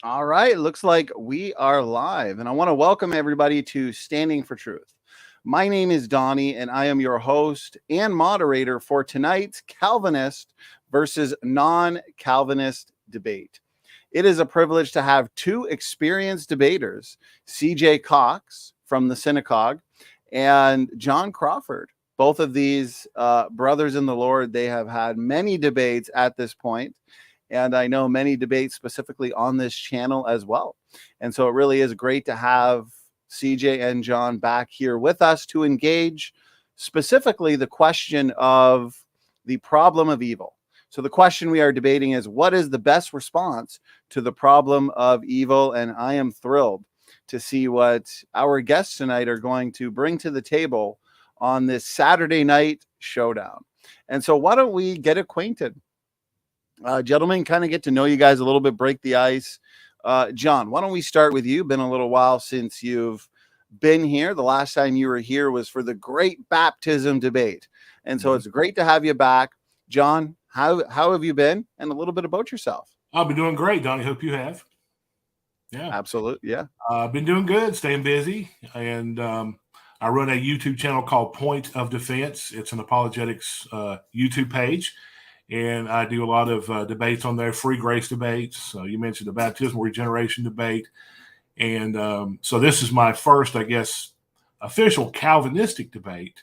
All right, looks like we are live, and I want to welcome everybody to Standing for Truth. My name is Donny, and I am your host and moderator for tonight's Calvinist versus non-Calvinist debate. It is a privilege to have two experienced debaters, C.J. Cox from the Synagogue and John Crawford. Both of these brothers in the Lord, they have had many debates at this point. And I know many debates specifically on this channel as well. And so it really is great to have CJ and John back here with us to engage specifically the question of the problem of evil. So the question we are debating is, what is the best response to the problem of evil? And I am thrilled to see what our guests tonight are going to bring to the table on this Saturday night showdown. And so why don't we get acquainted? Gentlemen, kind of get to know you guys a little bit, break the ice. John, why don't we start with you? Been a little while since you've been here. The last time you were here was for the great baptism debate. And so it's great to have you back. John, how have you been? And a little bit about yourself. I've been doing great, Donny. Hope you have. Yeah. Absolutely. Yeah. I've been doing good, staying busy. And I run a YouTube channel called Point of Defense. It's an apologetics YouTube page. And I do a lot of debates on there, free grace debates. You mentioned the baptismal regeneration debate. And so this is my first, I guess, official Calvinistic debate,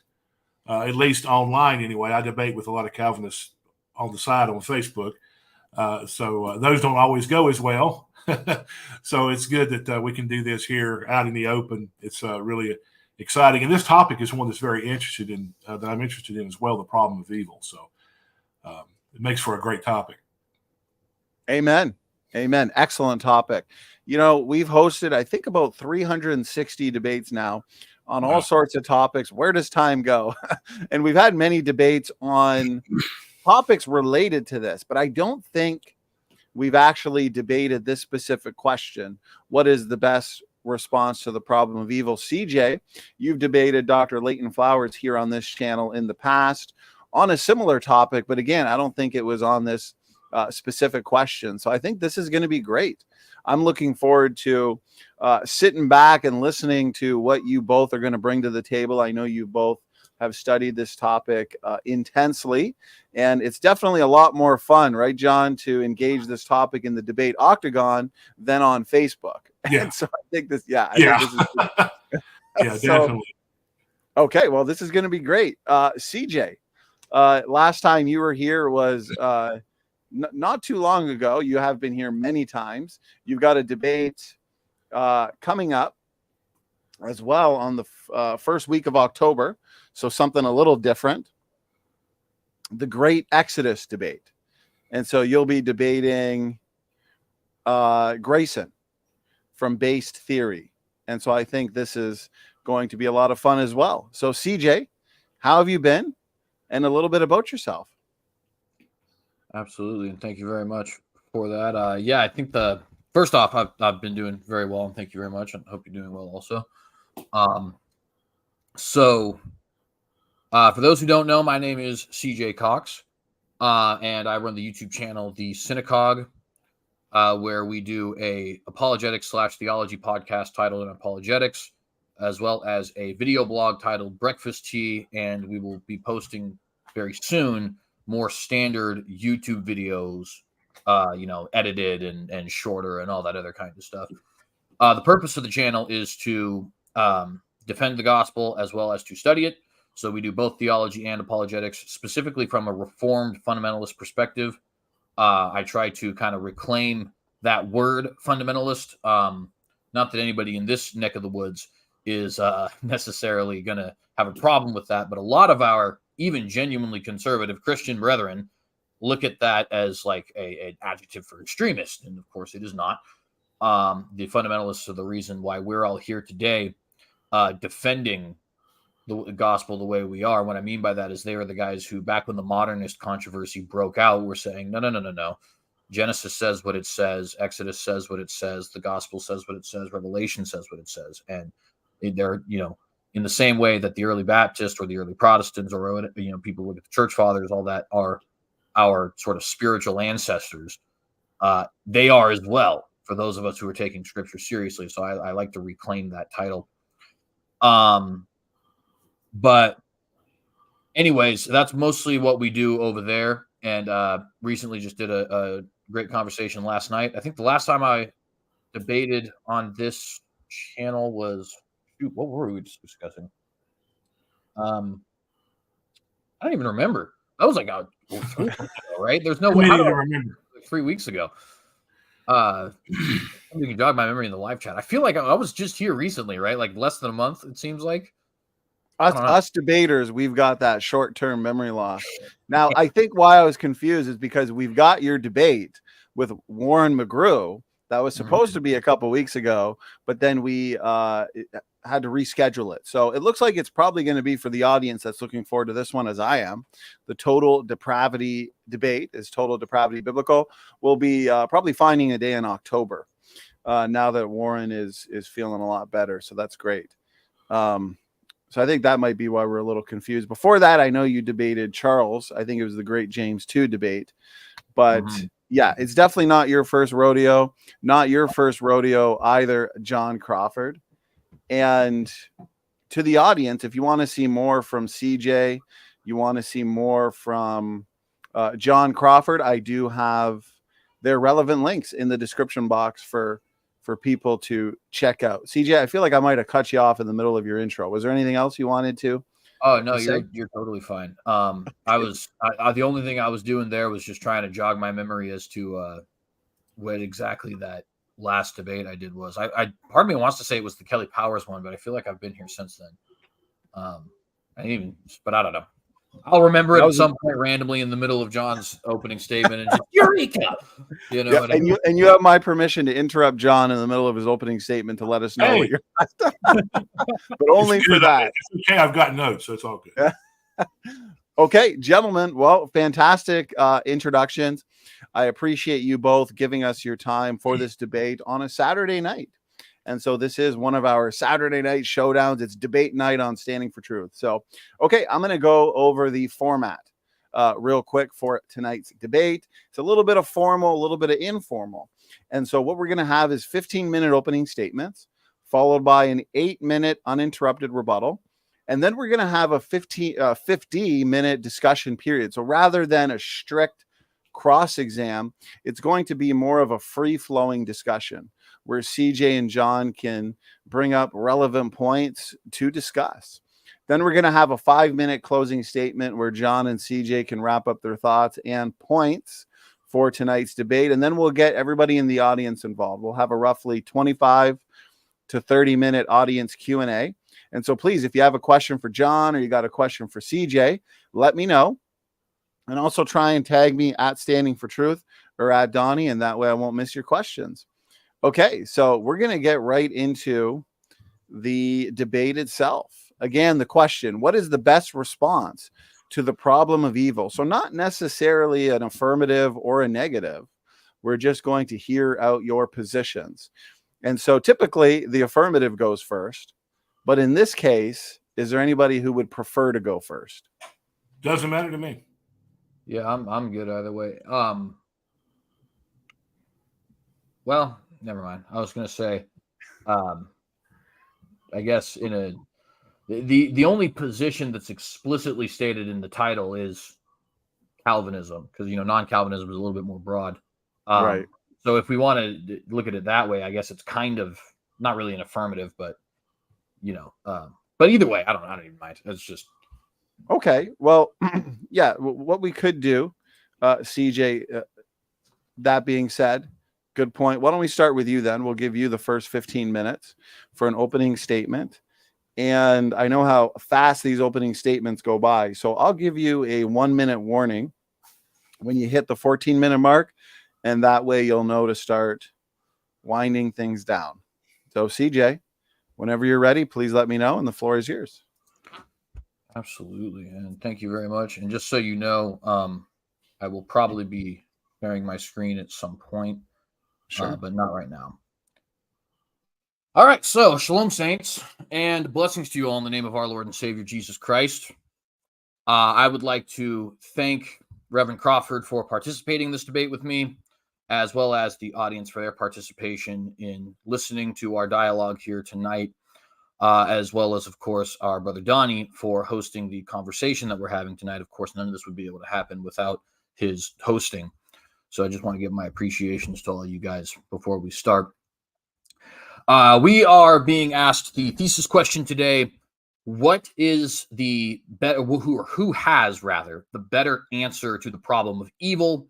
at least online anyway. I debate with a lot of Calvinists on the side on Facebook. So those don't always go as well. So it's good that we can do this here out in the open. It's really exciting. And this topic is one that's very interested in, that I'm interested in as well, the problem of evil. So it makes for a great topic. Amen. Amen. Excellent topic. You know, we've hosted, I think, about 360 debates now on all sorts of topics. Where does time go? And we've had many debates on topics related to this, but I don't think we've actually debated this specific question. What is the best response to the problem of evil? CJ, you've debated Dr. Leighton Flowers here on this channel in the past on a similar topic, but again, I don't think it was on this specific question. So I think this is going to be great. I'm looking forward to sitting back and listening to what you both are going to bring to the table. I know you both have studied this topic intensely, and it's definitely a lot more fun, right, John, to engage this topic in the debate octagon than on Facebook. Yeah. And so I think this, I think this is yeah, definitely. Okay, well, this is going to be great. CJ, last time you were here was not too long ago. You have been here many times. You've got a debate coming up as well on the first week of October. So something a little different. The Great Exodus debate. And so you'll be debating Grayson from Based Theory. And so I think this is going to be a lot of fun as well. So CJ, how have you been? And a little bit about yourself. Absolutely. And thank you very much for that. I think first off, I've been doing very well, and thank you very much. I hope you're doing well also. For those who don't know, my name is CJ Cox, and I run the YouTube channel, The Synagogue, where we do a apologetics/theology podcast titled Apologetics, as well as a video blog titled Breakfast Tea, and we will be posting very soon more standard YouTube videos, edited and shorter and all that other kind of stuff. The purpose of the channel is to defend the gospel as well as to study it. So we do both theology and apologetics, specifically from a Reformed fundamentalist perspective. I try to kind of reclaim that word fundamentalist. Not that anybody in this neck of the woods is necessarily going to have a problem with that, but a lot of our even genuinely conservative Christian brethren look at that as like an adjective for extremist, and of course it is not. The fundamentalists are the reason why we're all here today defending the gospel the way we are. What I mean by that is they are the guys who, back when the modernist controversy broke out, were saying, no. Genesis says what it says. Exodus says what it says. The gospel says what it says. Revelation says what it says. And they're, in the same way that the early Baptists or the early Protestants or, people look at the church fathers, all that are our sort of spiritual ancestors. They are as well for those of us who are taking Scripture seriously. So I like to reclaim that title. But anyways, that's mostly what we do over there. And recently just did a great conversation last night. I think the last time I debated on this channel was, what were we discussing? I don't even remember. That was like 3 weeks ago, right? There's no way. How do I remember? 3 weeks ago. You can jog my memory in the live chat. I feel like I was just here recently, right? Like less than a month, it seems like. Us debaters, we've got that short-term memory loss. Now, I think why I was confused is because we've got your debate with Warren McGrew that was supposed to be a couple weeks ago, but then we had to reschedule it. So it looks like it's probably going to be for the audience that's looking forward to this one, as I am. The total depravity debate is total depravity biblical. We'll be probably finding a day in October now that Warren is feeling a lot better. So that's great. So I think that might be why we're a little confused. Before that, I know you debated Charles. I think it was the great James 2 debate. But yeah, it's definitely not your first rodeo. Not your first rodeo either, John Crawford. And to the audience, if you want to see more from CJ, you want to see more from John Crawford, I do have their relevant links in the description box for people to check out. CJ, I feel like I might have cut you off in the middle of your intro. Was there anything else you wanted to? Oh no, you're totally fine. The only thing I was doing there was just trying to jog my memory as to what exactly that last debate I did was. I part of me wants to say it was the Kelly Powers one, but I feel like I've been here since then. But I don't know. I'll remember it at some point randomly in the middle of John's opening statement and just eureka. You know, yeah, and you have my permission to interrupt John in the middle of his opening statement to let us know what you're but only for that. It's okay, I've got notes, so it's all good. Okay, gentlemen. Well, fantastic introductions. I appreciate you both giving us your time for this debate on a Saturday night. And so this is one of our Saturday night showdowns. It's debate night on Standing for Truth. So, okay, I'm going to go over the format real quick for tonight's debate. It's a little bit of formal, a little bit of informal. And so what we're going to have is 15-minute opening statements, followed by an 8-minute uninterrupted rebuttal. And then we're going to have a 50-minute discussion period. So rather than a strict cross-exam, it's going to be more of a free-flowing discussion where CJ and John can bring up relevant points to discuss. Then we're going to have a 5-minute closing statement where John and CJ can wrap up their thoughts and points for tonight's debate. And then we'll get everybody in the audience involved. We'll have a roughly 25 to 30-minute audience Q&A. And so please, if you have a question for John or you got a question for CJ, let me know. And also try and tag me at Standing for Truth or at Donny, and that way I won't miss your questions. Okay, so we're going to get right into the debate itself. Again, the question, what is the best response to the problem of evil? So not necessarily an affirmative or a negative. We're just going to hear out your positions. And so typically the affirmative goes first. But in this case, is there anybody who would prefer to go first? Doesn't matter to me. Yeah, I'm good either way. Well, never mind. I was going to say, I guess the only position that's explicitly stated in the title is Calvinism, because non-Calvinism is a little bit more broad. Right. So if we want to look at it that way, I guess it's kind of not really an affirmative, but but either way, I don't even mind. It's just okay. Well, yeah. What we could do, CJ. That being said, good point. Why don't we start with you then? We'll give you the first 15 minutes for an opening statement. And I know how fast these opening statements go by. So I'll give you a 1-minute warning when you hit the 14-minute mark. And that way you'll know to start winding things down. So CJ, whenever you're ready, please let me know. And the floor is yours. Absolutely. And thank you very much. And just so you know, I will probably be sharing my screen at some point. Sure. But not right now. All right, so shalom, saints, and blessings to you all in the name of our Lord and Savior, Jesus Christ. I would like to thank Reverend Crawford for participating in this debate with me. as well as the audience for their participation in listening to our dialogue here tonight, as well as, of course, our brother Donny for hosting the conversation that we're having tonight. Of course, none of this would be able to happen without his hosting. So I just want to give my appreciations to all of you guys before we start. We are being asked the thesis question today. What is the better, who has rather the better answer to the problem of evil,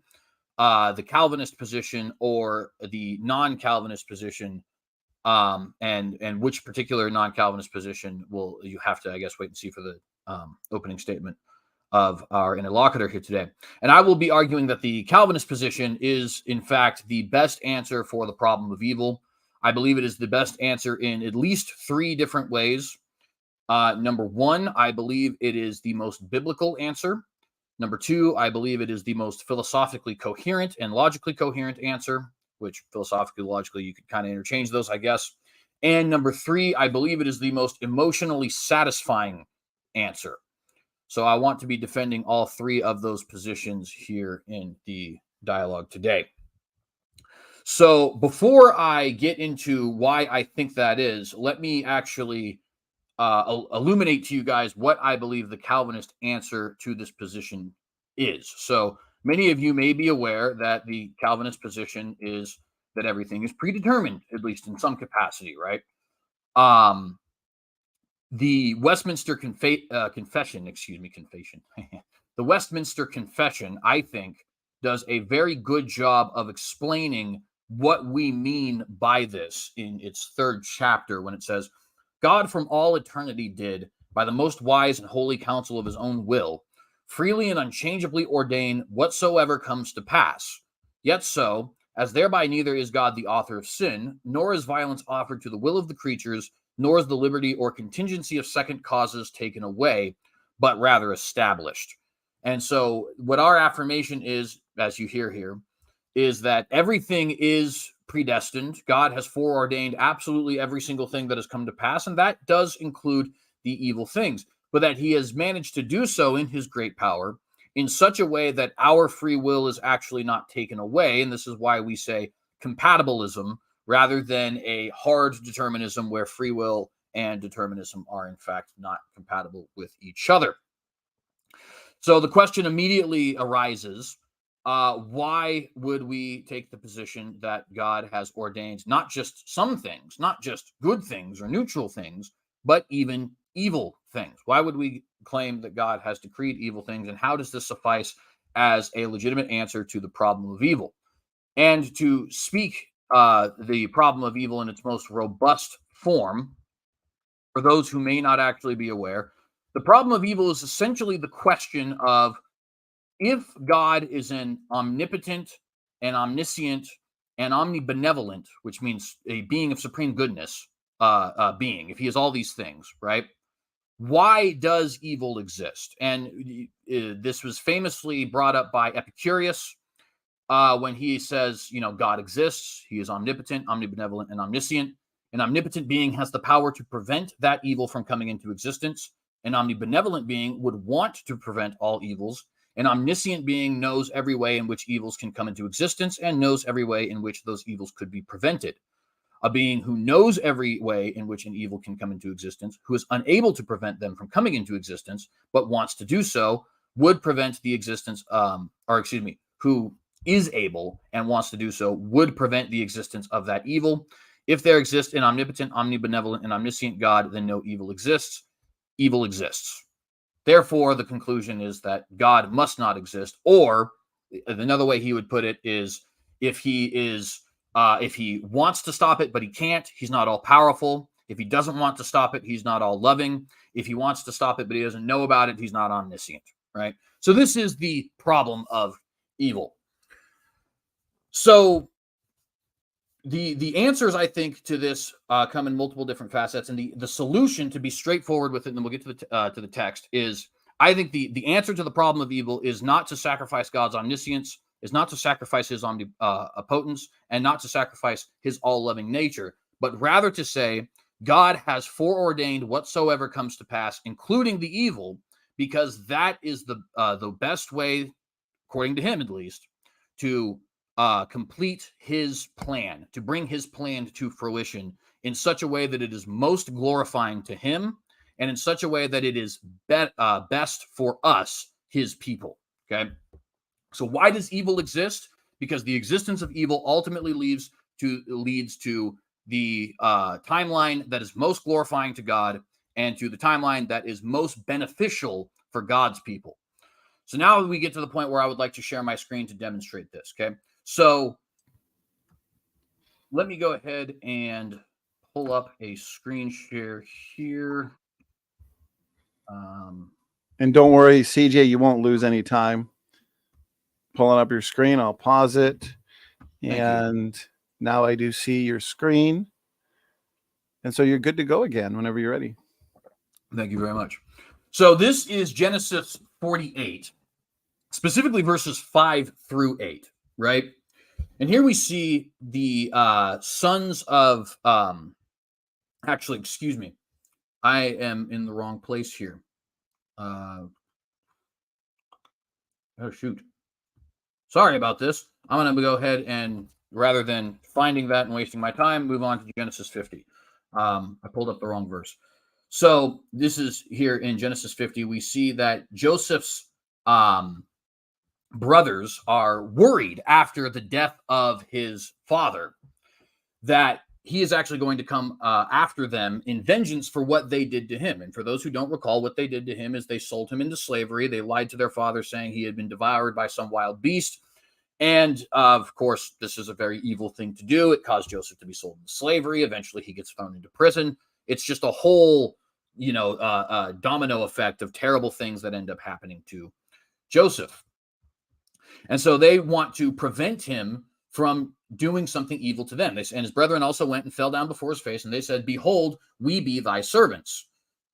the Calvinist position or the non-Calvinist position? And which particular non-Calvinist position will you have to, I guess, wait and see for the opening statement of our interlocutor here today. And I will be arguing that the Calvinist position is, in fact, the best answer for the problem of evil. I believe it is the best answer in at least 3 different ways. Number 1, I believe it is the most biblical answer. Number 2, I believe it is the most philosophically coherent and logically coherent answer, which philosophically, logically, you could kind of interchange those, I guess. And number 3, I believe it is the most emotionally satisfying answer. So I want to be defending all 3 of those positions here in the dialogue today. So before I get into why I think that is, let me actually illuminate to you guys what I believe the Calvinist answer to this position is. So many of you may be aware that the Calvinist position is that everything is predetermined, at least in some capacity, right? The Westminster Confession, the Westminster Confession, I think, does a very good job of explaining what we mean by this in its 3rd chapter when it says, God from all eternity did, by the most wise and holy counsel of his own will, freely and unchangeably ordain whatsoever comes to pass. Yet so, as thereby neither is God the author of sin, nor is violence offered to the will of the creatures, nor is the liberty or contingency of second causes taken away, but rather established. And so what our affirmation is, as you hear here, is that everything is predestined. God has foreordained absolutely every single thing that has come to pass, and that does include the evil things, but that he has managed to do so in his great power in such a way that our free will is actually not taken away. And this is why we say compatibilism rather than a hard determinism where free will and determinism are in fact not compatible with each other. So the question immediately arises, why would we take the position that God has ordained not just some things, not just good things or neutral things, but even evil things? Why would we claim that God has decreed evil things, and how does this suffice as a legitimate answer to the problem of evil? And to speak the problem of evil in its most robust form, for those who may not actually be aware, the problem of evil is essentially the question of, if God is an omnipotent and omniscient and omnibenevolent, which means a being of supreme goodness, being, if he is all these things, right? Why does evil exist? And this was famously brought up by Epicurus when he says, God exists. He is omnipotent, omnibenevolent, and omniscient. An omnipotent being has the power to prevent that evil from coming into existence. An omnibenevolent being would want to prevent all evils. An omniscient being knows every way in which evils can come into existence and knows every way in which those evils could be prevented. A being who knows every way in which an evil can come into existence, who is unable to prevent them from coming into existence, but wants to do so, would prevent the existence, who is able and wants to do so, would prevent the existence of that evil. If there exists an omnipotent, omnibenevolent, and omniscient God, then no evil exists. Evil exists. Therefore, the conclusion is that God must not exist, or another way he would put it is, if he wants to stop it, but he can't, he's not all powerful. If he doesn't want to stop it, he's not all loving. If he wants to stop it, but he doesn't know about it, he's not omniscient, right? So this is the problem of evil. So the answers, I think, to this come in multiple different facets, and the solution, to be straightforward with it, and then we'll get to the text, is, I think the answer to the problem of evil is not to sacrifice God's omniscience, is not to sacrifice his omnipotence, and not to sacrifice his all-loving nature, but rather to say God has foreordained whatsoever comes to pass, including the evil, because that is the best way, according to him at least, to complete his plan, to bring his plan to fruition in such a way that it is most glorifying to him, and in such a way that it is best for us, his people. Okay. So why does evil exist? Because the existence of evil ultimately leads to the timeline that is most glorifying to God, and to the timeline that is most beneficial for God's people. So now we get to the point where I would like to share my screen to demonstrate this. Okay. So let me go ahead and pull up a screen share here. And don't worry, CJ, you won't lose any time. Pulling up your screen, I'll pause it. And now I do see your screen. And so you're good to go again whenever you're ready. Thank you very much. So this is Genesis 48, specifically verses 5 through 8, right? And here we see the sons of, actually, excuse me, I am in the wrong place here. Oh, shoot. Sorry about this. I'm going to go ahead and, rather than finding that and wasting my time, move on to Genesis 50. I pulled up the wrong verse. So this is here in Genesis 50. We see that Joseph's brothers are worried after the death of his father that he is actually going to come after them in vengeance for what they did to him. And for those who don't recall, what they did to him is they sold him into slavery. They lied to their father, saying he had been devoured by some wild beast. And of course, this is a very evil thing to do. It caused Joseph to be sold into slavery. Eventually, he gets thrown into prison. It's just a whole, domino effect of terrible things that end up happening to Joseph. And so they want to prevent him from doing something evil to them. And his brethren also went and fell down before his face, and they said, "Behold, we be thy servants."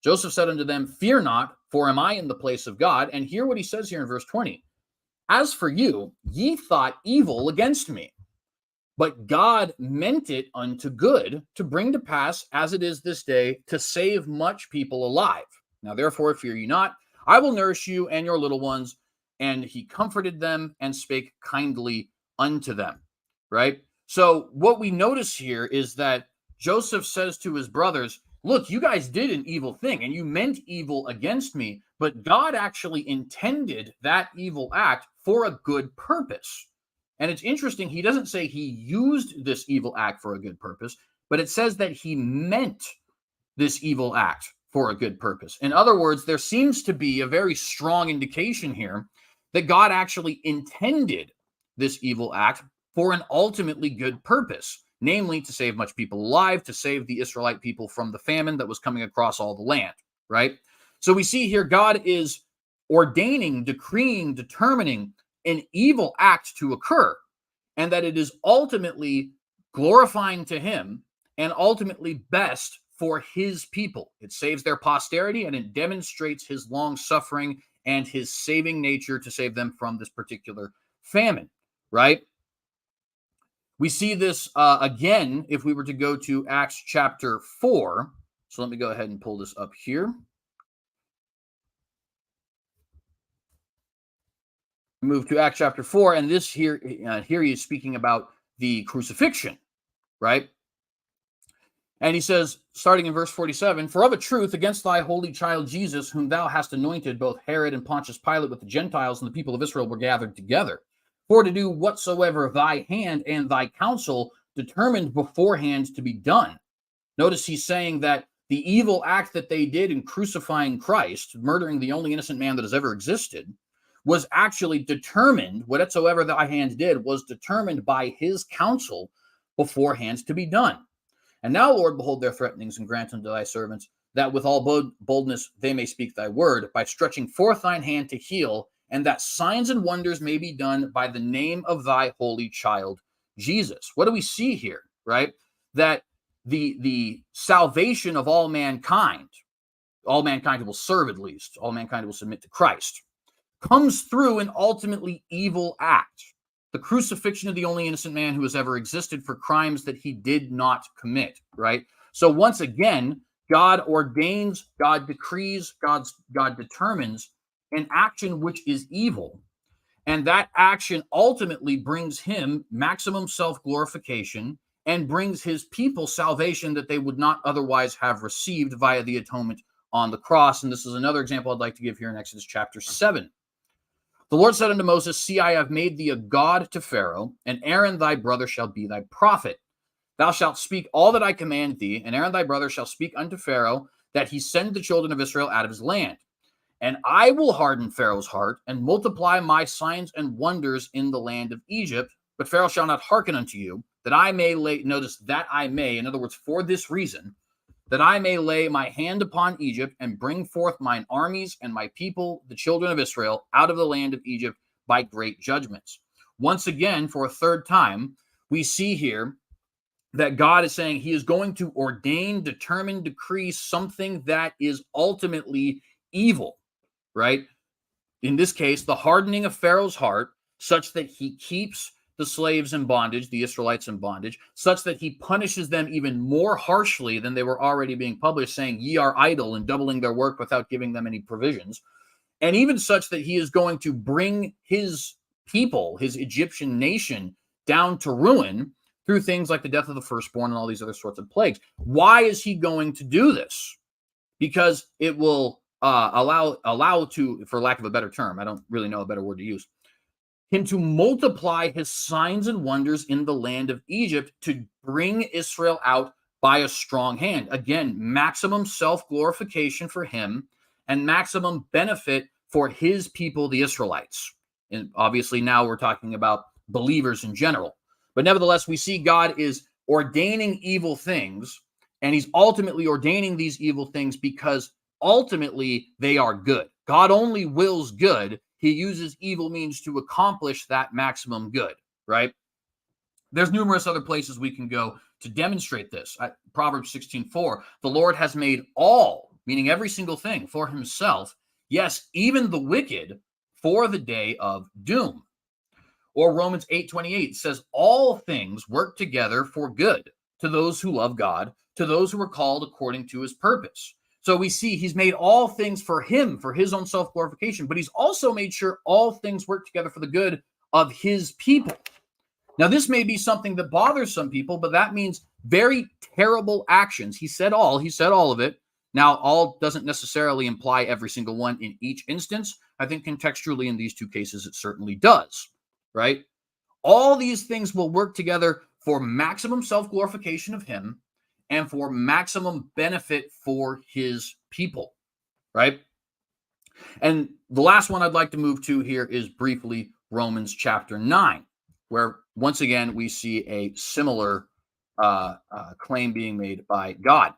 Joseph said unto them, "Fear not, for am I in the place of God?" And hear what he says here in verse 20. "As for you, ye thought evil against me, but God meant it unto good, to bring to pass, as it is this day, to save much people alive. Now therefore fear ye not, I will nourish you and your little ones." And he comforted them and spake kindly unto them. Right? So what we notice here is that Joseph says to his brothers, look, you guys did an evil thing and you meant evil against me, but God actually intended that evil act for a good purpose. And it's interesting, he doesn't say he used this evil act for a good purpose, but it says that he meant this evil act for a good purpose. In other words, there seems to be a very strong indication here that God actually intended this evil act for an ultimately good purpose, namely to save much people alive, to save the Israelite people from the famine that was coming across all the land, right? So we see here God is ordaining, decreeing, determining an evil act to occur, and that it is ultimately glorifying to him and ultimately best for his people. It saves their posterity, and it demonstrates his long suffering and his saving nature to save them from this particular famine, right? We see this again if we were to go to Acts chapter 4. So let me go ahead and pull this up here. Move to Acts chapter 4, and this here he is speaking about the crucifixion, right? And he says, starting in verse 47, "For of a truth, against thy holy child Jesus, whom thou hast anointed, both Herod and Pontius Pilate with the Gentiles and the people of Israel were gathered together, for to do whatsoever thy hand and thy counsel determined beforehand to be done." Notice he's saying that the evil act that they did in crucifying Christ, murdering the only innocent man that has ever existed, was actually determined, whatsoever thy hand did, was determined by his counsel beforehand to be done. "And now, Lord, behold their threatenings, and grant unto thy servants that with all boldness they may speak thy word, by stretching forth thine hand to heal, and that signs and wonders may be done by the name of thy holy child, Jesus." What do we see here, right? That the salvation of all mankind who will serve, at least, all mankind who will submit to Christ, comes through an ultimately evil act. The crucifixion of the only innocent man who has ever existed for crimes that he did not commit, right? So once again, God ordains, God decrees, God determines an action which is evil. And that action ultimately brings him maximum self-glorification and brings his people salvation that they would not otherwise have received via the atonement on the cross. And this is another example I'd like to give here in Exodus chapter 7. The Lord said unto Moses, See, I have made thee a god to Pharaoh, and Aaron thy brother shall be thy prophet. Thou shalt speak all that I command thee, and Aaron thy brother shall speak unto Pharaoh, that he send the children of Israel out of his land. And I will harden Pharaoh's heart, and multiply my signs and wonders in the land of Egypt. But Pharaoh shall not hearken unto you, that I may lay, notice, that I may, in other words, for this reason, that I may lay my hand upon Egypt, and bring forth mine armies and my people, the children of Israel, out of the land of Egypt by great judgments. Once again, for a third time, we see here that God is saying he is going to ordain, determine, decree something that is ultimately evil, right? In this case, the hardening of Pharaoh's heart, such that he keeps the slaves in bondage, the Israelites in bondage, such that he punishes them even more harshly than they were already being punished, saying, ye are idle, and doubling their work without giving them any provisions. And even such that he is going to bring his people, his Egyptian nation, down to ruin through things like the death of the firstborn and all these other sorts of plagues. Why is he going to do this? Because it will allow to, for lack of a better term, I don't really know a better word to use, him to multiply his signs and wonders in the land of Egypt to bring Israel out by a strong hand. Again, maximum self-glorification for him and maximum benefit for his people, the Israelites. And obviously now we're talking about believers in general. But nevertheless, we see God is ordaining evil things, and he's ultimately ordaining these evil things because ultimately they are good. God only wills good. He uses evil means to accomplish that maximum good, right? There's numerous other places we can go to demonstrate this. Proverbs 16:4, the Lord has made all, meaning every single thing, for himself, yes, even the wicked, for the day of doom. Or Romans 8:28 says, all things work together for good to those who love God, to those who are called according to his purpose. So we see he's made all things for him, for his own self-glorification, but he's also made sure all things work together for the good of his people. Now, this may be something that bothers some people, but that means very terrible actions. He said all of it. Now, all doesn't necessarily imply every single one in each instance. I think contextually in these two cases, it certainly does, right? All these things will work together for maximum self-glorification of him and for maximum benefit for his people, right? And the last one I'd like to move to here is briefly Romans chapter 9, where once again we see a similar claim being made by God.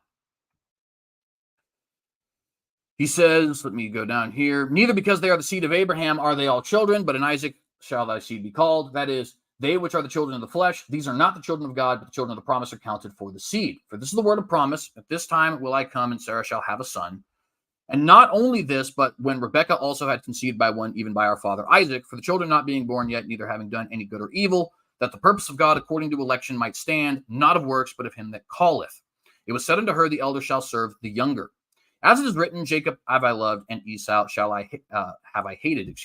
He says, let me go down here, neither because they are the seed of Abraham are they all children, but in Isaac shall thy seed be called. That is, they which are the children of the flesh, these are not the children of God, but the children of the promise are counted for the seed. For this is the word of promise, at this time will I come, and Sarah shall have a son. And not only this, but when Rebekah also had conceived by one, even by our father Isaac, for the children not being born yet, neither having done any good or evil, that the purpose of God according to election might stand, not of works, but of him that calleth. It was said unto her, the elder shall serve the younger. As it is written, Jacob have I loved, and Esau have I hated.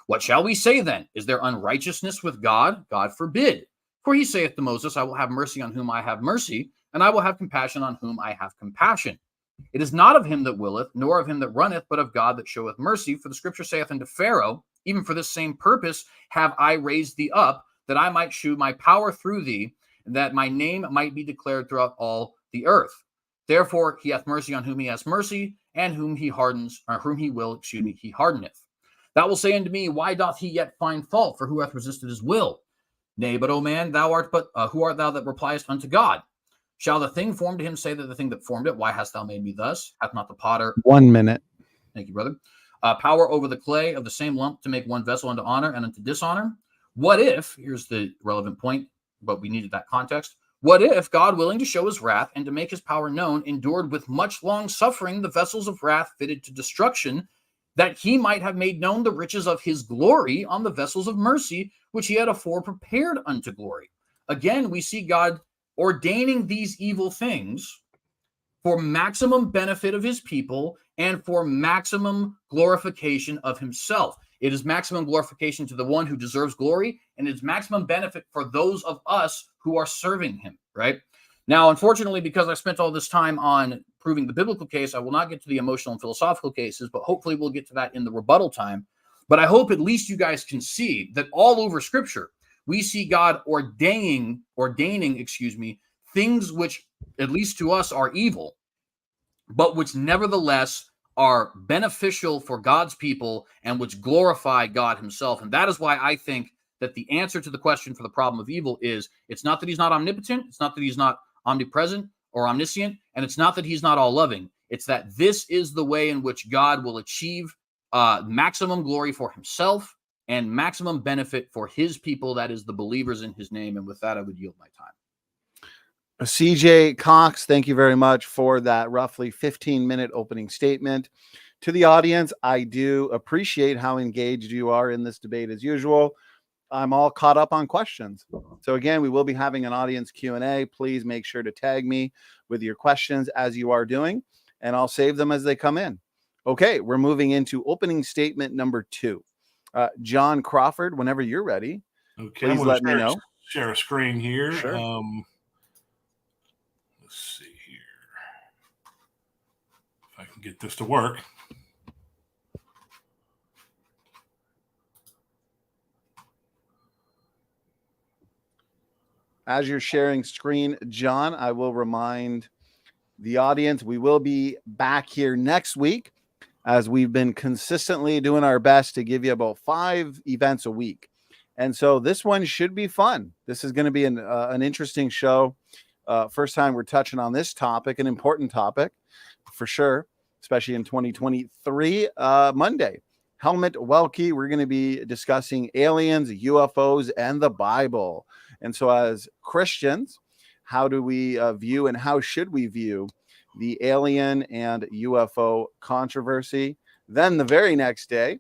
What shall we say then? Is there unrighteousness with God? God forbid. For he saith to Moses, I will have mercy on whom I have mercy, and I will have compassion on whom I have compassion. It is not of him that willeth, nor of him that runneth, but of God that showeth mercy. For the scripture saith unto Pharaoh, even for this same purpose have I raised thee up, that I might shew my power through thee, and that my name might be declared throughout all the earth. Therefore he hath mercy on whom he has mercy, and whom he hardens, or whom he will, he hardeneth. Thou wilt say unto me, why doth he yet find fault? For who hath resisted his will? Nay, but, O man, thou art but who art thou that repliest unto God? Shall the thing formed to him say that the thing that formed it, why hast thou made me thus? Hath not the potter 1 minute. Thank you, brother. Power over the clay of the same lump to make one vessel unto honor and unto dishonor? What if, here's the relevant point, but we needed that context. What if God, willing to show his wrath and to make his power known, endured with much long suffering the vessels of wrath fitted to destruction, that he might have made known the riches of his glory on the vessels of mercy, which he had afore prepared unto glory? Again, we see God ordaining these evil things for maximum benefit of his people and for maximum glorification of himself. It is maximum glorification to the one who deserves glory, and it's maximum benefit for those of us who are serving him, right? Now, unfortunately, because I spent all this time on proving the biblical case, I will not get to the emotional and philosophical cases, but hopefully we'll get to that in the rebuttal time. But I hope at least you guys can see that all over Scripture, we see God ordaining, things which, at least to us, are evil, but which nevertheless are beneficial for God's people and which glorify God himself. And that is why I think that the answer to the question for the problem of evil is, it's not that he's not omnipotent, it's not that he's not omnipresent or omniscient, and it's not that he's not all-loving. It's that this is the way in which God will achieve maximum glory for himself and maximum benefit for his people, that is the believers in his name. And with that, I would yield my time. CJ Cox, thank you very much for that roughly 15-minute opening statement. To the audience, I do appreciate how engaged you are in this debate as usual. I'm all caught up on questions. So again, we will be having an audience Q&A. Please make sure to tag me with your questions as you are doing, and I'll save them as they come in. Okay, we're moving into opening statement number 2. John Crawford, whenever you're ready, okay, please let me know. Share a screen here. Sure. Let's see here if I can get this to work. As you're sharing screen, John, I will remind the audience we will be back here next week, as we've been consistently doing our best to give you about 5 events a week. And so this one should be fun. This is going to be an interesting show. First time we're touching on this topic, an important topic for sure, especially in 2023. Monday, Helmut Welke, we're going to be discussing aliens, UFOs, and the Bible. And so as Christians, how do we view and how should we view the alien and UFO controversy? Then the very next day,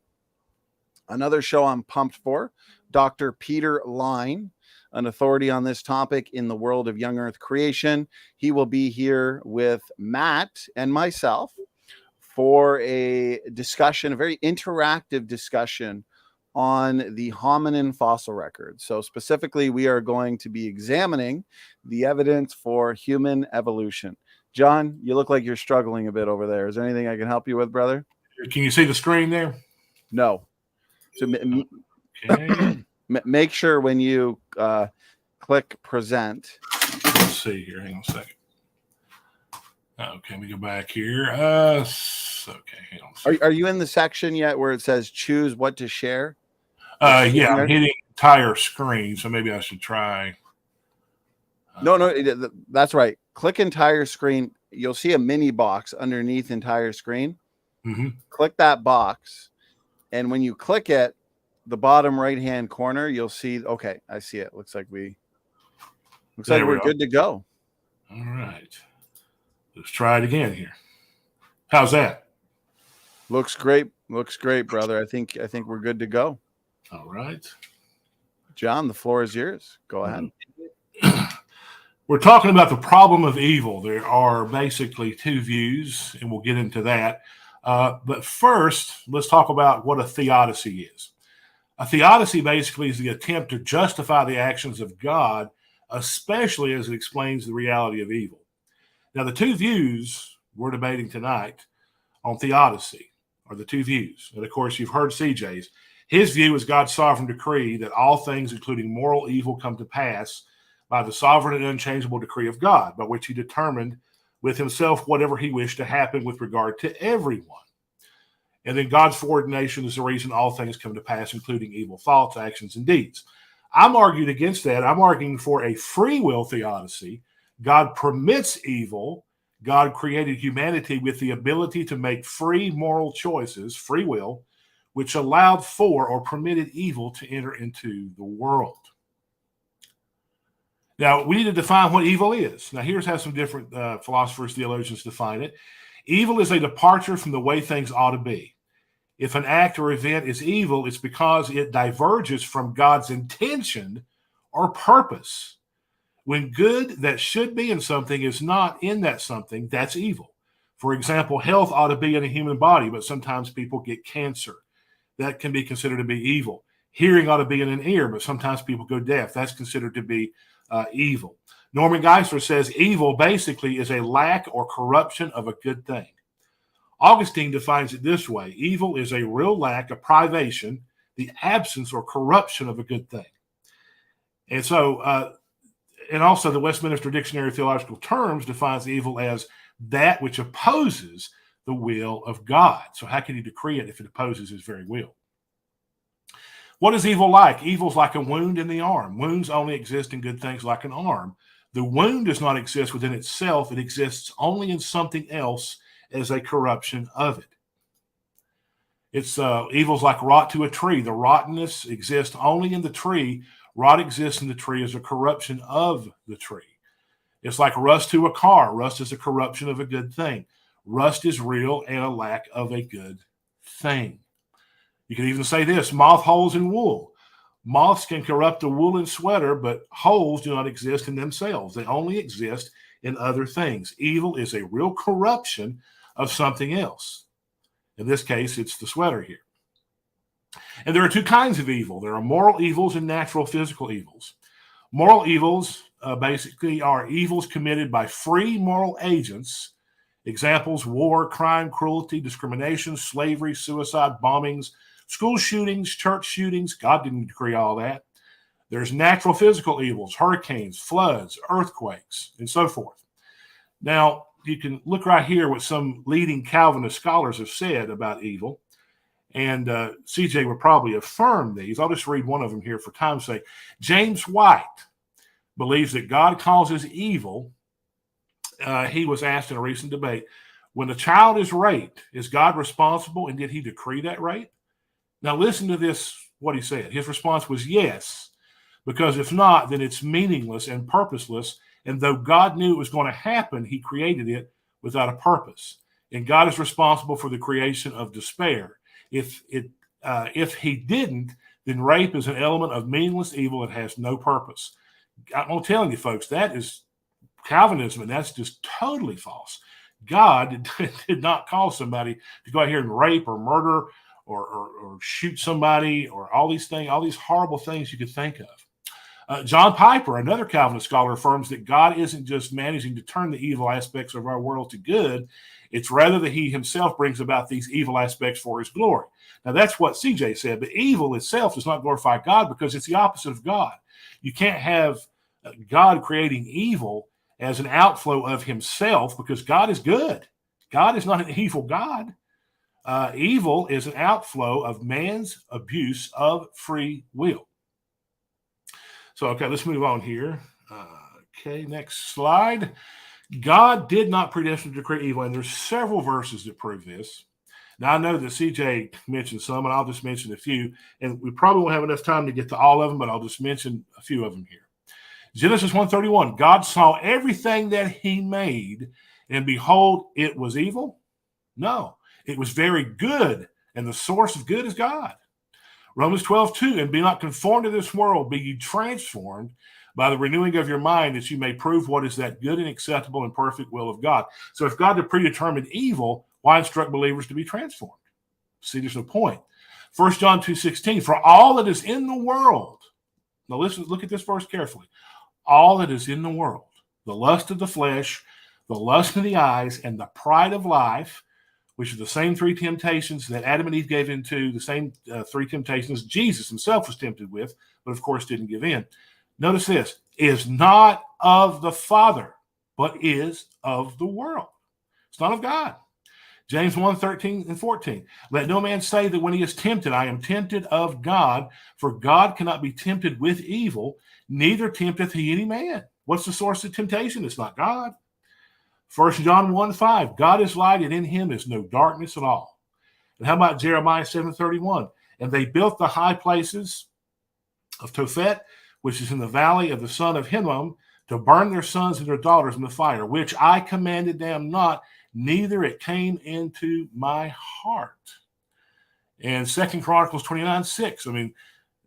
another show I'm pumped for, Dr. Peter Line, an authority on this topic in the world of young earth creation. He will be here with Matt and myself for a discussion, a very interactive discussion on the hominin fossil record. So specifically, we are going to be examining the evidence for human evolution. John, you look like you're struggling a bit over there. Is there anything I can help you with, brother? Can you see the screen there? No. So Okay. make sure when you click present. Let's see here. Hang on a second. Okay, we go back here. Okay, hang on. Are you in the section yet where it says choose what to share? Yeah, I'm hitting entire screen, so maybe I should try. No, that's right. Click entire screen. You'll see a mini box underneath entire screen. Mm-hmm. Click that box, and when you click it, the bottom right-hand corner, you'll see. Okay, I see it. Looks like we're good to go. All right, let's try it again here. How's that? Looks great. Looks great, brother. I think we're good to go. All right, John, the floor is yours. Go ahead. We're talking about the problem of evil. There are basically 2 views, and we'll get into that. But first, let's talk about what a theodicy is. A theodicy basically is the attempt to justify the actions of God, especially as it explains the reality of evil. Now, the 2 views we're debating tonight on theodicy are the 2 views. And of course, you've heard CJ's. His view is God's sovereign decree that all things, including moral evil, come to pass by the sovereign and unchangeable decree of God, by which he determined with himself whatever he wished to happen with regard to everyone. And then God's foreordination is the reason all things come to pass, including evil thoughts, actions, and deeds. I'm arguing against that. I'm arguing for a free will theodicy. God permits evil. God created humanity with the ability to make free moral choices, free will, which allowed for or permitted evil to enter into the world. Now, we need to define what evil is. Now, here's how some different philosophers, theologians define it. Evil is a departure from the way things ought to be. If an act or event is evil, it's because it diverges from God's intention or purpose. When good that should be in something is not in that something, that's evil. For example, health ought to be in a human body, but sometimes people get cancer. that can be considered to be evil. Hearing ought to be in an ear, but sometimes people go deaf. That's considered to be evil. Norman Geisler says evil basically is a lack or corruption of a good thing. Augustine defines it this way: evil is a real lack, a privation, the absence or corruption of a good thing. And so, and also the Westminster Dictionary of Theological Terms defines evil as that which opposes the will of God. So how can he decree it if it opposes his very will? What is evil like? Evil is like a wound in the arm. Wounds only exist in good things like an arm. The wound does not exist within itself. It exists only in something else as a corruption of it. It's evil's like rot to a tree. The rottenness exists only in the tree. Rot exists in the tree as a corruption of the tree. It's like rust to a car. Rust is a corruption of a good thing. Rust is real and a lack of a good thing. You can even say this: moth holes in wool. Moths can corrupt a woolen sweater, but holes do not exist in themselves. They only exist in other things. Evil is a real corruption of something else. In this case, it's the sweater here. And there are two kinds of evil. There are moral evils and natural physical evils. Moral evils basically are evils committed by free moral agents. Examples: war, crime, cruelty, discrimination, slavery, suicide, bombings, school shootings, church shootings. God didn't decree all that. There's natural physical evils: hurricanes, floods, earthquakes, and so forth. Now, you can look right here what some leading Calvinist scholars have said about evil. And CJ would probably affirm these. I'll just read one of them here for time's sake. James White believes that God causes evil. He was asked in a recent debate, when a child is raped, is God responsible, and did he decree that rape? Now listen to this, what he said. His response was yes, because if not, then it's meaningless and purposeless. And though God knew it was going to happen, he created it without a purpose. And God is responsible for the creation of despair. If he didn't, then rape is an element of meaningless evil that has no purpose. I'm telling you, folks, that is Calvinism, and that's just totally false. God did not call somebody to go out here and rape or murder or shoot somebody or all these things, all these horrible things you could think of. John Piper, another Calvinist scholar, affirms that God isn't just managing to turn the evil aspects of our world to good. It's rather that he himself brings about these evil aspects for his glory. Now, that's what CJ said, but evil itself does not glorify God because it's the opposite of God. You can't have God creating evil as an outflow of himself, because God is good. God is not an evil God. Evil is an outflow of man's abuse of free will. So, okay, let's move on here. Okay, next slide. God did not predestine to decree evil, and there's several verses that prove this. Now, I know that CJ mentioned some, and I'll just mention a few, and we probably won't have enough time to get to all of them, but I'll just mention a few of them here. Genesis 1:31, God saw everything that he made, and behold, it was evil? No, it was very good, and the source of good is God. Romans 12:2, and be not conformed to this world, be ye transformed by the renewing of your mind, that you may prove what is that good and acceptable and perfect will of God. So if God had predetermined evil, why instruct believers to be transformed? See, there's no point. 1 John 2:16, for all that is in the world. Now listen, look at this verse carefully. All that is in the world, the lust of the flesh, the lust of the eyes, and the pride of life, which are the same three temptations that Adam and Eve gave into, the same three temptations Jesus himself was tempted with, but of course didn't give in. Notice this, is not of the Father, but is of the world. It's not of God. James 1:13 and 14. Let no man say that when he is tempted, I am tempted of God, for God cannot be tempted with evil, neither tempteth he any man. What's the source of temptation? It's not God. 1 John 1:5. God is light, and in him is no darkness at all. And how about Jeremiah 7:31? And they built the high places of Tophet, which is in the valley of the son of Hinnom, to burn their sons and their daughters in the fire, which I commanded them not, neither it came into my heart. And 2 Chronicles 29:6. I mean,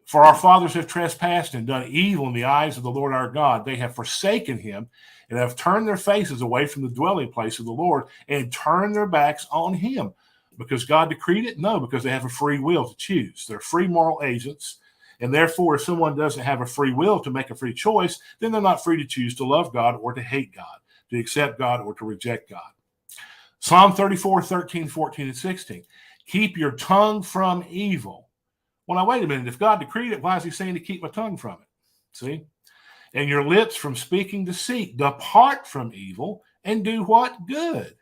for our fathers have trespassed and done evil in the eyes of the Lord our God. They have forsaken him and have turned their faces away from the dwelling place of the Lord and turned their backs on him. Because God decreed it? No, because they have a free will to choose. They're free moral agents. And therefore, if someone doesn't have a free will to make a free choice, then they're not free to choose to love God or to hate God, to accept God or to reject God. Psalm 34, 13, 14, and 16. Keep your tongue from evil. Well, now, wait a minute. If God decreed it, why is he saying to keep my tongue from it? See? And your lips from speaking deceit. Depart from evil and do what? Good.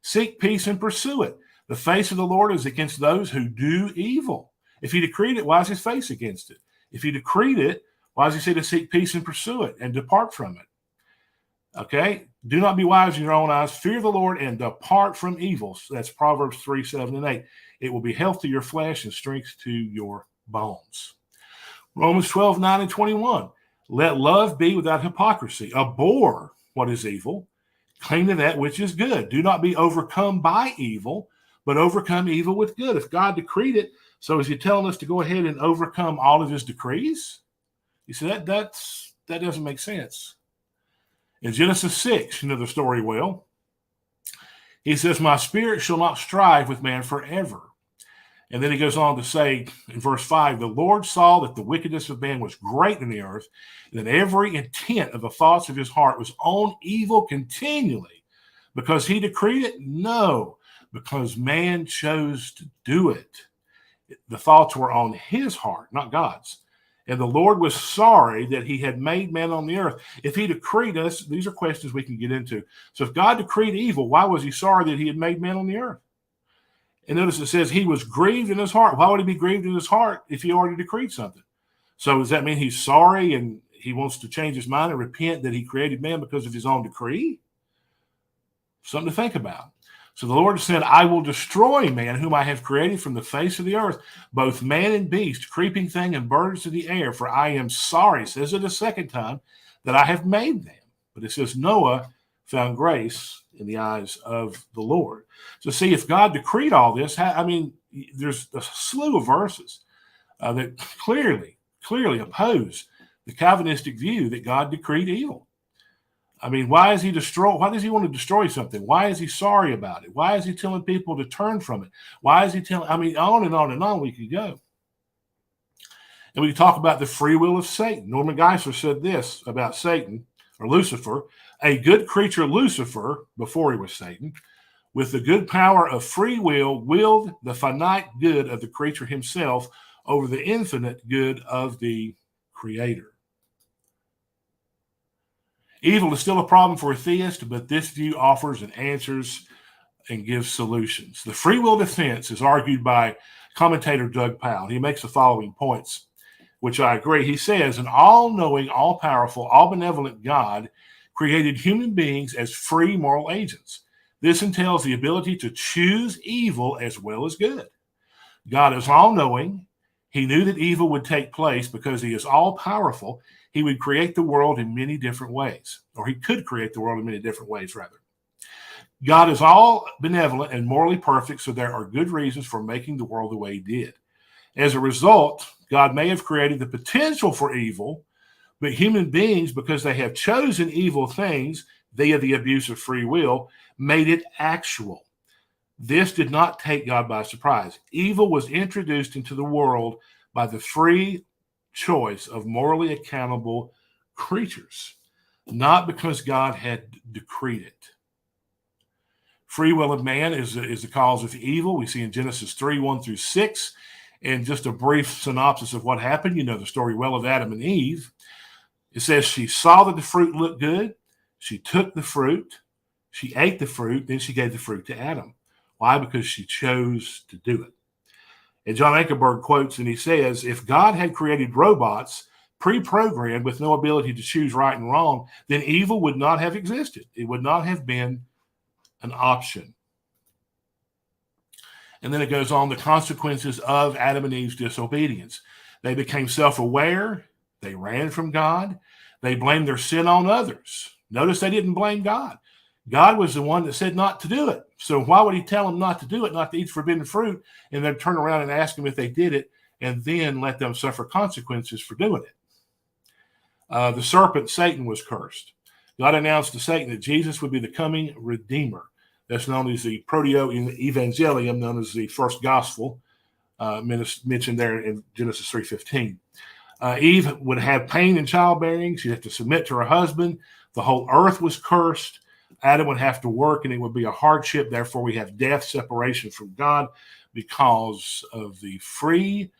Seek peace and pursue it. The face of the Lord is against those who do evil. If he decreed it, why is his face against it? If he decreed it, why does he say to seek peace and pursue it and depart from it? Okay? Do not be wise in your own eyes. Fear the Lord and depart from evil. So that's Proverbs 3, 7, and 8. It will be health to your flesh and strength to your bones. Romans 12, 9, and 21. Let love be without hypocrisy. Abhor what is evil. Cling to that which is good. Do not be overcome by evil, but overcome evil with good. If God decreed it, so is he telling us to go ahead and overcome all of his decrees? You see, that doesn't make sense. In Genesis 6, you know the story well. He says, my spirit shall not strive with man forever. And then he goes on to say in verse 5, the Lord saw that the wickedness of man was great in the earth, and that every intent of the thoughts of his heart was on evil continually. Because he decreed it? No, because man chose to do it. The thoughts were on his heart, not God's. And the Lord was sorry that he had made man on the earth. If he decreed us, these are questions we can get into. So if God decreed evil, why was he sorry that he had made man on the earth? And notice it says he was grieved in his heart. Why would he be grieved in his heart if he already decreed something? So does that mean he's sorry and he wants to change his mind and repent that he created man because of his own decree? Something to think about. So the Lord said, I will destroy man whom I have created from the face of the earth, both man and beast, creeping thing and birds of the air, for I am sorry, says it a second time, that I have made them. But it says Noah found grace in the eyes of the Lord. So see, if God decreed all this, there's a slew of verses that clearly oppose the Calvinistic view that God decreed evil. Why does he want to destroy something? Why is he sorry about it? Why is he telling people to turn from it? Why is he telling, on and on and on we could go. And we talk about the free will of Satan. Norman Geisler said this about Satan, or Lucifer, a good creature Lucifer, before he was Satan, with the good power of free will, willed the finite good of the creature himself over the infinite good of the Creator. Evil is still a problem for a theist, but this view offers and answers and gives solutions. The free will defense is argued by commentator Doug Powell. He makes the following points, which I agree. He says, an all-knowing, all-powerful, all-benevolent God created human beings as free moral agents. This entails the ability to choose evil as well as good. God is all-knowing. He knew that evil would take place because he is all-powerful. He would create the world in many different ways, or he could create the world in many different ways, rather. God is all benevolent and morally perfect, so there are good reasons for making the world the way he did. As a result, God may have created the potential for evil, but human beings, because they have chosen evil things via the abuse of free will, made it actual. This did not take God by surprise. Evil was introduced into the world by the free choice of morally accountable creatures, not because God had decreed it. Free will of man is the cause of evil. We see in Genesis 3, 1 through 6. And just a brief synopsis of what happened. You know the story well of Adam and Eve. It says she saw that the fruit looked good. She took the fruit. She ate the fruit. Then she gave the fruit to Adam. Why? Because she chose to do it. And John Ankerberg quotes, and he says, if God had created robots pre-programmed with no ability to choose right and wrong, then evil would not have existed. It would not have been an option. And then it goes on, the consequences of Adam and Eve's disobedience. They became self-aware. They ran from God. They blamed their sin on others. Notice they didn't blame God. God was the one that said not to do it. So why would he tell them not to do it, not to eat forbidden fruit, and then turn around and ask them if they did it, and then let them suffer consequences for doing it? The serpent, Satan, was cursed. God announced to Satan that Jesus would be the coming Redeemer. That's known as the Proto-Evangelium, known as the first gospel, mentioned there in Genesis 3:15. Eve would have pain in childbearing. She'd have to submit to her husband. The whole earth was cursed. Adam would have to work, and it would be a hardship. Therefore, we have death, separation from God because of the free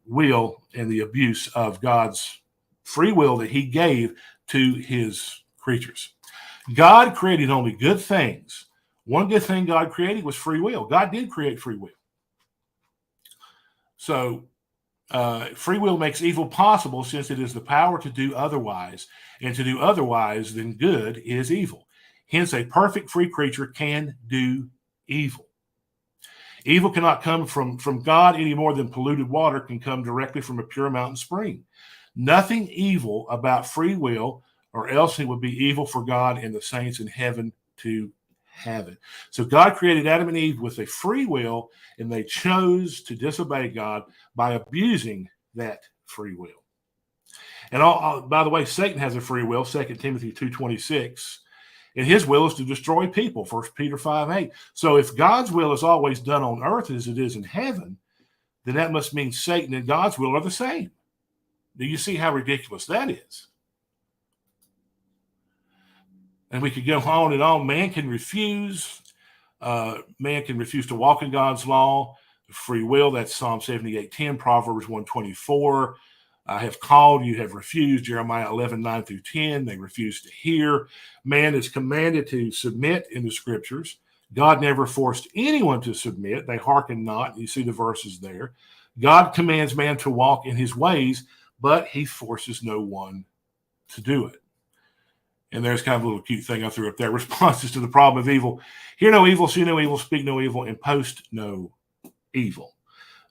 will and the abuse of God's free will that he gave to his creatures. God created only good things. One good thing God created was free will. God did create free will. So free will makes evil possible, since it is the power to do otherwise, and to do otherwise than good is evil. Hence, a perfect free creature can do evil. Evil cannot come from God any more than polluted water can come directly from a pure mountain spring. Nothing evil about free will, or else it would be evil for God and the saints in heaven to have it. So God created Adam and Eve with a free will, and they chose to disobey God by abusing that free will. And by the way, Satan has a free will, 2 Timothy 2:26. And his will is to destroy people, 1 Peter 5:8. So if God's will is always done on earth as it is in heaven, then that must mean Satan and God's will are the same. Do you see how ridiculous that is? And we could go on and on. Man can refuse to walk in God's law. Free will, that's Psalm 78:10, Proverbs 1:24. I have called, you have refused, Jeremiah 11:9-10. They refuse to hear. Man is commanded to submit in the scriptures. God never forced anyone to submit. They hearken not. You see the verses there. God commands man to walk in his ways, but he forces no one to do it. And there's kind of a little cute thing I threw up there. Responses to the problem of evil. Hear no evil, see no evil, speak no evil, and post no evil.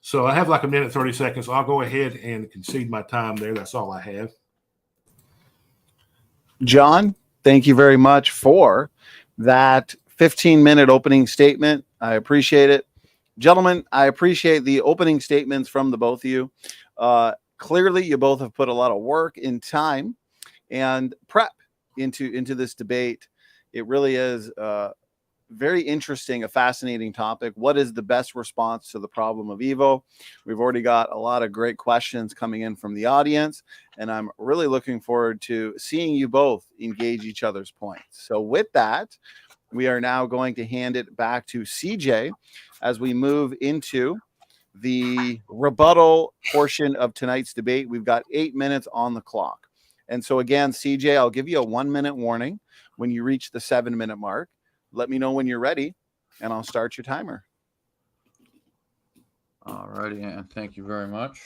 So I have like a minute, 30 seconds. I'll go ahead and concede my time there. That's all I have. John, thank you very much for that 15-minute opening statement. I appreciate it. Gentlemen, I appreciate the opening statements from the both of you. Clearly, you both have put a lot of work and time and prep into this debate. It really is very interesting, a fascinating topic. What is the best response to the problem of evil? We've already got a lot of great questions coming in from the audience, and I'm really looking forward to seeing you both engage each other's points. So with that, we are now going to hand it back to CJ as we move into the rebuttal portion of tonight's debate. We've got 8 minutes on the clock. And so again, CJ, I'll give you a 1-minute warning when you reach the 7-minute mark. Let me know when you're ready, and I'll start your timer. All righty, and thank you very much.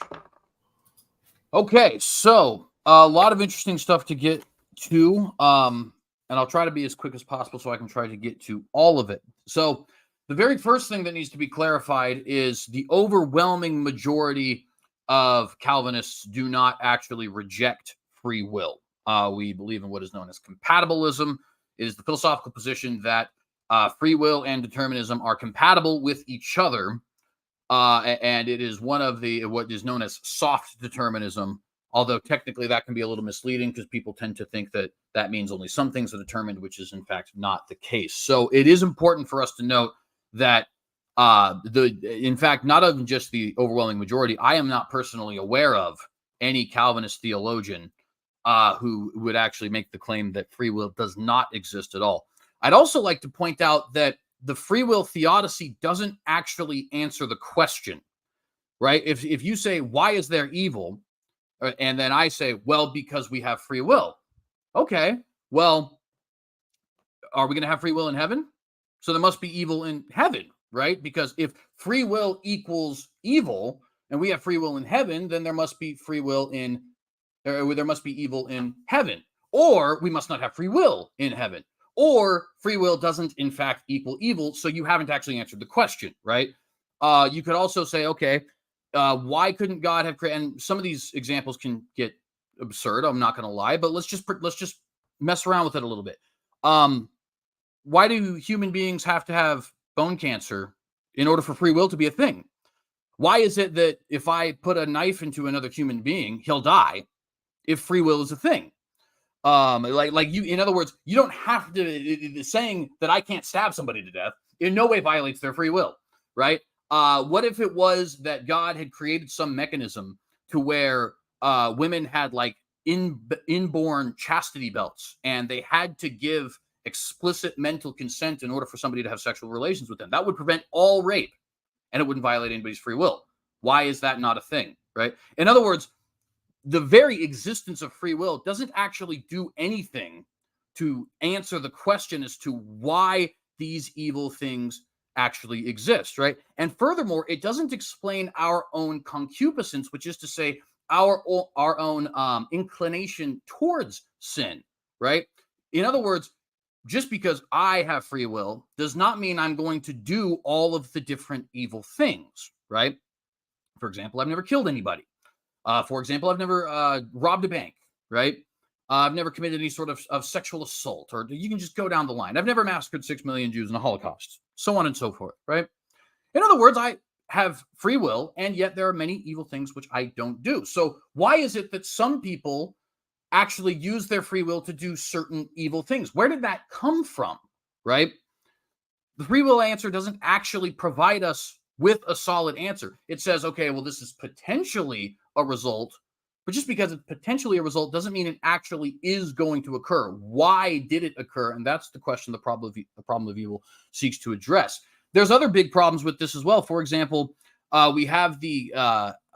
Okay, so a lot of interesting stuff to get to, and I'll try to be as quick as possible so I can try to get to all of it. So the very first thing that needs to be clarified is the overwhelming majority of Calvinists do not actually reject free will. We believe in what is known as compatibilism. It is the philosophical position that free will and determinism are compatible with each other, and it is one of what is known as soft determinism, although technically that can be a little misleading because people tend to think that that means only some things are determined, which is in fact not the case. So it is important for us to note that in fact, not even just the overwhelming majority, I am not personally aware of any Calvinist theologian who would actually make the claim that free will does not exist at all. I'd also like to point out that the free will theodicy doesn't actually answer the question, right? If you say, why is there evil? And then I say, well, because we have free will. Okay, well, are we going to have free will in heaven? So there must be evil in heaven, right? Because if free will equals evil and we have free will in heaven, then there must be free will there must be evil in heaven, or we must not have free will in heaven. Or free will doesn't, in fact, equal evil, so you haven't actually answered the question, right? You could also say, okay, why couldn't God have created? And some of these examples can get absurd. I'm not going to lie, but let's just mess around with it a little bit. Why do human beings have to have bone cancer in order for free will to be a thing? Why is it that if I put a knife into another human being, he'll die if free will is a thing? Like you, in other words, you don't have to, saying that I can't stab somebody to death in no way violates their free will, right? What if it was that God had created some mechanism to where women had like inborn chastity belts, and they had to give explicit mental consent in order for somebody to have sexual relations with them? That would prevent all rape, and it wouldn't violate anybody's free will. Why is that not a thing, right? In other words, the very existence of free will doesn't actually do anything to answer the question as to why these evil things actually exist, right? And furthermore, it doesn't explain our own concupiscence, which is to say our own inclination towards sin, right? In other words, just because I have free will does not mean I'm going to do all of the different evil things, right? For example, I've never killed anybody. For example, I've never robbed a bank, right? I've never committed any sort of sexual assault, or you can just go down the line. I've never massacred 6 million Jews in the Holocaust, so on and so forth, right? In other words, I have free will, and yet there are many evil things which I don't do. So why is it that some people actually use their free will to do certain evil things? Where did that come from, right? The free will answer doesn't actually provide us with a solid answer. It says, okay, well, this is potentially a result, but just because it's potentially a result doesn't mean it actually is going to occur. Why did it occur? And that's the question the problem of evil seeks to address. There's other big problems with this as well. For example, we have the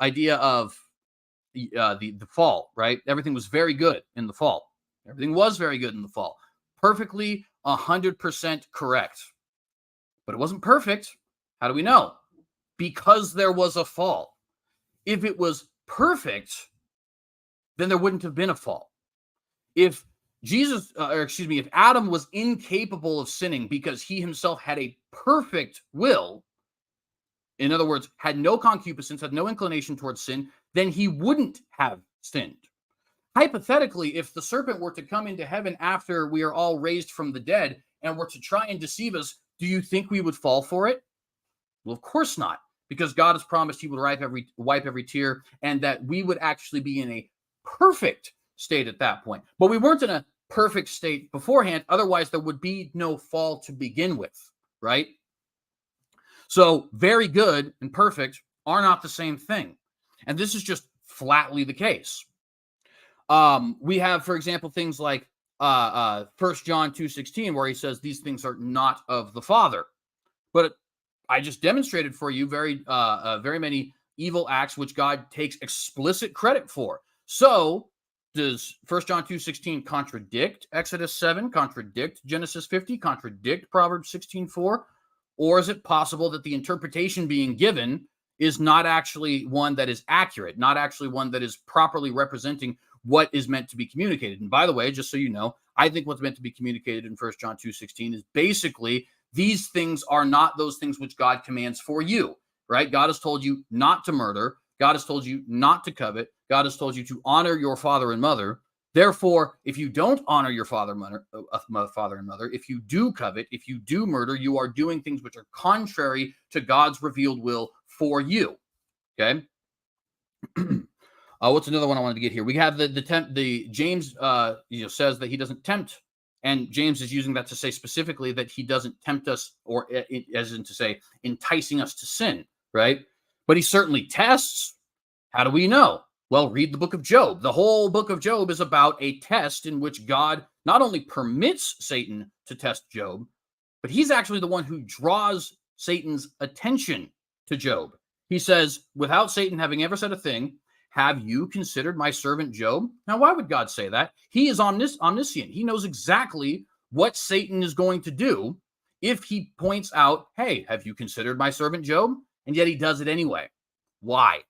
idea of the fall, right? Everything was very good in the fall. Everything was very good in the fall. Perfectly 100% correct. But it wasn't perfect. How do we know? Because there was a fall. If it was perfect, then there wouldn't have been a fall. If if Adam was incapable of sinning because he himself had a perfect will, in other words, had no concupiscence, had no inclination towards sin, then he wouldn't have sinned. Hypothetically, if the serpent were to come into heaven after we are all raised from the dead and were to try and deceive us, do you think we would fall for it? Well, of course not, because God has promised he would wipe every tear, and that we would actually be in a perfect state at that point. But we weren't in a perfect state beforehand. Otherwise, there would be no fall to begin with, right? So very good and perfect are not the same thing. And this is just flatly the case. We have, for example, things like 1 John 2:16, where he says these things are not of the Father. But I just demonstrated for you very many evil acts which God takes explicit credit for. So does 1 John 2:16 contradict Exodus 7, contradict Genesis 50, contradict Proverbs 16:4? Or is it possible that the interpretation being given is not actually one that is accurate, not actually one that is properly representing what is meant to be communicated? And by the way, just so you know, I think what's meant to be communicated in 1 John 2:16 is basically these things are not those things which God commands for you, right? God has told you not to murder. God has told you not to covet. God has told you to honor your father and mother. Therefore, if you don't honor your father and mother, if you do covet, if you do murder, you are doing things which are contrary to God's revealed will for you. Okay. What's another one I wanted to get here? We have the James says that he doesn't tempt, and James is using that to say specifically that he doesn't tempt us, or as in to say enticing us to sin, right? But he certainly tests. How do we know? Well, read the book of Job. The whole book of Job is about a test in which God not only permits Satan to test Job, but he's actually the one who draws Satan's attention to Job. He says, without Satan having ever said a thing, have you considered my servant Job? Now, why would God say that? He is omniscient. He knows exactly what Satan is going to do if he points out, hey, have you considered my servant Job? And yet he does it anyway. Why?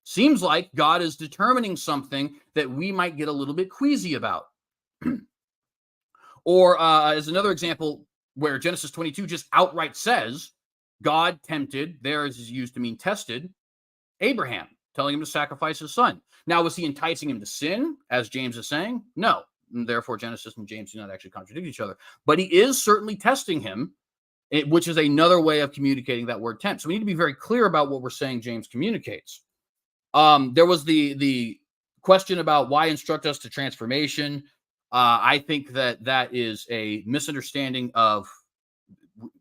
Seems like God is determining something that we might get a little bit queasy about. Or as another example where Genesis 22 just outright says, God tempted, there is used to mean tested, Abraham, telling him to sacrifice his son. Now, was he enticing him to sin, as James is saying? No. And therefore, Genesis and James do not actually contradict each other. But he is certainly testing him, which is another way of communicating that word tempt. So we need to be very clear about what we're saying James communicates. There was the question about why instruct us to transformation. I think that is a misunderstanding of,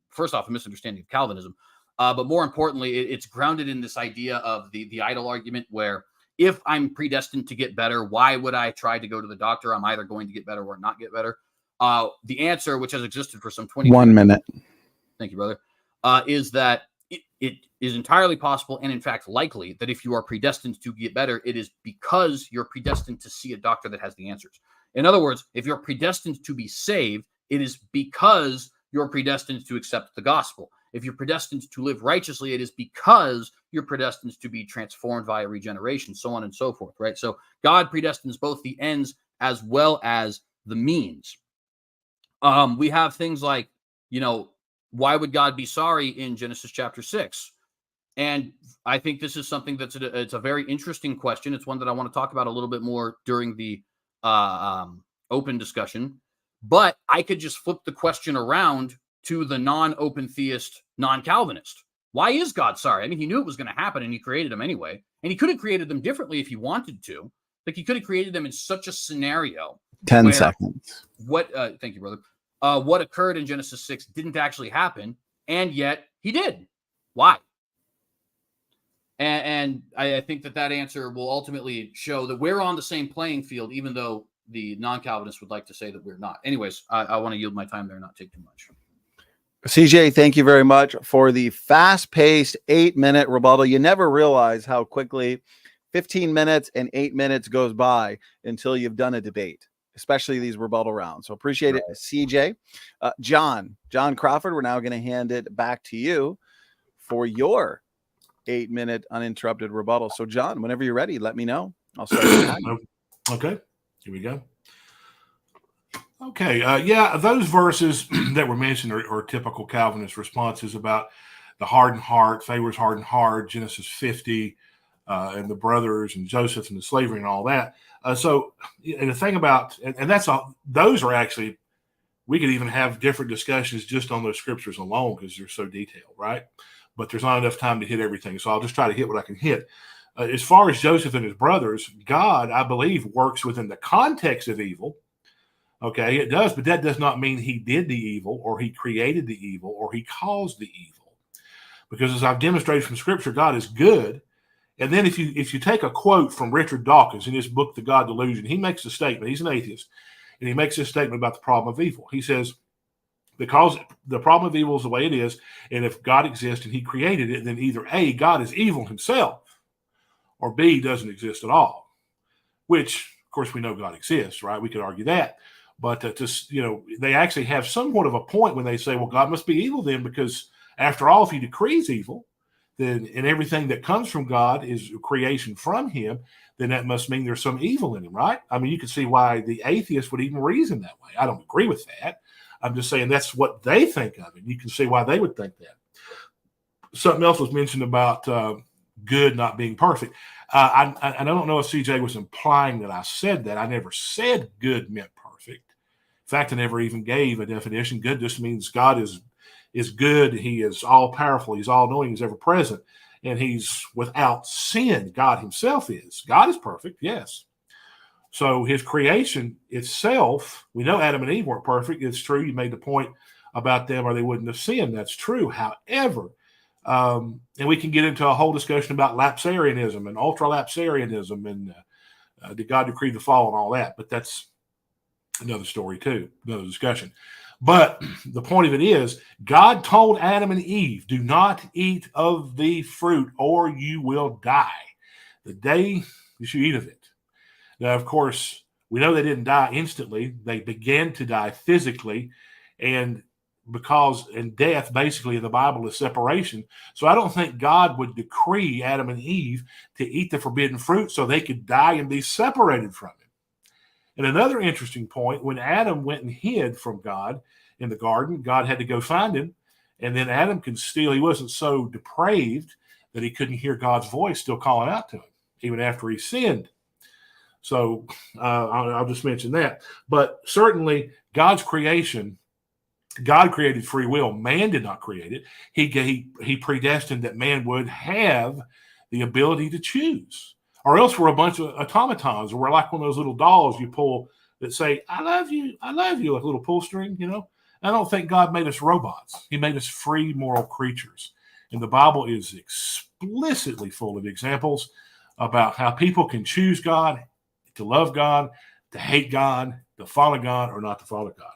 first off, a misunderstanding of Calvinism. But more importantly, it's grounded in this idea of the idol argument, where if I'm predestined to get better, why would I try to go to the doctor? I'm either going to get better or not get better. The answer, which has existed for some 20 1 minute. Thank you, brother. Is that it is entirely possible, and in fact likely, that if you are predestined to get better, it is because you're predestined to see a doctor that has the answers. In other words, if you're predestined to be saved, it is because you're predestined to accept the gospel. If you're predestined to live righteously, it is because you're predestined to be transformed via regeneration, so on and so forth, right? So God predestines both the ends as well as the means. We have things like, why would God be sorry in Genesis chapter 6? And I think this is something it's a very interesting question. It's one that I want to talk about a little bit more during the open discussion. But I could just flip the question around to the non-open theist, non-Calvinist. Why is God sorry? I mean, he knew it was going to happen, and he created them anyway. And he could have created them differently if he wanted to. Like, he could have created them in such a scenario. 10 seconds. Thank you, brother. What occurred in Genesis 6 didn't actually happen, and yet he did. Why? And I think that answer will ultimately show that we're on the same playing field, even though the non-Calvinists would like to say that we're not. Anyways, I want to yield my time there and not take too much. CJ, thank you very much for the fast-paced 8-minute rebuttal. You never realize how quickly 15 minutes and 8 minutes goes by until you've done a debate, especially these rebuttal rounds. So appreciate it, CJ. John Crawford, we're now going to hand it back to you for your 8-minute uninterrupted rebuttal. So John, whenever you're ready, let me know. I'll start your time. Okay, here we go. Okay, those verses that were mentioned are typical Calvinist responses about the hardened heart, Pharaoh's hardened heart, Genesis 50, and the brothers and Joseph and the slavery and all that. So, and the thing about, and that's all, those are actually, we could even have different discussions just on those scriptures alone because they're so detailed, right? But there's not enough time to hit everything. So I'll just try to hit what I can hit. As far as Joseph and his brothers, God, I believe, works within the context of evil. Okay, it does, but that does not mean he did the evil or he created the evil or he caused the evil. Because as I've demonstrated from scripture, God is good. And then if you take a quote from Richard Dawkins in his book, The God Delusion, he makes a statement. He's an atheist. And he makes this statement about the problem of evil. He says, because the problem of evil is the way it is, and if God exists and he created it, then either A, God is evil himself, or B, doesn't exist at all. Which, of course, we know God exists, right? We could argue that. But they actually have somewhat of a point when they say, well, God must be evil then, because after all, if he decrees evil, then and everything that comes from God is creation from him, then that must mean there's some evil in him, right? I mean, you can see why the atheist would even reason that way. I don't agree with that. I'm just saying that's what they think of it. You can see why they would think that. Something else was mentioned about good not being perfect. I don't know if CJ was implying that I said that. I never said good meant perfect. In fact, I never even gave a definition. Good just means God is good. He is all powerful. He's all knowing. He's ever present. And he's without sin. God himself is. God is perfect, yes. So his creation itself, we know Adam and Eve weren't perfect. It's true. You made the point about them or they wouldn't have sinned. That's true. However, and we can get into a whole discussion about lapsarianism and ultra-lapsarianism and did God decree the fall and all that. But that's another story too, another discussion. But the point of it is, God told Adam and Eve, do not eat of the fruit or you will die the day you should eat of it. Now, of course, we know they didn't die instantly. They began to die physically. And death, basically, in the Bible is separation. So I don't think God would decree Adam and Eve to eat the forbidden fruit so they could die and be separated from him. And another interesting point, when Adam went and hid from God in the garden, God had to go find him. And then Adam could still, he wasn't so depraved that he couldn't hear God's voice still calling out to him, even after he sinned. So I'll just mention that. But certainly God's creation, God created free will. Man did not create it. He predestined that man would have the ability to choose. or else we're a bunch of automatons, or we're like one of those little dolls you pull that say, I love you, like a little pull string, you know. I don't think God made us robots. He made us free moral creatures. And the Bible is explicitly full of examples about how people can choose God, to love God, to hate God, to follow God, or not to follow God.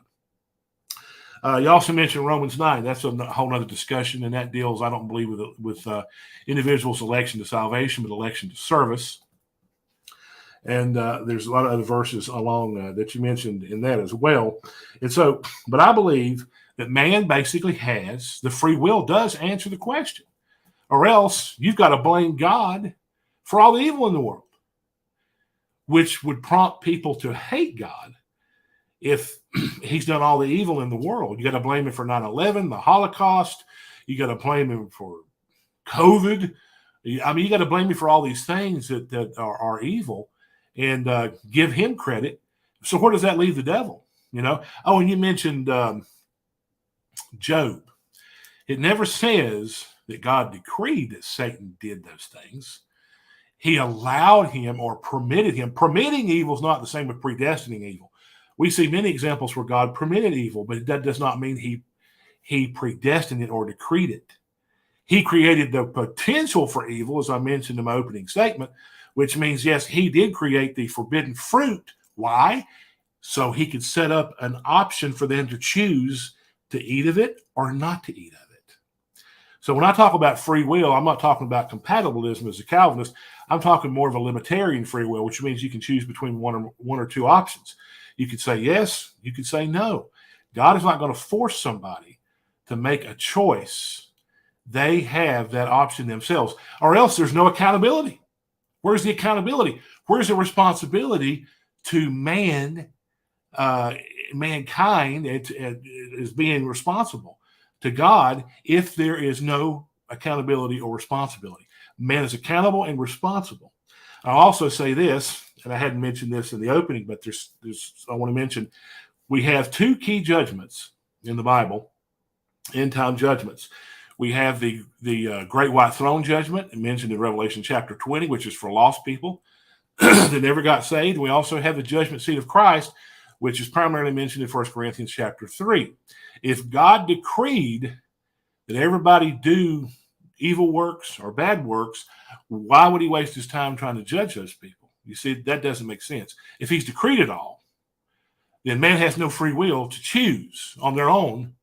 You also mentioned Romans 9. That's a whole other discussion, and that deals, I don't believe, with individuals' election to salvation, but election to service. And there's a lot of other verses along that you mentioned in that as well. And so, but I believe that man basically has, the free will does answer the question, or else you've got to blame God for all the evil in the world, which would prompt people to hate God if he's done all the evil in the world. You got to blame him for 9/11, the Holocaust. You got to blame him for COVID. I mean, you got to blame him for all these things that are evil, and give him credit. So where does that leave the devil? You know? Oh, and you mentioned Job. It never says that God decreed that Satan did those things. He allowed him or permitted him. Permitting evil is not the same with predestining evil. We see many examples where God permitted evil, but that does not mean he predestined it or decreed it. He created the potential for evil, as I mentioned in my opening statement, which means, yes, he did create the forbidden fruit. Why? So he could set up an option for them to choose to eat of it or not to eat of it. So when I talk about free will, I'm not talking about compatibilism as a Calvinist. I'm talking more of a libertarian free will, which means you can choose between one or two options. You could say yes, you could say no. God is not going to force somebody to make a choice. They have that option themselves, or else there's no accountability. Where's the accountability? Where's the responsibility to mankind as being responsible to God if there is no accountability or responsibility? Man is accountable and responsible. I'll also say this, and I hadn't mentioned this in the opening, but I want to mention, we have two key judgments in the Bible, end-time judgments. We have the Great White Throne Judgment mentioned in Revelation chapter 20, which is for lost people that never got saved. We also have the judgment seat of Christ, which is primarily mentioned in 1 Corinthians chapter 3. If God decreed that everybody do evil works or bad works, why would he waste his time trying to judge those people? You see, that doesn't make sense. If he's decreed it all, then man has no free will to choose on their own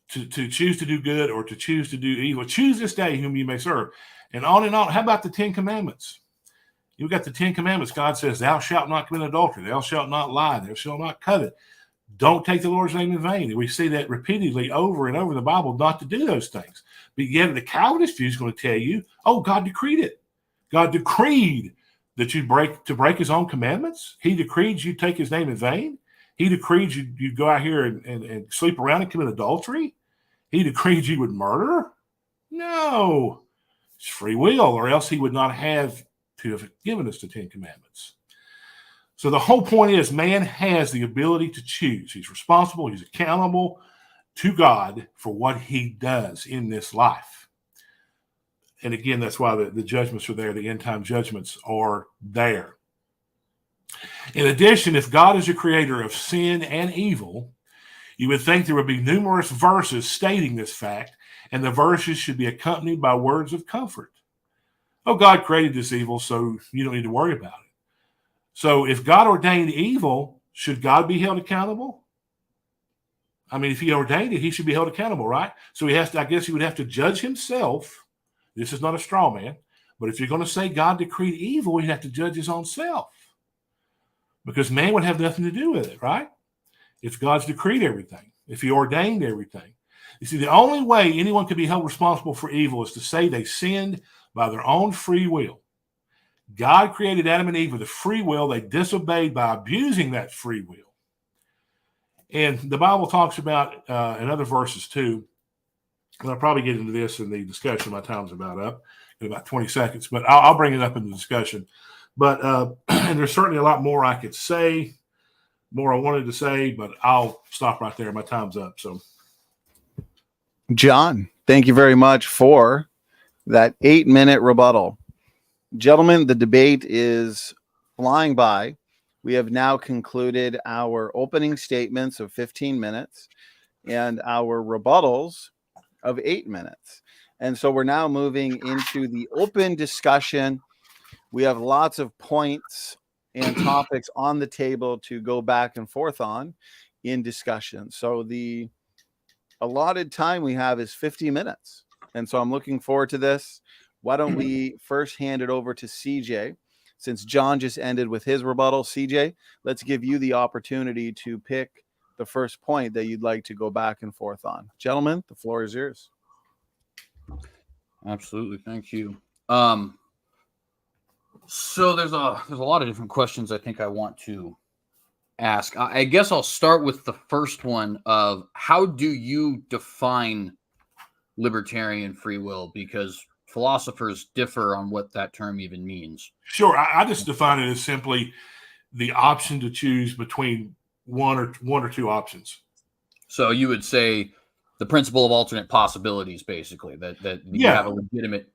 to choose to do good or to choose to do evil. Choose this day whom you may serve. And on and on. How about the 10 Commandments? You've got the 10 Commandments. God says, thou shalt not commit adultery. Thou shalt not lie. Thou shalt not covet. Don't take the Lord's name in vain. And we see that repeatedly over and over in the Bible, not to do those things. But yet the Calvinist view is going to tell you, oh, God decreed it. God decreed that you break his own commandments. He decreed you take his name in vain. He decreed you go out here and sleep around and commit adultery. He decreed you would murder. No, it's free will, or else he would not have to have given us the 10 Commandments. So the whole point is man has the ability to choose. He's responsible. He's accountable to God for what he does in this life. And again, that's why the judgments are there. The end-time judgments are there. In addition, if God is the creator of sin and evil, you would think there would be numerous verses stating this fact, and the verses should be accompanied by words of comfort. Oh, God created this evil, so you don't need to worry about it. So if God ordained evil, should God be held accountable? I mean, if he ordained it, he should be held accountable, right? So he has to, I guess he would have to judge himself. This is not a straw man. But if you're going to say God decreed evil, he'd have to judge his own self. Because man would have nothing to do with it, right? If God's decreed everything, if he ordained everything. You see, the only way anyone could be held responsible for evil is to say they sinned by their own free will. God created Adam and Eve with a free will. They disobeyed by abusing that free will. And the Bible talks about, in other verses too, and I'll probably get into this in the discussion. My time's about up in about 20 seconds, but I'll bring it up in the discussion. But and there's certainly a lot more I could say, more I wanted to say, but I'll stop right there. My time's up. So, John, thank you very much for that 8-minute rebuttal. Gentlemen, the debate is flying by. We have now concluded our opening statements of 15 minutes and our rebuttals of 8 minutes. And so we're now moving into the open discussion. We have lots of points and topics on the table to go back and forth on in discussion. So the allotted time we have is 50 minutes. And so I'm looking forward to this. Why don't we first hand it over to CJ? Since John just ended with his rebuttal, CJ, let's give you the opportunity to pick the first point that you'd like to go back and forth on. Gentlemen, the floor is yours. Absolutely. Thank you. So there's a lot of different questions I think I want to ask. I guess I'll start with the first one of how do you define libertarian free will? Because philosophers differ on what that term even means. Sure. I just define it as simply the option to choose between one or two options. So you would say the principle of alternate possibilities, basically, that you have a legitimate.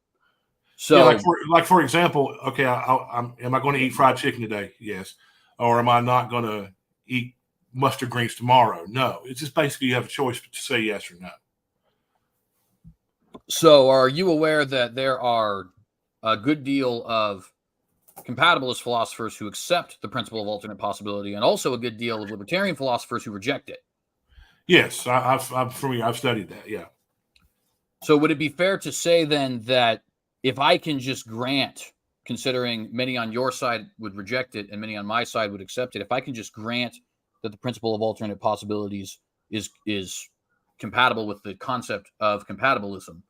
So, yeah, for example, okay, am I going to eat fried chicken today? Yes. Or am I not going to eat mustard greens tomorrow? No. It's just basically you have a choice to say yes or no. So are you aware that there are a good deal of compatibilist philosophers who accept the principle of alternate possibility, and also a good deal of libertarian philosophers who reject it? Yes, I've studied that. Yeah. So would it be fair to say then that if I can just grant, considering many on your side would reject it and many on my side would accept it, if I can just grant that the principle of alternate possibilities is compatible with the concept of compatibilism,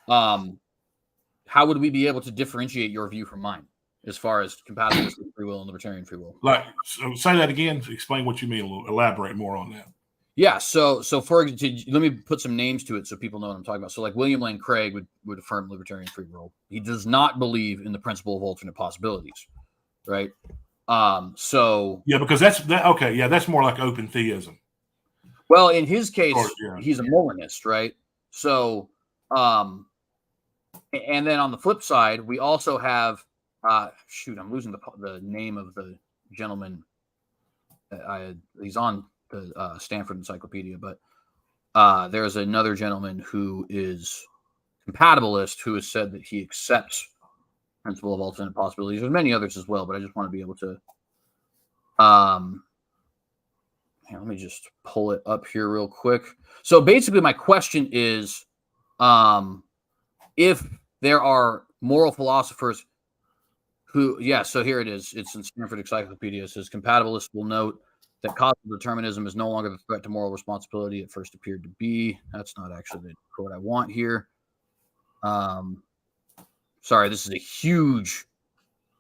how would we be able to differentiate your view from mine as far as compatibilist free will and libertarian free will? So say that again. Explain what you mean. Elaborate more on that. Yeah. So for let me put some names to it so people know what I'm talking about. So like William Lane Craig would affirm libertarian free will. He does not believe in the principle of alternate possibilities, right? So yeah, because that's okay. Yeah, that's more like open theism. Well, in his case, yeah. He's a Molinist, right? So, and then on the flip side, we also have, I'm losing the name of the gentleman. He's on the Stanford Encyclopedia, but there's another gentleman who is compatibilist who has said that he accepts principle of alternate possibilities. There's many others as well, but I just want to be able to. Let me just pull it up here real quick. So basically my question is, if there are moral philosophers who, so here it is. It's in Stanford Encyclopedia. It says compatibilists will note that causal determinism is no longer the threat to moral responsibility it first appeared to be. That's not actually the quote I want here. Sorry, this is a huge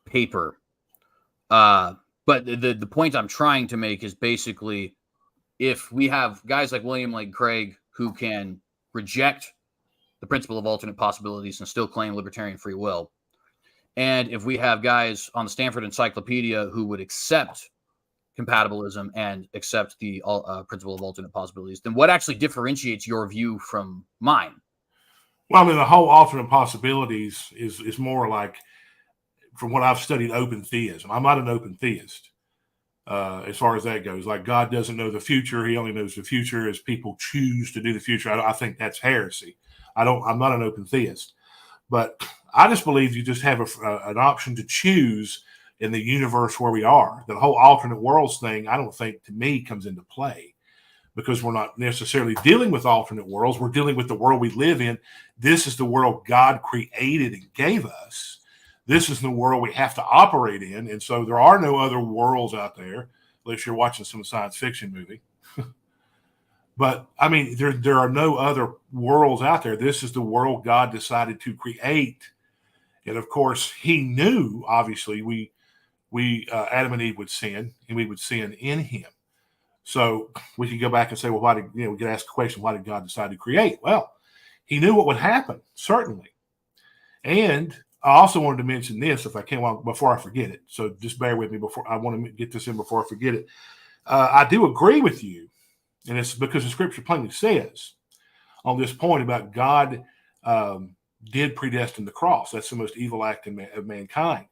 paper. But the point I'm trying to make is basically, if we have guys like William Lane Craig who can reject the principle of alternate possibilities and still claim libertarian free will, and if we have guys on the Stanford Encyclopedia who would accept compatibilism and accept the principle of alternate possibilities, then what actually differentiates your view from mine? Well, I mean, the whole alternate possibilities is more like, from what I've studied, open theism. I'm not an open theist. As far as that goes, like God doesn't know the future. He only knows the future as people choose to do the future. I think that's heresy. I'm not an open theist, but I just believe you just have an option to choose in the universe where we are. The whole alternate worlds thing, I don't think, to me, comes into play, because we're not necessarily dealing with alternate worlds. We're dealing with the world we live in. This is the world God created and gave us. This is the world we have to operate in. And so there are no other worlds out there, unless you're watching some science fiction movie. But I mean, there are no other worlds out there. This is the world God decided to create. And of course, he knew, obviously, we Adam and Eve would sin, and we would sin in him. So we could go back and say, well, why did, we could ask the question, why did God decide to create? Well, he knew what would happen, certainly. And I also wanted to mention this, if I can, before I forget it. So just bear with me. I want to get this in before I forget it. I do agree with you, and it's because the Scripture plainly says on this point about God did predestine the cross. That's the most evil act of mankind.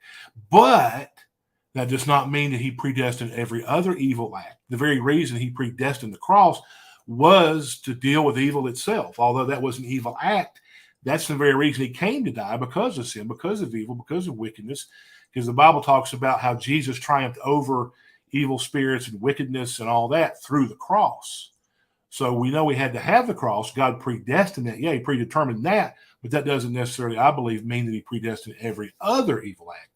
But that does not mean that he predestined every other evil act. The very reason he predestined the cross was to deal with evil itself. Although that was an evil act, that's the very reason he came to die, because of sin, because of evil, because of wickedness. Because the Bible talks about how Jesus triumphed over evil spirits and wickedness and all that through the cross. So we know we had to have the cross. God predestined that. Yeah, he predetermined that. But that doesn't necessarily, I believe, mean that he predestined every other evil act.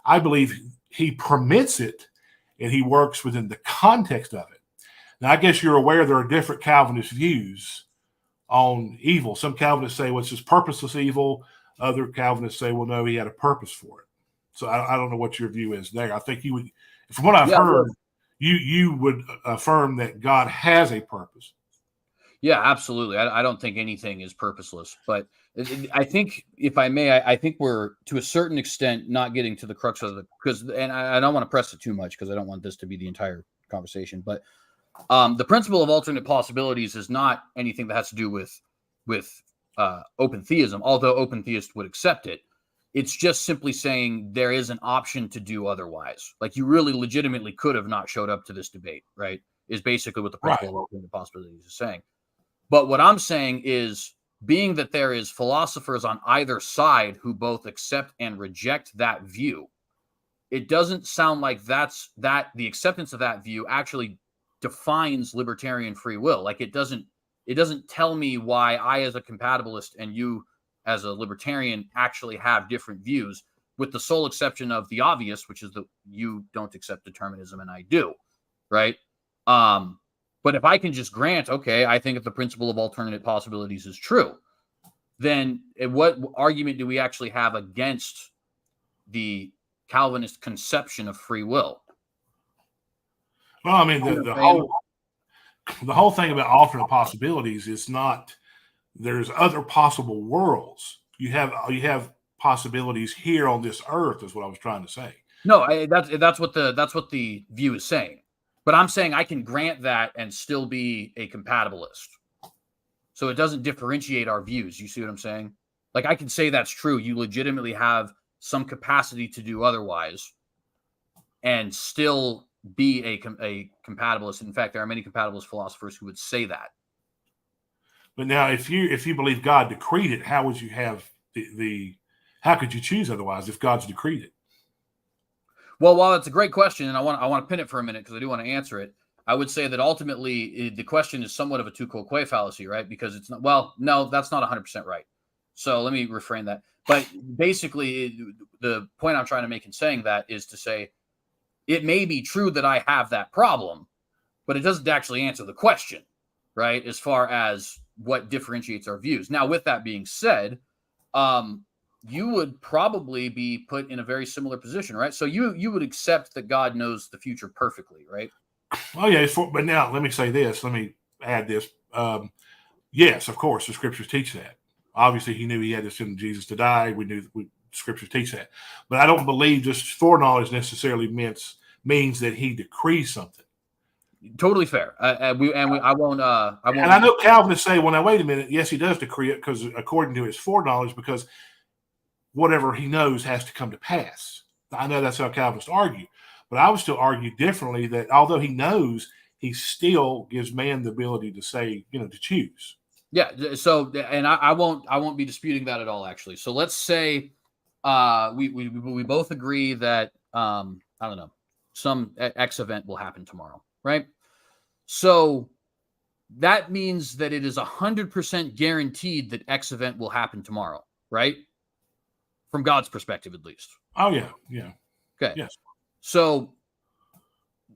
I believe he permits it, and he works within the context of it. Now, I guess you're aware there are different Calvinist views on evil. Some Calvinists say, well, it's just purposeless evil. Other Calvinists say, well, no, he had a purpose for it. So I don't know what your view is there. I think you would, from what I've heard, you would affirm that God has a purpose. Yeah, absolutely. I don't think anything is purposeless, but I think, if I may, I think we're to a certain extent not getting to the crux of and I don't want to press it too much because I don't want this to be the entire conversation, but the principle of alternate possibilities is not anything that has to do with open theism, although open theists would accept it. It's just simply saying there is an option to do otherwise. Like, you really legitimately could have not showed up to this debate, right? Is basically what the principle of alternate possibilities is saying. But what I'm saying is, being that there is philosophers on either side who both accept and reject that view, it doesn't sound like the acceptance of that view actually defines libertarian free will. Like, it doesn't tell me why I, as a compatibilist, and you as a libertarian, actually have different views, with the sole exception of the obvious, which is that you don't accept determinism and I do, right? But if I can just grant, okay, I think if the principle of alternate possibilities is true, then what argument do we actually have against the Calvinist conception of free will? Well, I mean, the whole thing about alternate possibilities is not, there's other possible worlds. You have possibilities here on this earth, is what I was trying to say. No, that's what the view is saying. But I'm saying I can grant that and still be a compatibilist. So it doesn't differentiate our views. You see what I'm saying? Like, I can say that's true. You legitimately have some capacity to do otherwise and still be a compatibilist. In fact, there are many compatibilist philosophers who would say that. But now, if you believe God decreed it, how would you have how could you choose otherwise if God's decreed it? Well, while it's a great question, and I want to pin it for a minute because I do want to answer it, I would say that ultimately the question is somewhat of a tu quoque fallacy, right? Because it's not, well, no, that's not 100% right. So let me reframe that. But basically, the point I'm trying to make in saying that is to say, it may be true that I have that problem, but it doesn't actually answer the question, right? As far as what differentiates our views. Now, with that being said, you would probably be put in a very similar position, right? So you would accept that God knows the future perfectly, right? Oh, yeah. But now let me say this. Let me add this. Yes, of course, the scriptures teach that. Obviously, he knew he had to send Jesus to die. We knew scriptures teach that. But I don't believe just foreknowledge necessarily means that he decrees something. Totally fair. I won't. And I know Calvinists say, well, now, wait a minute. Yes, he does decree it because according to his foreknowledge, because whatever he knows has to come to pass. I know that's how Calvinists argue, but I would still argue differently that although he knows, he still gives man the ability to say, to choose. Yeah. So, and I won't be disputing that at all, actually. So let's say we both agree that I don't know, some X event will happen tomorrow, right? So that means that it is 100% guaranteed that X event will happen tomorrow, right? From God's perspective, at least. Oh, yeah. Yeah. Okay. Yes. So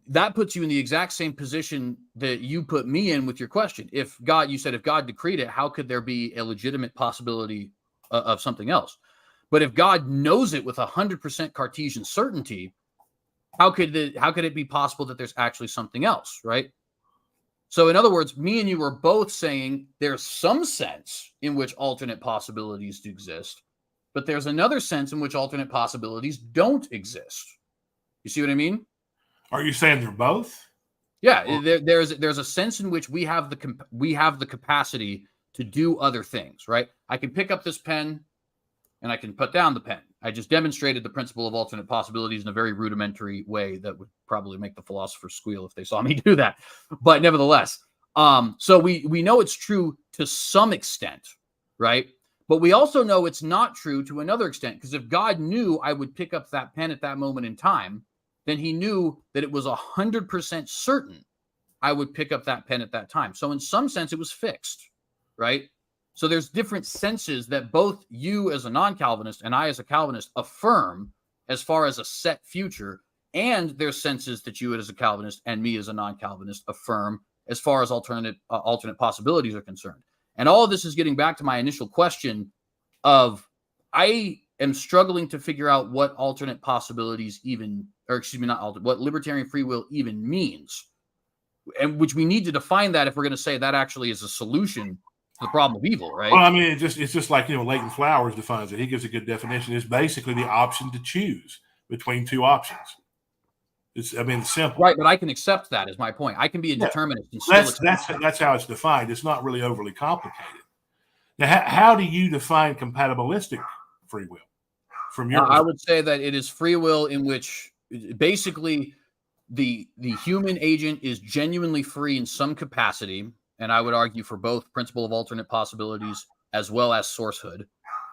that puts you in the exact same position that you put me in with your question. If God decreed it, how could there be a legitimate possibility of something else? But if God knows it with 100% Cartesian certainty, how could it be possible that there's actually something else, right? So in other words, me and you were both saying there's some sense in which alternate possibilities do exist, but there's another sense in which alternate possibilities don't exist. You see what I mean? Are you saying they're both? Yeah, there's a sense in which we have the capacity to do other things, right? I can pick up this pen and I can put down the pen. I just demonstrated the principle of alternate possibilities in a very rudimentary way that would probably make the philosophers squeal if they saw me do that. But nevertheless, so we know it's true to some extent, right? But we also know it's not true to another extent, because if God knew I would pick up that pen at that moment in time, then he knew that it was 100% certain I would pick up that pen at that time. So in some sense, it was fixed, right? So there's different senses that both you as a non-Calvinist and I as a Calvinist affirm as far as a set future, and there's senses that you as a Calvinist and me as a non-Calvinist affirm as far as alternate possibilities are concerned. And all of this is getting back to my initial question of, I am struggling to figure out what alternate possibilities even, or excuse me, what libertarian free will even means, and which we need to define that if we're going to say that actually is a solution to the problem of evil, right? Well, I mean, it's just like, Leighton Flowers defines it. He gives a good definition. It's basically the option to choose between two options. It's simple. Right, but I can accept that, is my point. I can be a determinist and still that's how it's defined. It's not really overly complicated. Now, how do you define compatibilistic free will? From your I would say that it is free will in which basically the human agent is genuinely free in some capacity, and I would argue for both principle of alternate possibilities as well as sourcehood.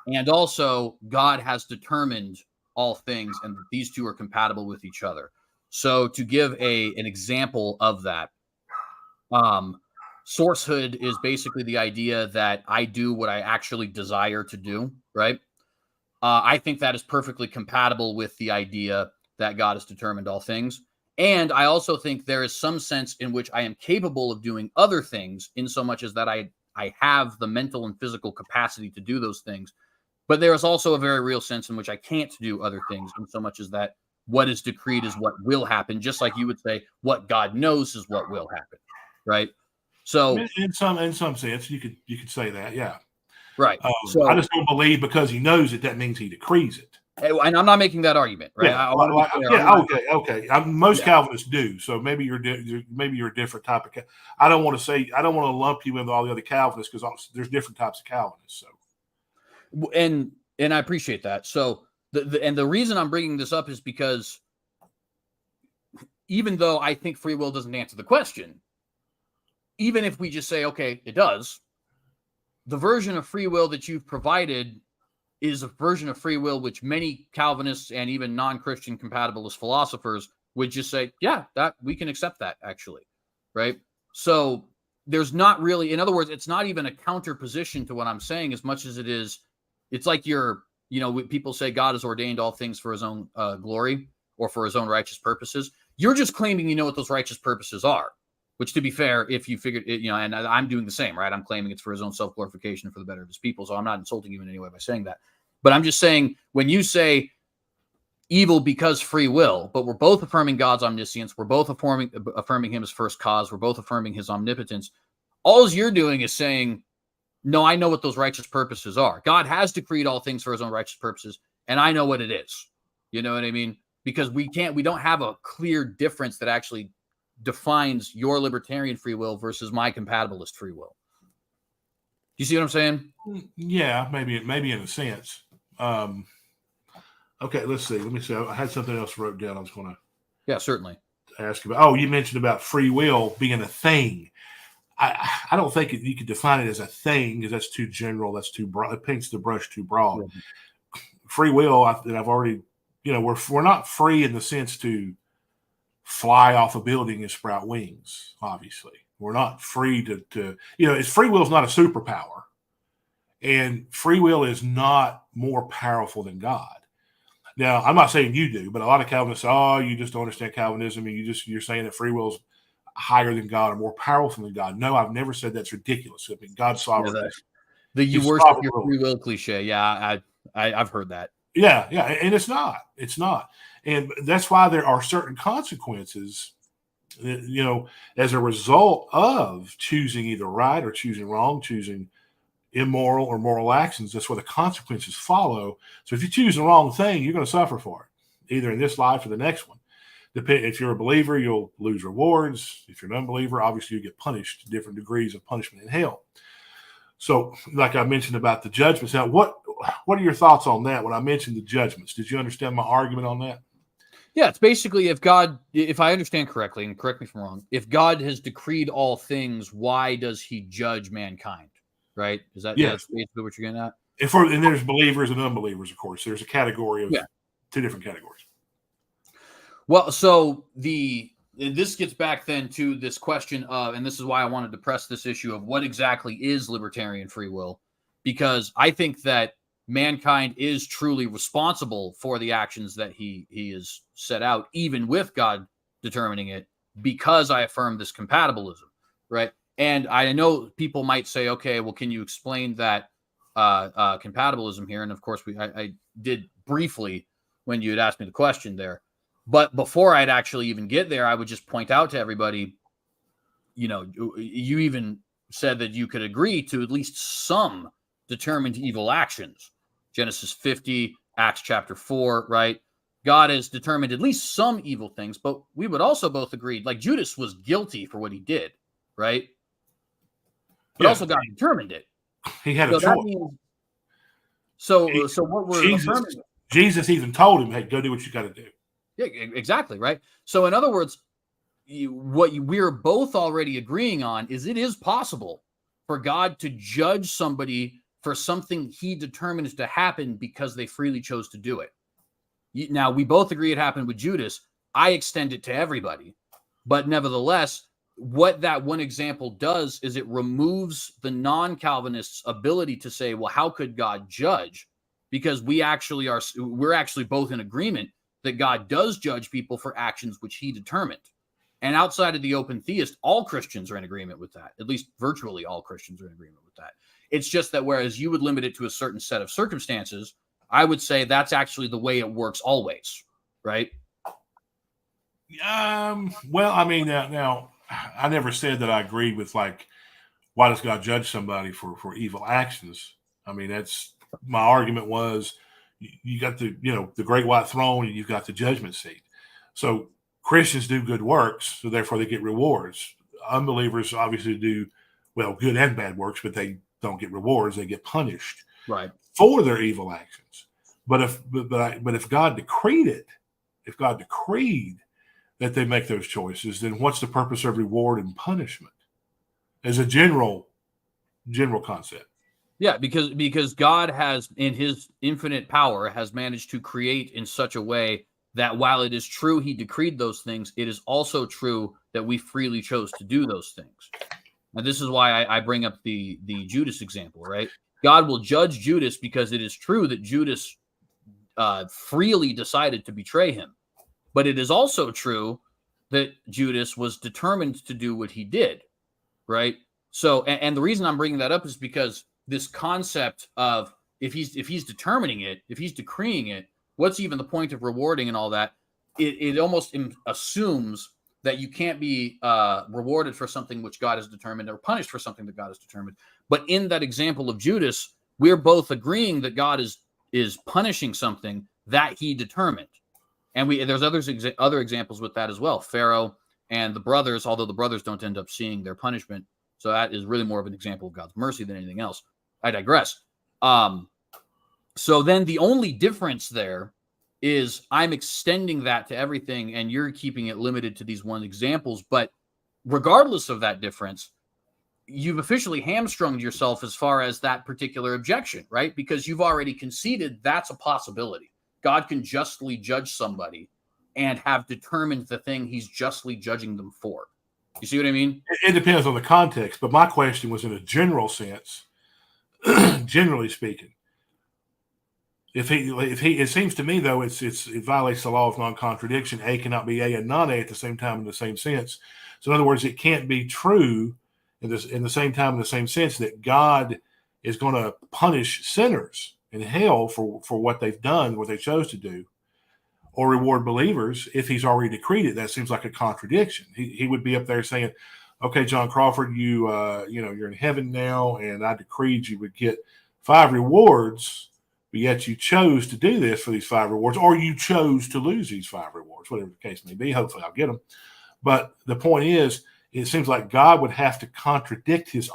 And also, God has determined all things, and these two are compatible with each other. So to give an example of that, sourcehood is basically the idea that I do what I actually desire to do, right? I think that is perfectly compatible with the idea that God has determined all things. And I also think there is some sense in which I am capable of doing other things, in so much as that I have the mental and physical capacity to do those things. But there is also a very real sense in which I can't do other things, in so much as that what is decreed is what will happen, just like you would say what God knows is what will happen, right? So in some sense, you could say that, yeah. Right. So I just don't believe because he knows it, that means he decrees it. And I'm not making that argument, right? Okay. Most Calvinists do. So maybe you're a different type of. I don't want to lump you into all the other Calvinists, because there's different types of Calvinists. So, and I appreciate that. So the reason I'm bringing this up is because even though I think free will doesn't answer the question, even if we just say, okay, it does, the version of free will that you've provided is a version of free will which many Calvinists and even non-Christian compatibilist philosophers would just say, yeah, that we can accept that, actually, right? So there's not really, in other words, it's not even a counter position to what I'm saying as much as it is, it's like people say God has ordained all things for his own glory or for his own righteous purposes. You're just claiming you know what those righteous purposes are, which, to be fair, if you figured it, and I'm doing the same, right? I'm claiming it's for his own self-glorification and for the better of his people. So I'm not insulting you in any way by saying that. But I'm just saying, when you say evil because free will, but we're both affirming God's omniscience, we're both affirming him as first cause, we're both affirming his omnipotence, all you're doing is saying, no, I know what those righteous purposes are. God has decreed all things for his own righteous purposes, and I know what it is. You know what I mean? Because we don't have a clear difference that actually defines your libertarian free will versus my compatibilist free will. Do you see what I'm saying? Yeah, maybe in a sense. Okay, let's see. Let me see. I had something else wrote down. I was going to. Yeah, certainly. Ask about. Oh, you mentioned about free will being a thing. I don't think you could define it as a thing, because that's too general. That's too broad. It paints the brush too broad. Mm-hmm. Free will, that I've already, we're not free in the sense to fly off a building and sprout wings. Obviously, we're not free to free will is not a superpower, and free will is not more powerful than God. Now, I'm not saying you do, but a lot of Calvinists say, "Oh, you just don't understand Calvinism, and you're saying that free will is higher than God or more powerful than God." No, I've never said that's ridiculous. I mean, God's sovereign. You worship your free will cliche. Yeah, I've heard that. Yeah, and it's not. It's not. And that's why there are certain consequences, as a result of choosing either right or choosing wrong, choosing immoral or moral actions. That's where the consequences follow. So if you choose the wrong thing, you're going to suffer for it, either in this life or the next one. If you're a believer, you'll lose rewards. If you're an unbeliever, obviously you get punished, different degrees of punishment in hell. So, like I mentioned about the judgments, now what are your thoughts on that? When I mentioned the judgments, did you understand my argument on that? Yeah, it's basically if I understand correctly, and correct me if I'm wrong, if God has decreed all things, why does he judge mankind? Right? That's basically what you're getting at? And there's believers and unbelievers, of course. There's a category of two different categories. Well, so this gets back then to this question of, and this is why I wanted to press this issue of what exactly is libertarian free will, because I think that mankind is truly responsible for the actions that he is set out, even with God determining it, because I affirm this compatibilism, right? And I know people might say, okay, well, can you explain that compatibilism here? And of course, I did briefly when you had asked me the question there. But before I'd actually even get there, I would just point out to everybody, you even said that you could agree to at least some determined evil actions. Genesis 50, Acts chapter 4, right? God has determined at least some evil things, but we would also both agree, like Judas was guilty for what he did, right? But also God determined it. He had a choice. So what we're affirming, Jesus even told him, hey, go do what you got to do. Yeah, exactly, right? So in other words, we're both already agreeing on is it is possible for God to judge somebody for something he determines to happen because they freely chose to do it. Now, we both agree it happened with Judas. I extend it to everybody. But nevertheless, what that one example does is it removes the non-Calvinists' ability to say, well, how could God judge? Because we're actually both in agreement that God does judge people for actions which he determined. And outside of the open theist, all Christians are in agreement with that. At least virtually all Christians are in agreement with that. It's just that whereas you would limit it to a certain set of circumstances, I would say that's actually the way it works always, right? Well, I mean, now I never said that I agreed with like, why does God judge somebody for evil actions? I mean, that's my argument was you got the great white throne and you've got the judgment seat. So Christians do good works, so therefore they get rewards. Unbelievers obviously do, well, good and bad works, but they don't get rewards. They get punished for their evil actions. But if God decreed it, if God decreed that they make those choices, then what's the purpose of reward and punishment as a general concept? Yeah, because God has, in his infinite power, has managed to create in such a way that while it is true he decreed those things, it is also true that we freely chose to do those things. Now, this is why I bring up the Judas example, right? God will judge Judas because it is true that Judas freely decided to betray him. But it is also true that Judas was determined to do what he did, right? So, and the reason I'm bringing that up is because this concept of if he's determining it, if he's decreeing it, what's even the point of rewarding and all that? It almost assumes that you can't be rewarded for something which God has determined or punished for something that God has determined. But in that example of Judas, we're both agreeing that God is punishing something that he determined. And there's other examples with that as well. Pharaoh and the brothers, although the brothers don't end up seeing their punishment. So that is really more of an example of God's mercy than anything else. I digress. So then the only difference there is I'm extending that to everything and you're keeping it limited to these one examples. But regardless of that difference, you've officially hamstrung yourself as far as that particular objection, right? Because you've already conceded that's a possibility. God can justly judge somebody and have determined the thing he's justly judging them for. You see what I mean? It depends on the context, but my question was in a general sense, generally speaking. It seems to me though, it violates the law of non-contradiction. A cannot be A and non-A at the same time in the same sense. So in other words, it can't be true in the same time in the same sense that God is going to punish sinners in hell for what they've done, what they chose to do, or reward believers if he's already decreed it. That seems like a contradiction. He would be up there saying, okay, John Crawford, you're in heaven now, and I decreed you would get 5 rewards, but yet you chose to do this for these 5 rewards, or you chose to lose these 5 rewards, whatever the case may be. Hopefully I'll get them. But the point is, it seems like God would have to contradict his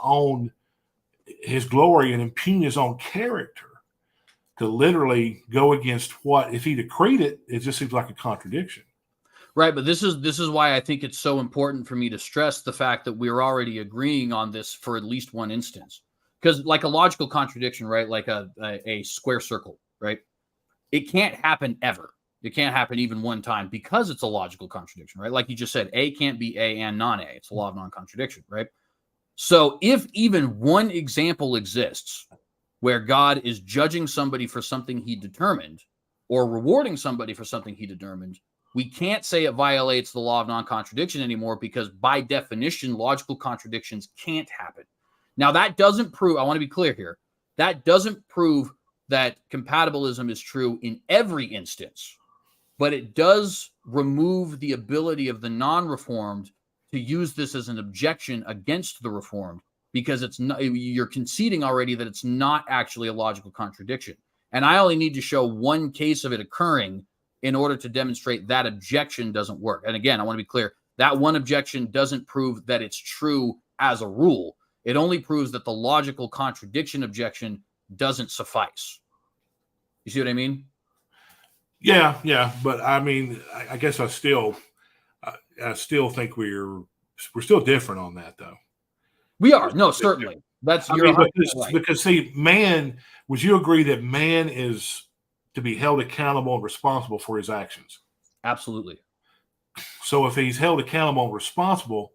glory and impugn his own character to literally go against what, if he decreed it, it just seems like a contradiction. Right, but this is why I think it's so important for me to stress the fact that we're already agreeing on this for at least one instance. Because like a logical contradiction, right, like a square circle, right, it can't happen ever. It can't happen even one time because it's a logical contradiction, right? Like you just said, A can't be A and non-A. It's the law of non-contradiction, right? So if even one example exists where God is judging somebody for something he determined or rewarding somebody for something he determined, we can't say it violates the law of non-contradiction anymore because by definition, logical contradictions can't happen. Now, that doesn't prove, I want to be clear here, that doesn't prove that compatibilism is true in every instance, but it does remove the ability of the non-reformed to use this as an objection against the reformed because it's not, you're conceding already that it's not actually a logical contradiction. And I only need to show one case of it occurring in order to demonstrate that objection doesn't work. And again, I want to be clear, that one objection doesn't prove that it's true as a rule. It only proves that the logical contradiction objection doesn't suffice. You see what I mean? Yeah. But I mean, I guess I still think we're still different on that, though. We are. No, certainly. That's because see, man, would you agree that man is to be held accountable and responsible for his actions? Absolutely. So if he's held accountable and responsible,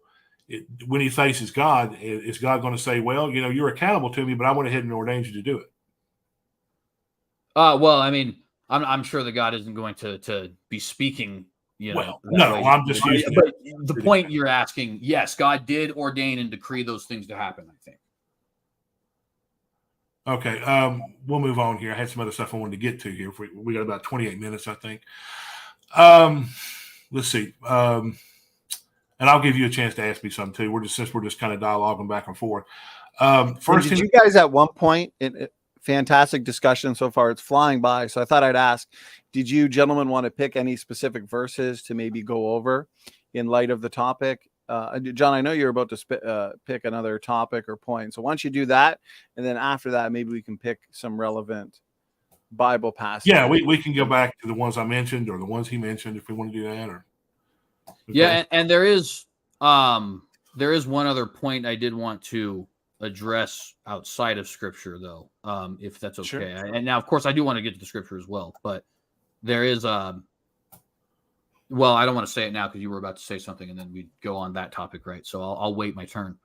when he faces God, is God going to say, well, you're accountable to me, but I went ahead and ordained you to do it? Well, I mean, I'm sure that God isn't going to be speaking, Well, no, I'm just using but the point you're asking, yes, God did ordain and decree those things to happen, I think. Okay, we'll move on here. I had some other stuff I wanted to get to here. We got about 28 minutes, I think. Let's see. And I'll give you a chance to ask me something too. Since we're just kind of dialoguing back and forth. First, did you guys at one point fantastic discussion so far? It's flying by. So I thought I'd ask, did you gentlemen want to pick any specific verses to maybe go over in light of the topic? John, I know you're about to pick another topic or point. So why don't you do that? And then after that, maybe we can pick some relevant Bible passages. Yeah, we can go back to the ones I mentioned or the ones he mentioned if we want to do that. Or okay. Yeah, and there is one other point I did want to address outside of Scripture, though, if that's okay. Sure. And now, of course, I do want to get to the Scripture as well, but there is well, I don't want to say it now because you were about to say something, and then we'd go on that topic, right? So I'll wait my turn.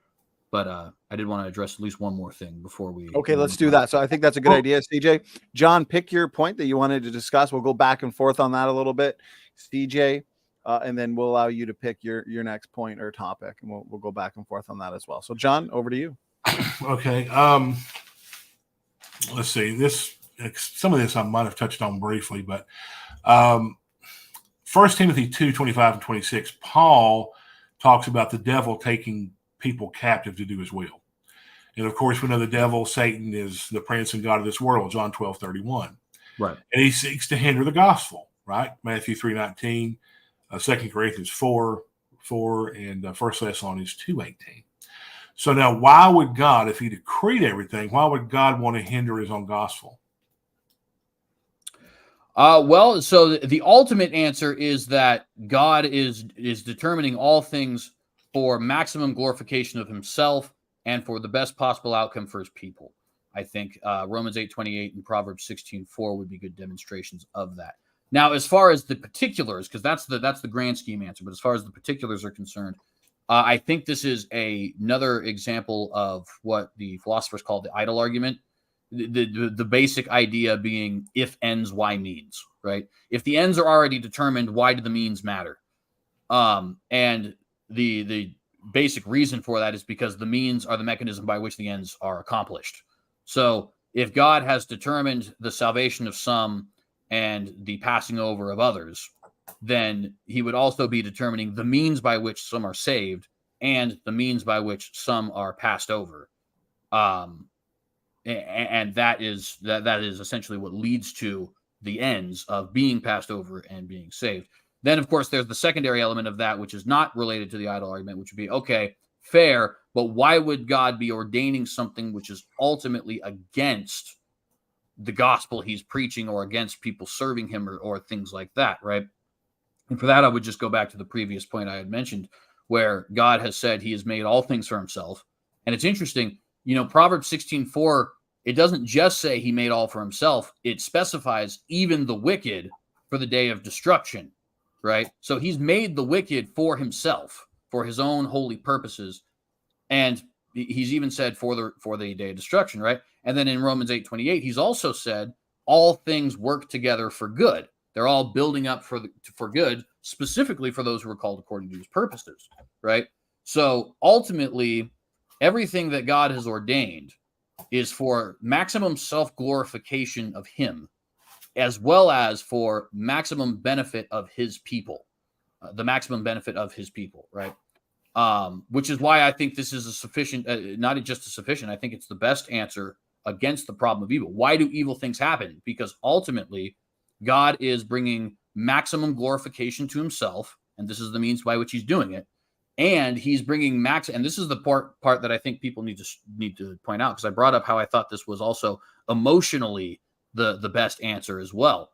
But I did want to address at least one more thing before we. Okay, let's do that. So I think that's a good idea, CJ. John, pick your point that you wanted to discuss. We'll go back and forth on that a little bit, CJ, and then we'll allow you to pick your next point or topic, and we'll go back and forth on that as well. So, John, over to you. Okay. Let's see. Some of this I might have touched on briefly, but 1 Timothy 2:25 and 26, Paul talks about the devil taking people captive to do his will. And of course, we know the devil, Satan, is the prince and god of this world, John 12:31. Right. And he seeks to hinder the gospel, right? Matthew 3:19, 2 Corinthians 4:4, and 1 Thessalonians 2:18. So now, why would God, if he decreed everything, why would God want to hinder his own gospel? Well, so the ultimate answer is that God is determining all things for maximum glorification of himself and for the best possible outcome for his people. I think Romans 8:28 and Proverbs 16:4 would be good demonstrations of that. Now, as far as the particulars, because that's the grand scheme answer, but as far as the particulars are concerned, I think this is another example of what the philosophers call the idle argument. The basic idea being if ends, why means, right? If the ends are already determined, why do the means matter? And the basic reason for that is because the means are the mechanism by which the ends are accomplished. So if God has determined the salvation of some and the passing over of others, then he would also be determining the means by which some are saved and the means by which some are passed over. And that is essentially what leads to the ends of being passed over and being saved. Then, of course, there's the secondary element of that, which is not related to the idle argument, which would be, okay, fair, but why would God be ordaining something which is ultimately against the gospel he's preaching or against people serving him or things like that, right? And for that, I would just go back to the previous point I had mentioned, where God has said he has made all things for himself. And it's interesting, Proverbs 16:4, it doesn't just say he made all for himself. It specifies even the wicked for the day of destruction, right? So he's made the wicked for himself, for his own holy purposes. And he's even said for the day of destruction, right? And then in Romans 8:28, he's also said all things work together for good. They're all building up for good, specifically for those who are called according to his purposes, right? So ultimately, everything that God has ordained is for maximum self-glorification of him, as well as for maximum benefit of his people, the maximum benefit of his people, right? Which is why I think this is a sufficient, not just a sufficient, I think it's the best answer against the problem of evil. Why do evil things happen? Because ultimately, God is bringing maximum glorification to himself, and this is the means by which he's doing it. And he's bringing and this is the part that I think people need to point out, because I brought up how I thought this was also emotionally the best answer as well,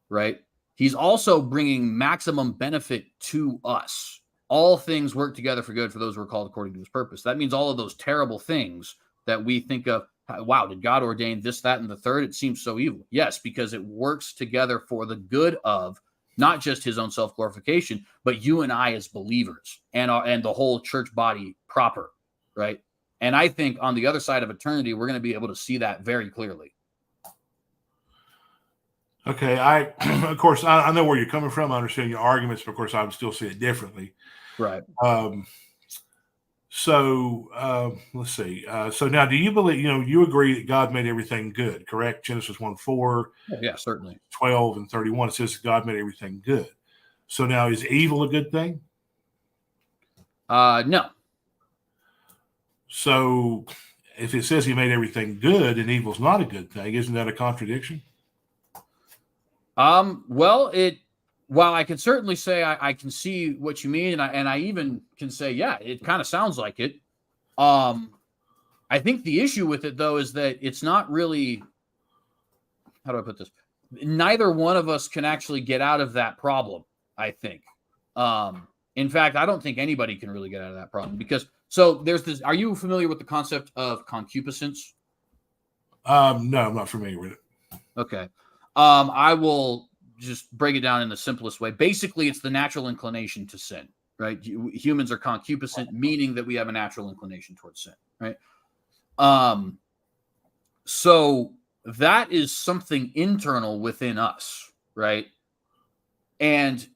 right? He's also bringing maximum benefit to us. All things work together for good for those who are called according to his purpose. That means all of those terrible things that we think of, wow, did God ordain this, that, and the third? It seems so evil. Yes, because it works together for the good of not just his own self-glorification, but you and I as believers and the whole church body proper, right? And I think on the other side of eternity, we're going to be able to see that very clearly. Okay, of course, I know where you're coming from. I understand your arguments, but of course, I would still see it differently. Right. So let's see. So now, do you believe, you agree that God made everything good, correct? Genesis 1:4. Yeah, certainly. 12 and 31, it says God made everything good. So now, is evil a good thing? No. So if it says he made everything good and evil's not a good thing, isn't that a contradiction? Well, I can certainly say I can see what you mean, and I even can say, yeah, it kind of sounds like it. I think the issue with it, though, is that it's not really, how do I put this? Neither one of us can actually get out of that problem, I think. In fact, I don't think anybody can really get out of that problem, because, so there's this, are you familiar with the concept of concupiscence? No, I'm not familiar with it. Okay. I will just break it down in the simplest way. Basically, it's the natural inclination to sin, right? Humans are concupiscent, meaning that we have a natural inclination towards sin, right? So that is something internal within us, right? And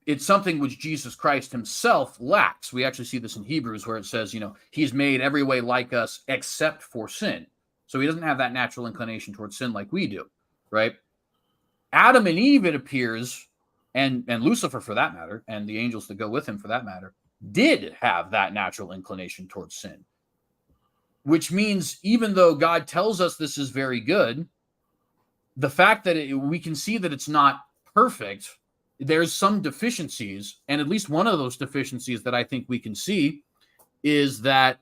it's something which Jesus Christ himself lacks. We actually see this in Hebrews, where it says, he's made every way like us except for sin. So he doesn't have that natural inclination towards sin like we do, right? Adam and Eve, it appears, and Lucifer for that matter, and the angels that go with him for that matter, did have that natural inclination towards sin. Which means even though God tells us this is very good, the fact that we can see that it's not perfect, there's some deficiencies, and at least one of those deficiencies that I think we can see is that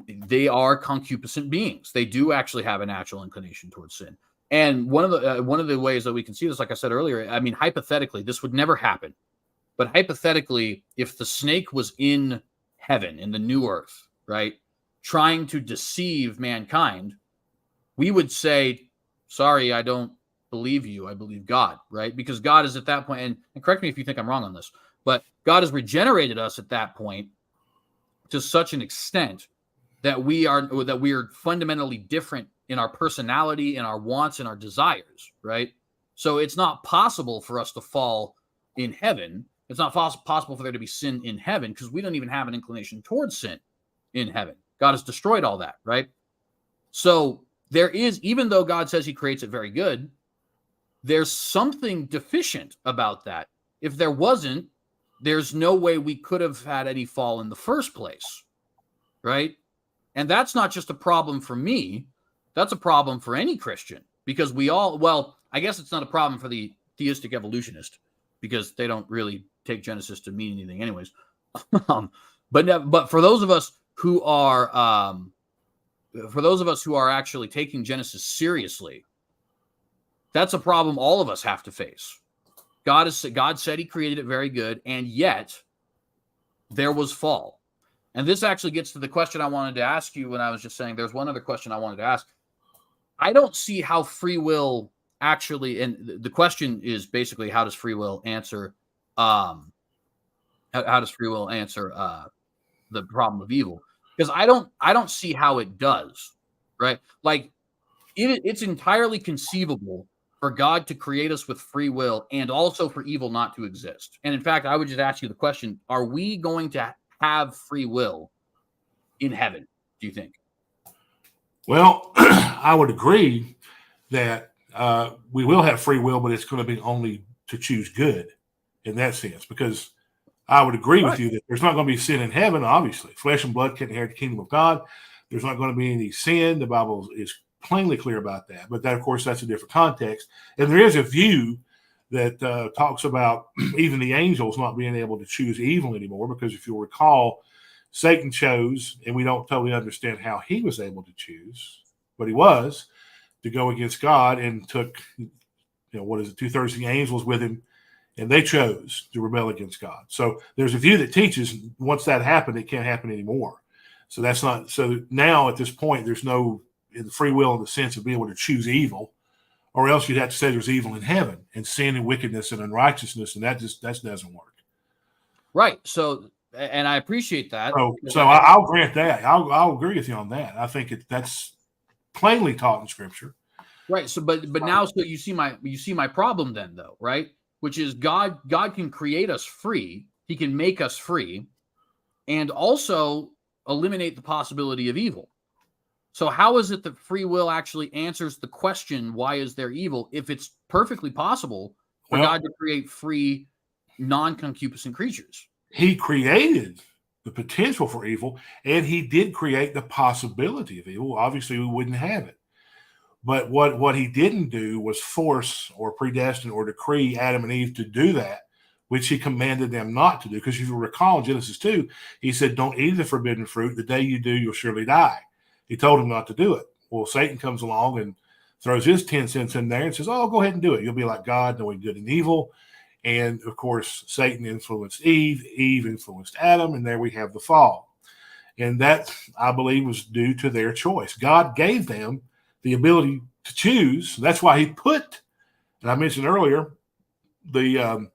they are concupiscent beings. They do actually have a natural inclination towards sin. And one of the ways that we can see this, like I said earlier, I mean, hypothetically, this would never happen. But hypothetically, if the snake was in heaven, in the new earth, right, trying to deceive mankind, we would say, sorry, I don't believe you. I believe God, right? Because God is at that point, and correct me if you think I'm wrong on this, but God has regenerated us at that point to such an extent that we are fundamentally different in our personality and our wants and our desires, right? So it's not possible for us to fall in heaven. It's not possible for there to be sin in heaven, because we don't even have an inclination towards sin in heaven. God has destroyed all that, right? So there is, even though God says he creates it very good, there's something deficient about that. If there wasn't, there's no way we could have had any fall in the first place, right? And that's not just a problem for me. That's a problem for any Christian, because I guess it's not a problem for the theistic evolutionist, because they don't really take Genesis to mean anything anyways. But for those of us who are for those of us who are actually taking Genesis seriously, that's a problem all of us have to face. God said he created it very good, and yet there was fall. And this actually gets to the question I wanted to ask you when I was just saying there's one other question I wanted to ask. I don't see how free will actually, and the question is basically how does free will answer how does free will answer the problem of evil? Because I don't see how it does, right? Like it's entirely conceivable for God to create us with free will and also for evil not to exist. And in fact, I would just ask you the question, are we going to have free will in heaven, do you think? Well, I would agree that we will have free will, but it's going to be only to choose good in that sense, because I would agree with you that there's not going to be sin in heaven, obviously. Flesh and blood can't inherit the kingdom of God. There's not going to be any sin. The Bible is plainly clear about that. But that, of course, that's a different context. And there is a view that talks about even the angels not being able to choose evil anymore, because if you'll recall, Satan chose, and we don't totally understand how he was able to choose, but he was, to go against God, and took, 2/3 of the angels with him, and they chose to rebel against God. So there's a view that teaches once that happened, it can't happen anymore. So that's not, so now at this point, there's no free will in the sense of being able to choose evil, or else you'd have to say there's evil in heaven and sin and wickedness and unrighteousness, and that doesn't work. Right. So, and I appreciate that. So I'll grant that. I'll agree with you on that. I think that's plainly taught in Scripture. Right. So, but now, so you see my problem then, though, right? Which is God can create us free. He can make us free, and also eliminate the possibility of evil. So how is it that free will actually answers the question, why is there evil, if it's perfectly possible for God to create free, non-concupiscent creatures? He created the potential for evil, and he did create the possibility of evil. Obviously, we wouldn't have it. But what he didn't do was force or predestine or decree Adam and Eve to do that, which he commanded them not to do. Because if you recall in Genesis 2, he said, don't eat the forbidden fruit. The day you do, you'll surely die. He told him not to do it. Well, Satan comes along and throws his 10 cents in there and says, oh, go ahead and do it. You'll be like God, knowing good and evil. And, of course, Satan influenced Eve. Eve influenced Adam. And there we have the fall. And that, I believe, was due to their choice. God gave them the ability to choose. That's why he put, and I mentioned earlier, the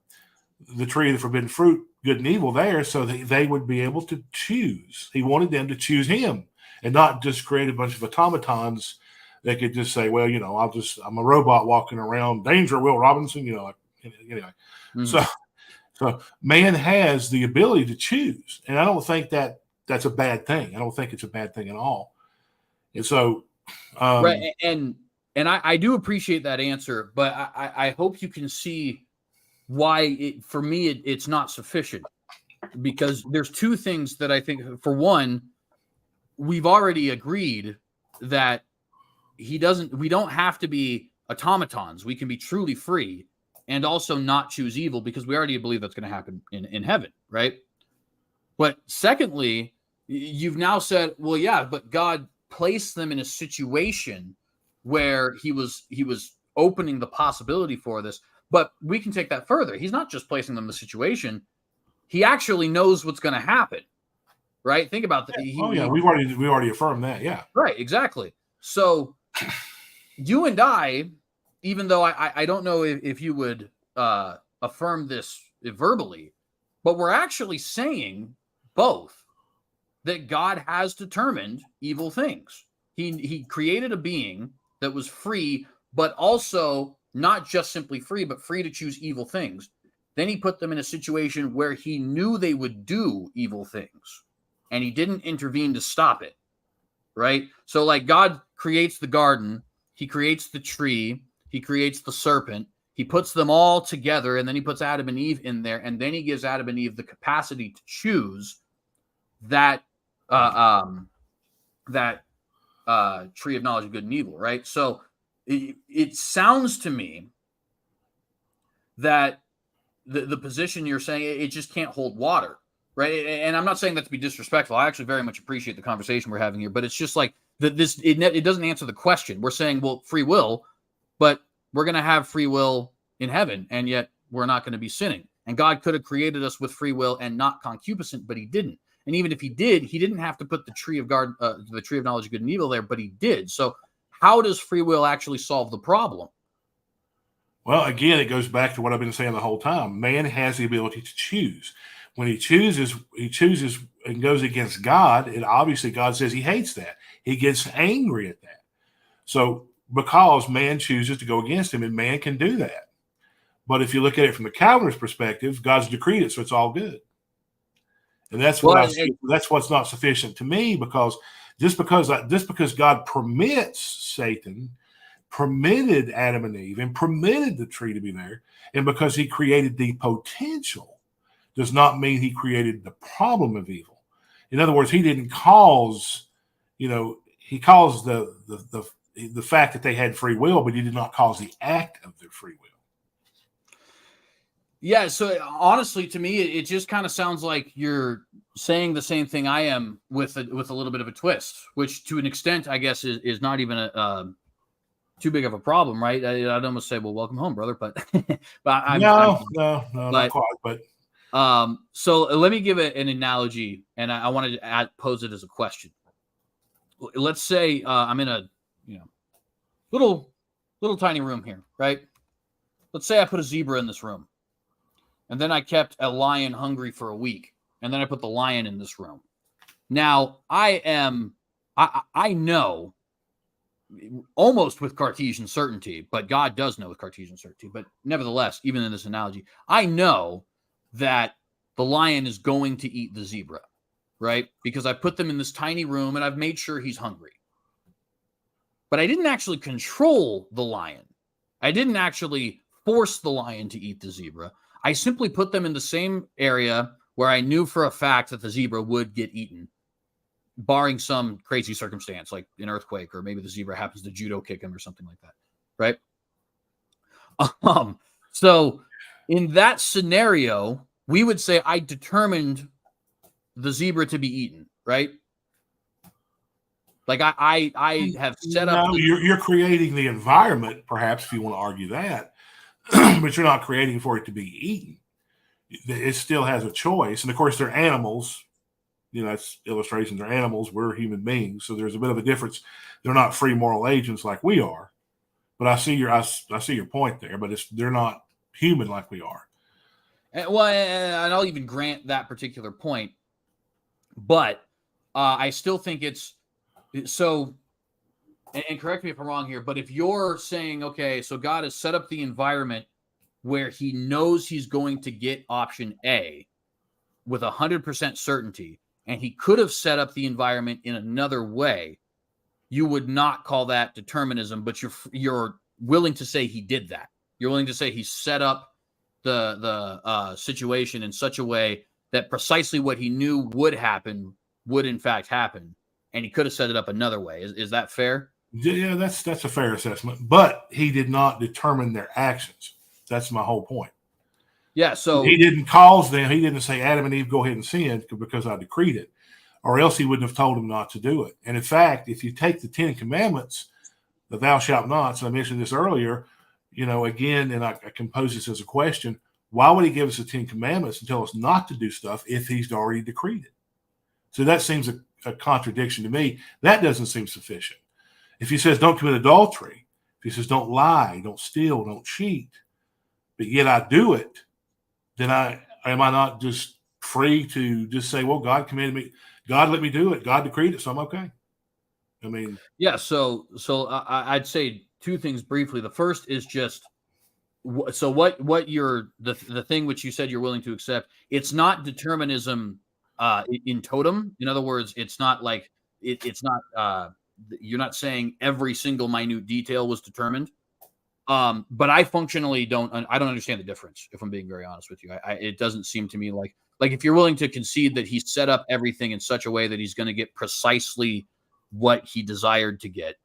tree of the forbidden fruit, good and evil, there, so that they would be able to choose. He wanted them to choose him and not just create a bunch of automatons that could just say, well, I'm a robot walking around. Danger, Will Robinson, anyway. Mm-hmm. So man has the ability to choose. And I don't think that's a bad thing. I don't think it's a bad thing at all. And so, right. And I do appreciate that answer, but I hope you can see why for me, it's not sufficient, because there's two things that I think. For one, we've already agreed that we don't have to be automatons. We can be truly free and also not choose evil, because we already believe that's going to happen in heaven. Right. But secondly, you've now said, well, yeah, but God placed them in a situation where he was opening the possibility for this. But we can take that further. He's not just placing them in the situation. He actually knows what's going to happen. Right? Think about that. We've already affirmed that. Yeah. Right. Exactly. So you and I, even though I don't know if you would affirm this verbally, but we're actually saying both that God has determined evil things. He created a being that was free, but also not just simply free, but free to choose evil things. Then he put them in a situation where he knew they would do evil things, and he didn't intervene to stop it. Right? So like God creates the garden, he creates the tree, he creates the serpent, he puts them all together, and then he puts Adam and Eve in there, and then he gives Adam and Eve the capacity to choose that tree of knowledge of good and evil, right? So it sounds to me that the position you're saying, it just can't hold water, right? And I'm not saying that to be disrespectful. I actually very much appreciate the conversation we're having here, but it's just like that it doesn't answer the question. We're saying, well, free will, but we're going to have free will in heaven, and yet we're not going to be sinning. And God could have created us with free will and not concupiscent, but he didn't. And even if he did, he didn't have to put the tree of knowledge of good and evil there, but he did. So how does free will actually solve the problem? Well, again, it goes back to what I've been saying the whole time. Man has the ability to choose. When he chooses and goes against God, and obviously God says he hates that. He gets angry at that. So because man chooses to go against him, and man can do that. But if you look at it from the Calvinist perspective, God's decreed it, so it's all good. And that's what's not sufficient to me, because just because God permits Satan, permitted Adam and Eve, and permitted the tree to be there, and because he created the potential, does not mean he created the problem of evil. In other words, he didn't cause, he caused the fact that they had free will, but he did not cause the act of their free will. Yeah, so honestly, to me, it just kind of sounds like you're saying the same thing I am with a little bit of a twist, which to an extent, I guess, is not even too big of a problem, right? I'd almost say, well, welcome home, brother. But no, not quite. But so let me give an analogy, and I wanted to pose it as a question. Let's say I'm in a little tiny room here, right? Let's say I put a zebra in this room. And then I kept a lion hungry for a week. And then I put the lion in this room. Now, I know almost with Cartesian certainty, but God does know with Cartesian certainty. But nevertheless, even in this analogy, I know that the lion is going to eat the zebra, right? Because I put them in this tiny room and I've made sure he's hungry. But I didn't actually control the lion. I didn't actually force the lion to eat the zebra. I simply put them in the same area where I knew for a fact that the zebra would get eaten, barring some crazy circumstance like an earthquake, or maybe the zebra happens to judo kick him or something like that, right? So in that scenario, we would say I determined the zebra to be eaten, right? Like I have set up. No, you're creating the environment, perhaps, if you want to argue that. But you're not creating for it to be eaten. It still has a choice. And of course, they're animals. That's illustrations. They're animals. We're human beings. So there's a bit of a difference. They're not free moral agents like we are. But I see your point there. But they're not human like we are. And I'll even grant that particular point. But I still think it's so. And correct me if I'm wrong here, but if you're saying, okay, so God has set up the environment where he knows he's going to get option A with 100% certainty, and he could have set up the environment in another way, you would not call that determinism, but you're willing to say he did that. You're willing to say he set up the situation in such a way that precisely what he knew would happen would in fact happen, and he could have set it up another way. Is that fair? Yeah, that's a fair assessment. But he did not determine their actions. That's my whole point. Yeah, so he didn't cause them. He didn't say, Adam and Eve, go ahead and sin because I decreed it, or else he wouldn't have told them not to do it. And in fact, if you take the 10 Commandments, the thou shalt nots, I mentioned this earlier, again, and I can pose this as a question: why would he give us the 10 Commandments and tell us not to do stuff if he's already decreed it? So that seems a contradiction to me. That doesn't seem sufficient. If he says don't commit adultery, if he says don't lie, don't steal, don't cheat, but yet I do it, then am I not just free to just say, well, God commanded me, God let me do it, God decreed it, so I'm okay? I mean, yeah. So I'd say two things briefly. The first is just so what you're the thing which you said you're willing to accept. It's not determinism in totem. In other words, it's not like it's not. You're not saying every single minute detail was determined. But I functionally don't understand the difference, if I'm being very honest with you. It doesn't seem to me like if you're willing to concede that he's set up everything in such a way that he's going to get precisely what he desired to get,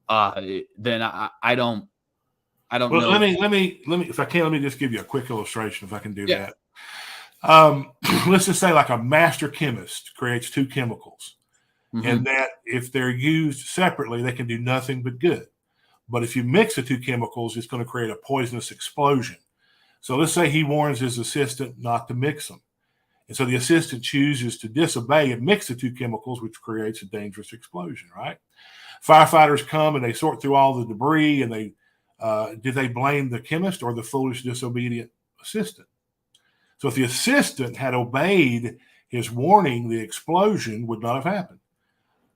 then I don't know. Let me, if I can, let me just give you a quick illustration, if I can do that. Let's just say like a master chemist creates two chemicals. and that if they're used separately, they can do nothing but good. But if you mix the two chemicals, it's going to create a poisonous explosion. So let's say he warns his assistant not to mix them. And so the assistant chooses to disobey and mix the two chemicals, which creates a dangerous explosion, right? Firefighters come and they sort through all the debris, and did they blame the chemist or the foolish, disobedient assistant? So if the assistant had obeyed his warning, the explosion would not have happened.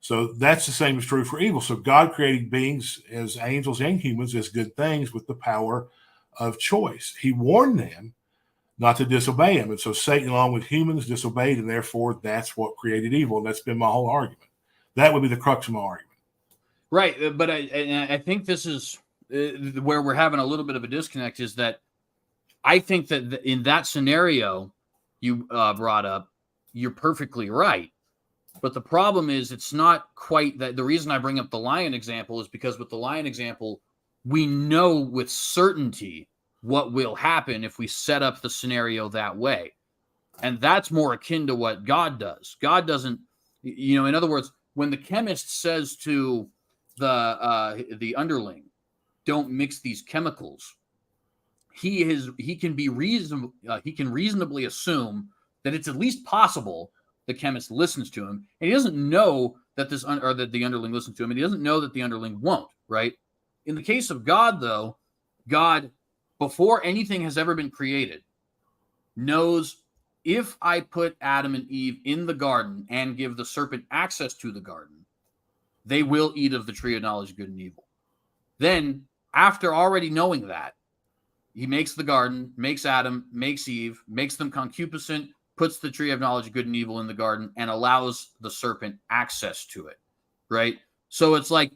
So that's the same is true for evil. So God created beings as angels and humans as good things with the power of choice. He warned them not to disobey him. And so Satan, along with humans, disobeyed, and therefore that's what created evil. And that's been my whole argument. That would be the crux of my argument. Right. But I think this is where we're having a little bit of a disconnect, is that I think that in that scenario you brought up, you're perfectly right. But the problem is it's not quite that. The reason I bring up the lion example is because with the lion example, we know with certainty what will happen if we set up the scenario that way. And that's more akin to what God does. God doesn't, in other words, when the chemist says to the underling, don't mix these chemicals, he can reasonably assume that it's at least possible the chemist listens to him, and he doesn't know that that the underling listens to him, and he doesn't know that the underling won't, right? In the case of God, though, God, before anything has ever been created, knows if I put Adam and Eve in the garden and give the serpent access to the garden, they will eat of the tree of knowledge of good and evil. Then, after already knowing that, he makes the garden, makes Adam, makes Eve, makes them concupiscent, puts the tree of knowledge of good and evil in the garden, and allows the serpent access to it, right? So it's like,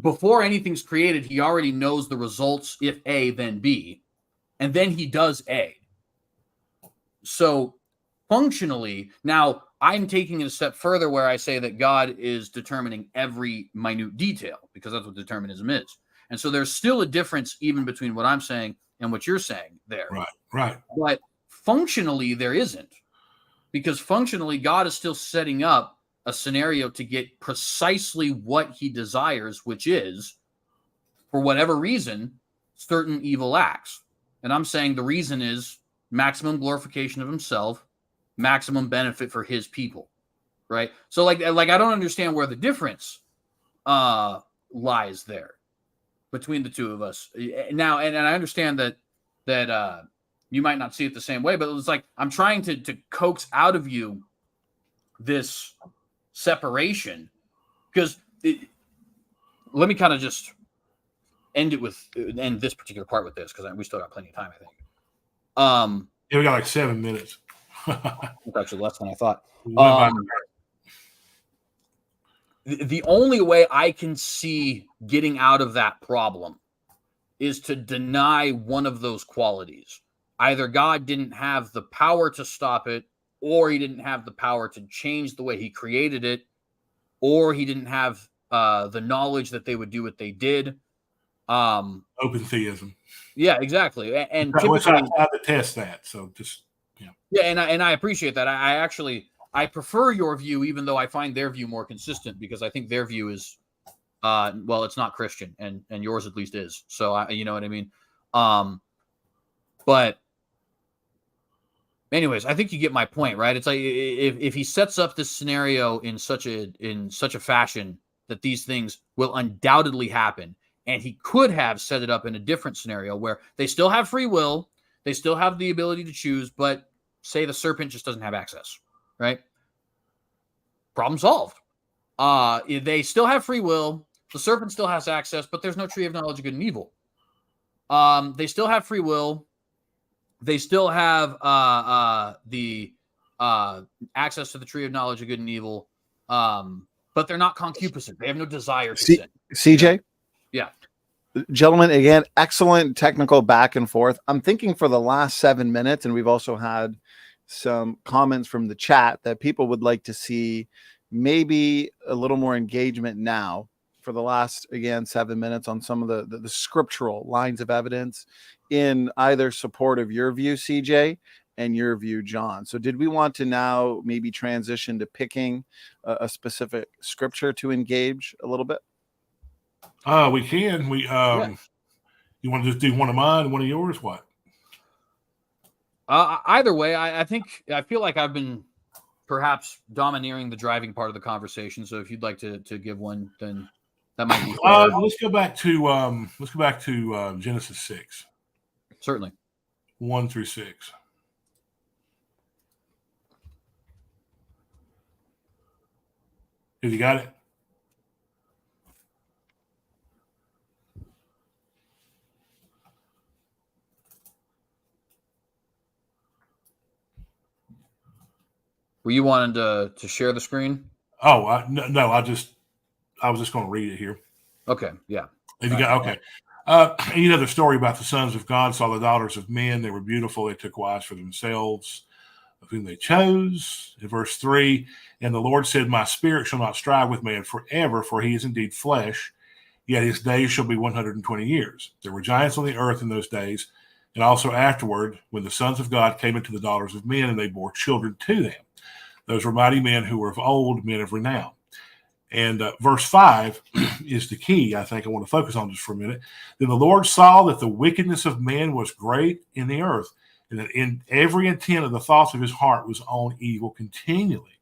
before anything's created, he already knows the results, if A, then B, and then he does A. So functionally, now I'm taking it a step further where I say that God is determining every minute detail, because that's what determinism is. And so there's still a difference even between what I'm saying and what you're saying there. Right. But functionally, there isn't, because functionally, God is still setting up a scenario to get precisely what he desires, which is, for whatever reason, certain evil acts. And I'm saying the reason is maximum glorification of himself, maximum benefit for his people, right? So like I don't understand where the difference lies there between the two of us now. And I understand that you might not see it the same way, but it's like I'm trying to coax out of you this separation, because let me kind of just end this particular part with this, because we still got plenty of time, I think. Yeah, we got like 7 minutes. It's actually less than I thought. The only way I can see getting out of that problem is to deny one of those qualities. Either God didn't have the power to stop it, or he didn't have the power to change the way he created it, or he didn't have the knowledge that they would do what they did. Open theism. Yeah, exactly. And which I have to test that. So just and I appreciate that. I prefer your view, even though I find their view more consistent, because I think their view is it's not Christian, and yours at least is. So you know what I mean. But anyways, I think you get my point, right? It's like if he sets up this scenario in such a fashion that these things will undoubtedly happen, and he could have set it up in a different scenario where they still have free will, they still have the ability to choose, but say the serpent just doesn't have access, right? Problem solved. They still have free will, the serpent still has access, but there's no tree of knowledge of good and evil. They still have free will. They still have the access to the tree of knowledge of good and evil, but they're not concupiscent. They have no desire to sin. CJ? Yeah. Gentlemen, again, excellent technical back and forth. I'm thinking for the last 7 minutes, and we've also had some comments from the chat that people would like to see maybe a little more engagement now for the last, again, 7 minutes on some of the scriptural lines of evidence in either support of your view, CJ, and your view, John. So did we want to now maybe transition to picking a specific scripture to engage a little bit? We can. You want to just do one of mine, one of yours? What? Either way, I feel like I've been perhaps domineering the driving part of the conversation. So if you'd like to give one, then that might be fair. Let's go back to Genesis 6. Certainly. 1 through 6. Have you got it? Were you wanting to share the screen? Oh, no, I was just going to read it here. Okay, yeah. Have you got okay? The story about the sons of God saw the daughters of men; they were beautiful. They took wives for themselves, of whom they chose. In verse 3, and the Lord said, "My spirit shall not strive with man forever, for he is indeed flesh. Yet his days shall be 120 years." There were giants on the earth in those days, and also afterward, when the sons of God came into the daughters of men, and they bore children to them. Those were mighty men who were of old, men of renown. And verse 5 is the key, I think I want to focus on just for a minute. Then the Lord saw that the wickedness of man was great in the earth, and that in every intent of the thoughts of his heart was on evil continually.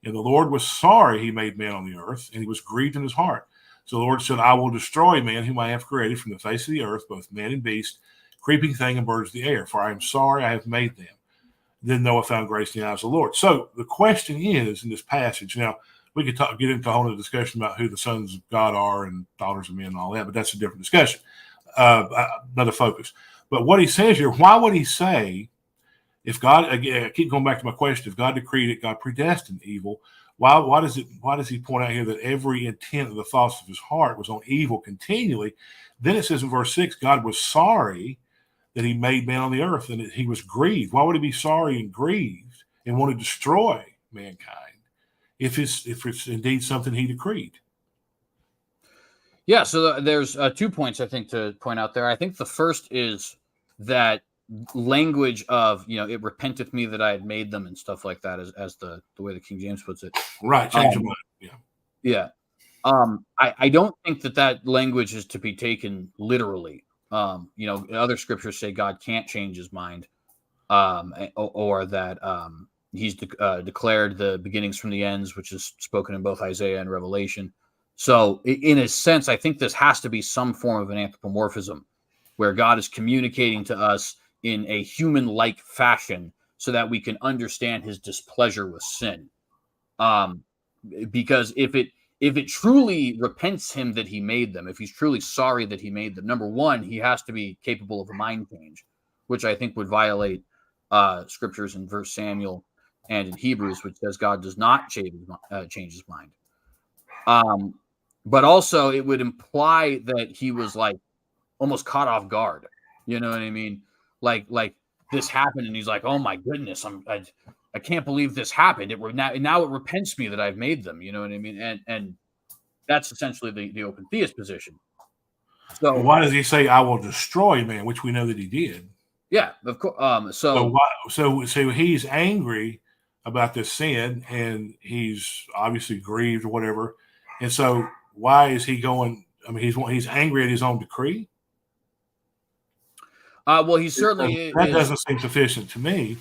And the Lord was sorry he made man on the earth, and he was grieved in his heart. So the Lord said, I will destroy man whom I have created from the face of the earth, both man and beast, creeping thing and birds of the air, for I am sorry I have made them. Then Noah found grace in the eyes of the Lord. So the question is, in this passage, now we could get into a whole other discussion about who the sons of God are and daughters of men and all that, but that's a different discussion, another focus. But what he says here, why would he say, if God, again, I keep going back to my question, if God decreed it, God predestined evil, why does he point out here that every intent of the thoughts of his heart was on evil continually? Then it says in verse 6, God was sorry that he made man on the earth, and he was grieved. Why would he be sorry and grieved and want to destroy mankind if it's indeed something he decreed? Yeah, so there's 2 points I think to point out there. I think the first is that language of, it repenteth me that I had made them and stuff like that, as the way the King James puts it. Right, change of mind. Yeah. I don't think that language is to be taken literally. Other scriptures say God can't change his mind, or that he's declared the beginnings from the ends, which is spoken in both Isaiah and Revelation. So in a sense, I think this has to be some form of an anthropomorphism where God is communicating to us in a human-like fashion so that we can understand his displeasure with sin. Because if it truly repents him that he made them, if he's truly sorry that he made them, number one, he has to be capable of a mind change, which I think would violate scriptures in 1 Samuel and in Hebrews, which says God does not change his mind. But also it would imply that he was like almost caught off guard. You know what I mean? Like this happened and he's like, oh my goodness, I can't believe this happened. Now it repents me that I've made them. You know what I mean? And that's essentially the open theist position. So why does he say, I will destroy man, which we know that he did? Yeah, of course. So he's angry about this sin, and he's obviously grieved or whatever. And so why is he going? I mean, he's angry at his own decree. Well, he certainly that doesn't seem sufficient to me.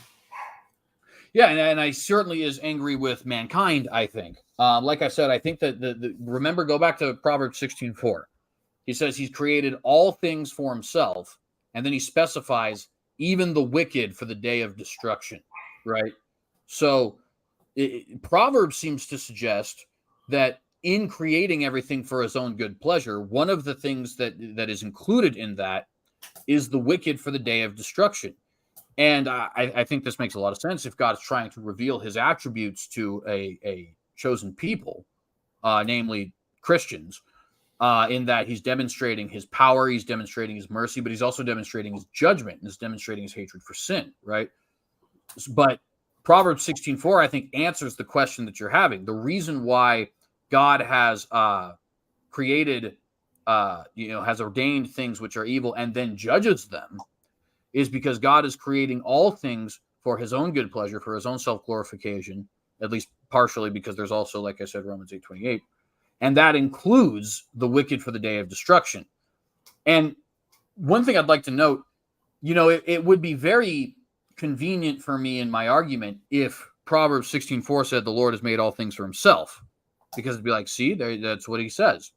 Yeah, and I certainly is angry with mankind, I think. Like I said, I think that remember, go back to Proverbs 16:4. He says he's created all things for himself, and then he specifies even the wicked for the day of destruction, right? So Proverbs seems to suggest that in creating everything for his own good pleasure, one of the things that is included in that is the wicked for the day of destruction. And I think this makes a lot of sense if God is trying to reveal his attributes to a chosen people, namely Christians, in that he's demonstrating his power, he's demonstrating his mercy, but he's also demonstrating his judgment and he's demonstrating his hatred for sin, right? But Proverbs 16:4, I think, answers the question that you're having. The reason why God has created, has ordained things which are evil and then judges them is because God is creating all things for his own good pleasure, for his own self-glorification, at least partially, because there's also, like I said, Romans 8:28. And that includes the wicked for the day of destruction. And one thing I'd like to note, it would be very convenient for me in my argument if Proverbs 16:4 said the Lord has made all things for himself, because it'd be like, see, that's what he says.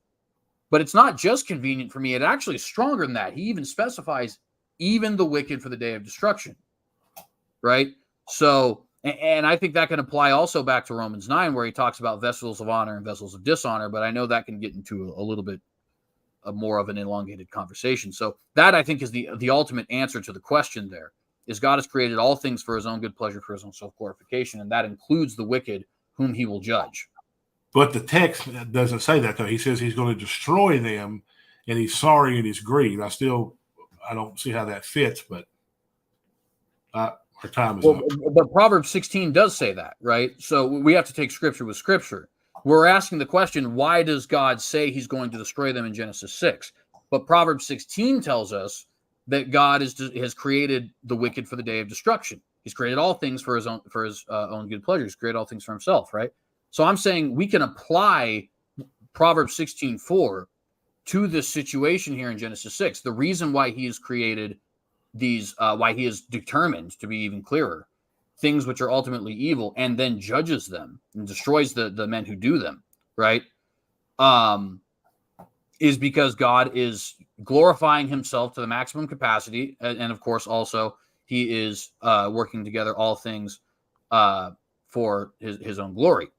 But it's not just convenient for me. It actually is stronger than that. He even specifies even the wicked for the day of destruction, right? So, and I think that can apply also back to Romans 9, where he talks about vessels of honor and vessels of dishonor, but I know that can get into a little bit more of an elongated conversation. So that, I think, is the ultimate answer to the question there, is God has created all things for his own good pleasure, for his own self-glorification, and that includes the wicked whom he will judge. But the text doesn't say that, though. He says he's going to destroy them, and he's sorry and he's grieved. I don't see how that fits, but our time is up. But Proverbs 16 does say that, right? So we have to take Scripture with Scripture. We're asking the question, why does God say he's going to destroy them in Genesis 6? But Proverbs 16 tells us that God has created the wicked for the day of destruction. He's created all things for his own good pleasure. He's created all things for himself, right? So I'm saying we can apply Proverbs 16:4 to this situation here in Genesis 6. The reason why he has created these, why he is determined, to be even clearer, things which are ultimately evil, and then judges them and destroys the men who do them, right? Is because God is glorifying himself to the maximum capacity. And of course, also, he is working together all things for his own glory.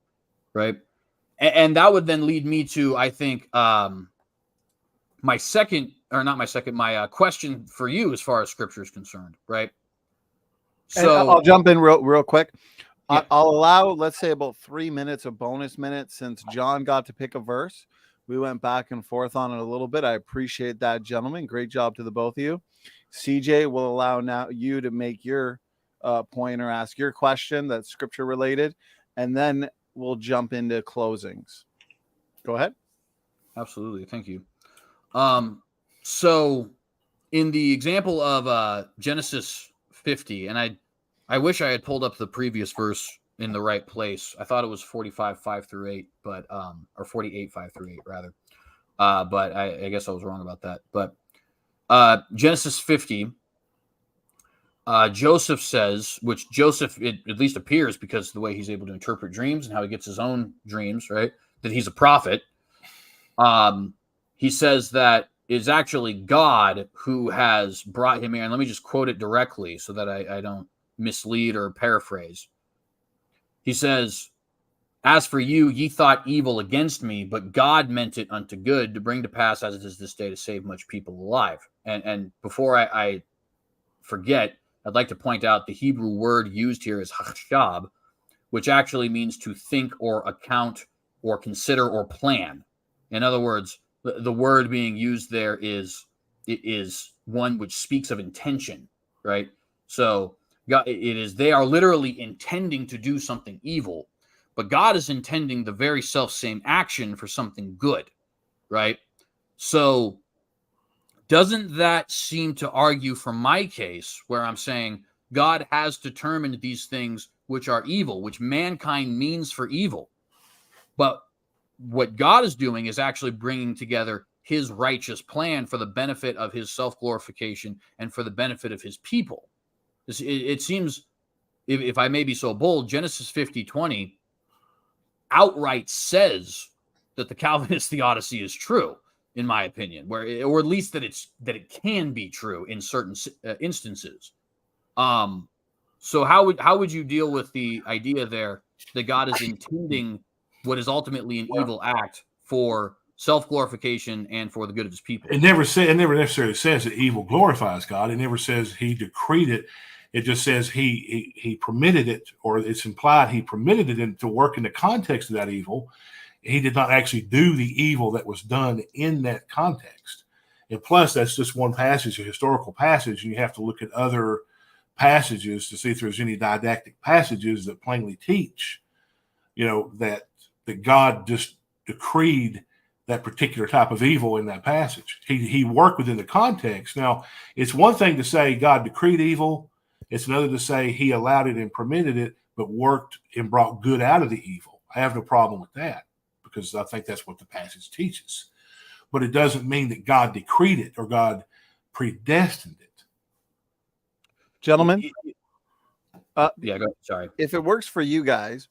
Right. And that would then lead me to, I think, my question for you as far as Scripture is concerned. Right. So and I'll jump in real quick. Yeah. I'll allow, let's say, about 3 minutes of bonus minutes, since John got to pick a verse. We went back and forth on it a little bit. I appreciate that, gentlemen. Great job to the both of you. CJ will allow now you to make your point or ask your question that's Scripture related, and then we'll jump into closings. Go ahead. Absolutely. Thank you. So in the example of Genesis 50, and I wish I had pulled up the previous verse in the right place. I thought it was 45, 5-8, but or 48, 5-8 rather. But I guess I was wrong about that. But Genesis 50, Joseph says, which Joseph, it at least appears, because of the way he's able to interpret dreams and how he gets his own dreams, right, that he's a prophet. He says that it's actually God who has brought him here. And let me just quote it directly so that I don't mislead or paraphrase. He says, "As for you, ye thought evil against me, but God meant it unto good, to bring to pass as it is this day, to save much people alive." And before I forget, I'd like to point out the Hebrew word used here is hachshab, which actually means to think or account or consider or plan. In other words, the word being used there is one which speaks of intention, right? So God, they are literally intending to do something evil, but God is intending the very self-same action for something good, right? So doesn't that seem to argue for my case, where I'm saying God has determined these things which are evil, which mankind means for evil, but what God is doing is actually bringing together his righteous plan for the benefit of his self-glorification and for the benefit of his people. It seems, if I may be so bold, Genesis 50:20 outright says that the Calvinist theodicy is true, in my opinion, or at least that it can be true in certain instances. So how would you deal with the idea there that God is intending what is ultimately an evil act for self-glorification and for the good of his people? It never necessarily says that evil glorifies God. It never says he decreed it. It just says he permitted it, or it's implied he permitted it to work in the context of that evil. He did not actually do the evil that was done in that context. And plus, that's just one passage, a historical passage, and you have to look at other passages to see if there's any didactic passages that plainly teach, that God just decreed that particular type of evil in that passage. He worked within the context. Now, it's one thing to say God decreed evil, It's another to say he allowed it and permitted it, but worked and brought good out of the evil. I have no problem with that because I think that's what the passage teaches. But it doesn't mean that God decreed it or God predestined it. Gentlemen, yeah, go ahead. Sorry. if it works for you guys,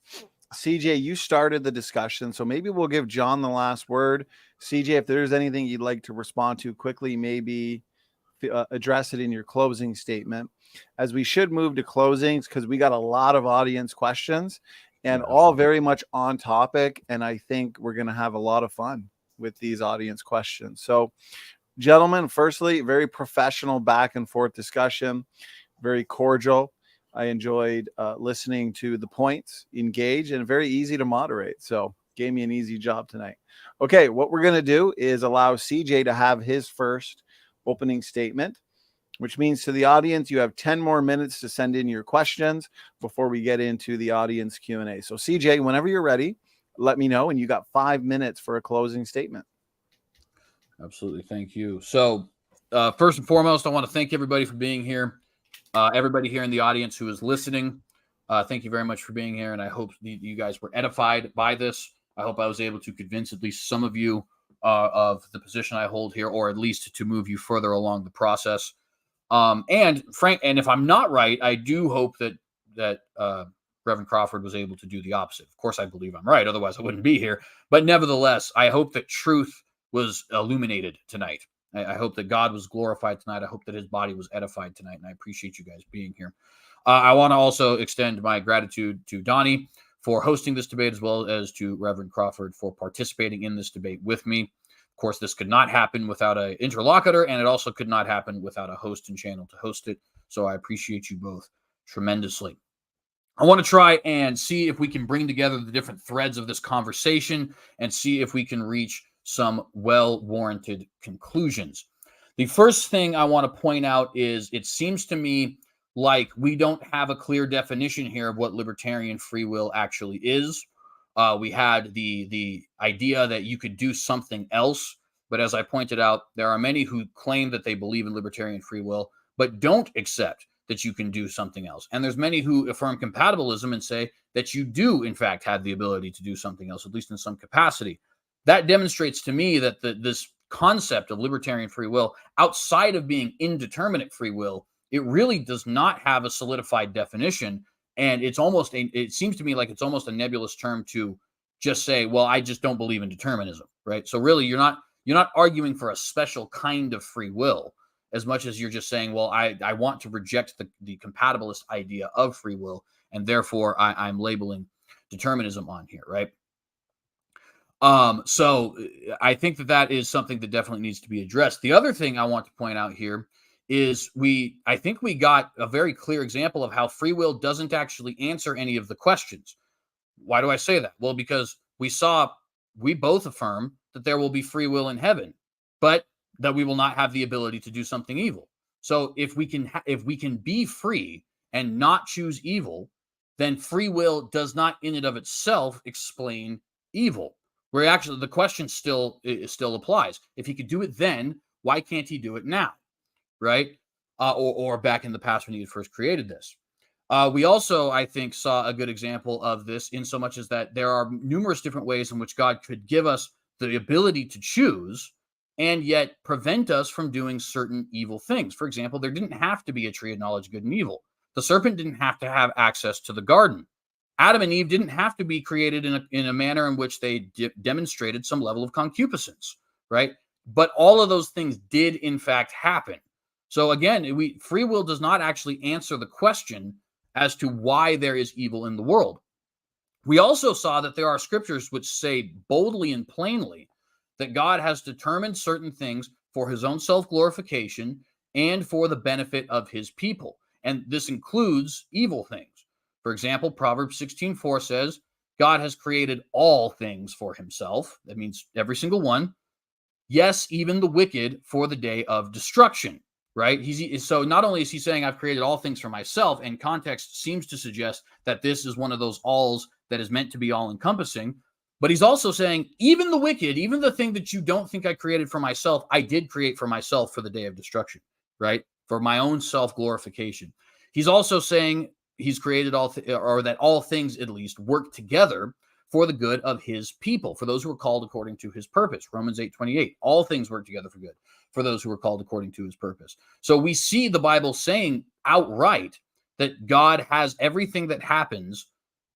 CJ, you started the discussion, so maybe we'll give John the last word. CJ, if there's anything you'd like to respond to quickly, maybe address it in your closing statement, as we should move to closings because we got a lot of audience questions and all very much on topic. And I think we're going to have a lot of fun with these audience questions. So, gentlemen, firstly, very professional back and forth discussion, very cordial. I enjoyed listening to the points, engage, and very easy to moderate. So gave me an easy job tonight. Okay, what we're going to do is allow CJ to have his first opening statement, which means to the audience, you have 10 more minutes to send in your questions before we get into the audience Q&A. So CJ, whenever you're ready, let me know. And you got 5 minutes for a closing statement. Absolutely. Thank you. So first and foremost, I want to thank everybody for being here. Everybody here in the audience who is listening, thank you very much for being here. And I hope you guys were edified by this. I hope I was able to convince at least some of you of the position I hold here, or at least to move you further along the process. And if I'm not right, I do hope that Reverend Crawford was able to do the opposite. Of course, I believe I'm right. Otherwise, I wouldn't be here. But nevertheless, I hope that truth was illuminated tonight. I hope that God was glorified tonight. I hope that his body was edified tonight. And I appreciate you guys being here. I want to also extend my gratitude to Donny for hosting this debate, as well as to Reverend Crawford for participating in this debate with me. Of course, this could not happen without an interlocutor, and it also could not happen without a host and channel to host it. So I appreciate you both tremendously. I want to try and see if we can bring together the different threads of this conversation and see if we can reach some well-warranted conclusions. The first thing I want to point out is it seems to me like we don't have a clear definition here of what libertarian free will actually is. We had the idea that you could do something else, but as I pointed out, there are many who claim that they believe in libertarian free will, but don't accept that you can do something else. And there's many who affirm compatibilism and say that you do, in fact, have the ability to do something else, at least in some capacity. That demonstrates to me that this concept of libertarian free will, outside of being indeterminate free will, it really does not have a solidified definition. And it seems to me like it's almost a nebulous term to just say, well, I just don't believe in determinism, right? So really, you're not arguing for a special kind of free will as much as you're just saying, well, I want to reject the compatibilist idea of free will, and therefore I'm labeling determinism on here, right? So I think that is something that definitely needs to be addressed. The other thing I want to point out here is I think we got a very clear example of how free will doesn't actually answer any of the questions. Why do I say that? Well, because we both affirm that there will be free will in heaven, but that we will not have the ability to do something evil. So if we can be free and not choose evil, then free will does not in and of itself explain evil. Where actually the question still applies. If he could do it then, why can't he do it now? Right? Or back in the past when he had first created this. We also, I think, saw a good example of this in so much as that there are numerous different ways in which God could give us the ability to choose and yet prevent us from doing certain evil things. For example, there didn't have to be a tree of knowledge of good and evil. The serpent didn't have to have access to the garden. Adam and Eve didn't have to be created in a manner in which they demonstrated some level of concupiscence, right? But all of those things did, in fact, happen. So again, free will does not actually answer the question as to why there is evil in the world. We also saw that there are scriptures which say boldly and plainly that God has determined certain things for his own self-glorification and for the benefit of his people. And this includes evil things. For example, Proverbs 16:4 says, God has created all things for himself. That means every single one. Yes, even the wicked for the day of destruction, right? So not only is he saying I've created all things for myself, and context seems to suggest that this is one of those alls that is meant to be all encompassing, but he's also saying even the wicked, even the thing that you don't think I created for myself, I did create for myself for the day of destruction, right? For my own self-glorification. He's also saying he's created or that all things at least work together for the good of his people, for those who are called according to his purpose. Romans 8:28, all things work together for good for those who are called according to his purpose. So we see the Bible saying outright that God has everything that happens.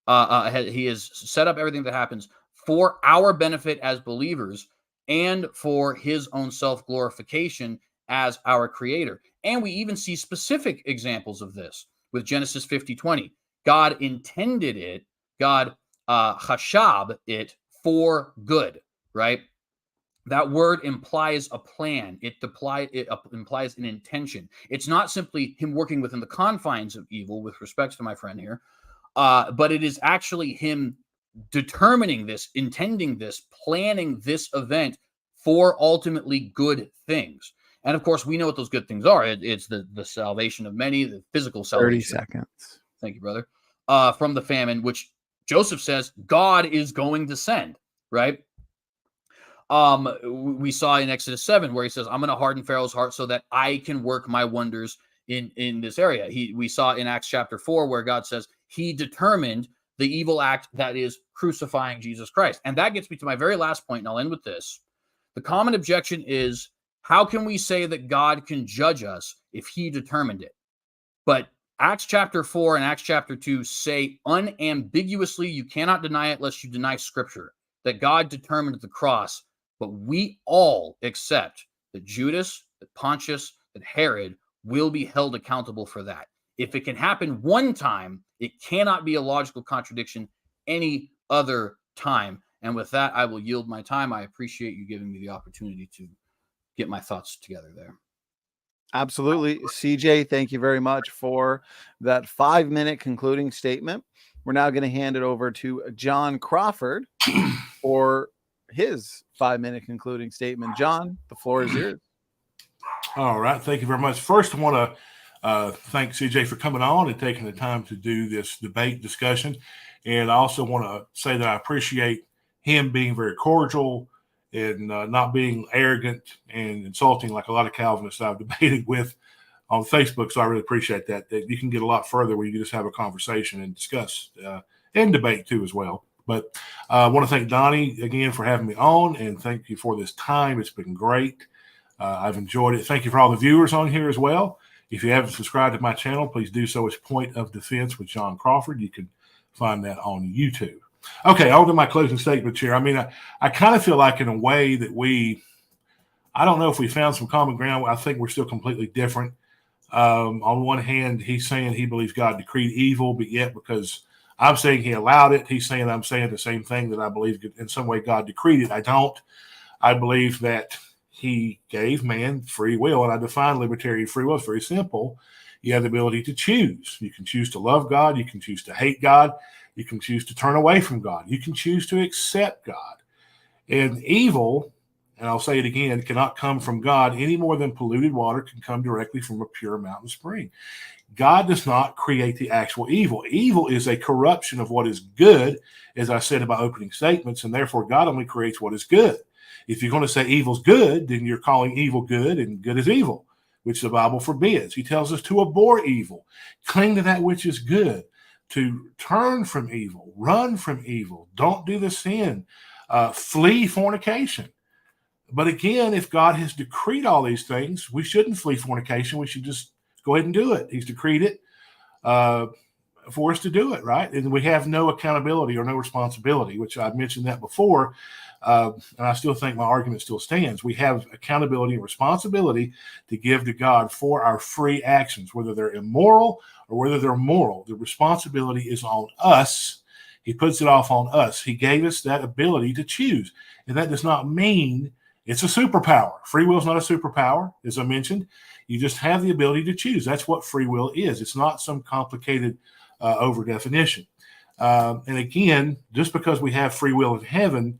He has set up everything that happens for our benefit as believers and for his own self-glorification as our creator. And we even see specific examples of this with Genesis 50:20. God intended it, God chashab it for good, right? That word implies a plan. It implies an intention. It's not simply him working within the confines of evil, with respect to my friend here, but it is actually him determining this, intending this, planning this event for ultimately good things. And of course, we know what those good things are. It's the salvation of many, the physical salvation. 30 seconds. Thank you, brother. From the famine, which Joseph says God is going to send, right? We saw in Exodus 7 where he says, I'm going to harden Pharaoh's heart so that I can work my wonders in this area. We saw in Acts chapter 4 where God says he determined the evil act that is crucifying Jesus Christ. And that gets me to my very last point, and I'll end with this. The common objection is, how can we say that God can judge us if he determined it? But Acts chapter 4 and Acts chapter 2 say unambiguously, you cannot deny it lest you deny Scripture, that God determined the cross. But we all accept that Judas, that Pontius, that Herod will be held accountable for that. If it can happen one time, it cannot be a logical contradiction any other time. And with that, I will yield my time. I appreciate you giving me the opportunity to get my thoughts together there. Absolutely. CJ, thank you very much for that 5-minute concluding statement. We're now going to hand it over to John Crawford for his 5-minute concluding statement. John, the floor is yours. All right. Thank you very much. First, I want to thank CJ for coming on and taking the time to do this debate discussion. And I also want to say that I appreciate him being very cordial and not being arrogant and insulting like a lot of Calvinists I've debated with on Facebook. So I really appreciate that you can get a lot further where you can just have a conversation and discuss and debate too as well. But I want to thank Donny again for having me on, and thank you for this time. It's been great. I've enjoyed it. Thank you for all the viewers on here as well. If you haven't subscribed to my channel, please do so. It's Point of Defense with John Crawford. You can find that on YouTube. Okay, on to my closing statements here. I mean, I kind of feel like in a way that I don't know if we found some common ground. I think we're still completely different. On one hand, he's saying he believes God decreed evil, but yet because I'm saying he allowed it, he's saying I'm saying the same thing, that I believe in some way God decreed it. I don't. I believe that he gave man free will, and I define libertarian free will. It's very simple. You have the ability to choose. You can choose to love God. You can choose to hate God. You can choose to turn away from God. You can choose to accept God. And evil, and I'll say it again, cannot come from God any more than polluted water can come directly from a pure mountain spring. God does not create the actual evil. Evil is a corruption of what is good, as I said in my opening statements, and therefore God only creates what is good. If you're going to say evil's good, then you're calling evil good, and good is evil, which the Bible forbids. He tells us to abhor evil, cling to that which is good, to turn from evil, run from evil, don't do the sin, flee fornication. But again, if God has decreed all these things, we shouldn't flee fornication. We should just go ahead and do it. He's decreed it for us to do it, right? And we have no accountability or no responsibility, which I've mentioned that before. And I still think my argument still stands. We have accountability and responsibility to give to God for our free actions, whether they're immoral or whether they're moral. The responsibility is on us. He puts it off on us. He gave us that ability to choose. And that does not mean it's a superpower. Free will is not a superpower, as I mentioned. You just have the ability to choose. That's what free will is. It's not some complicated over definition. And again, just because we have free will in heaven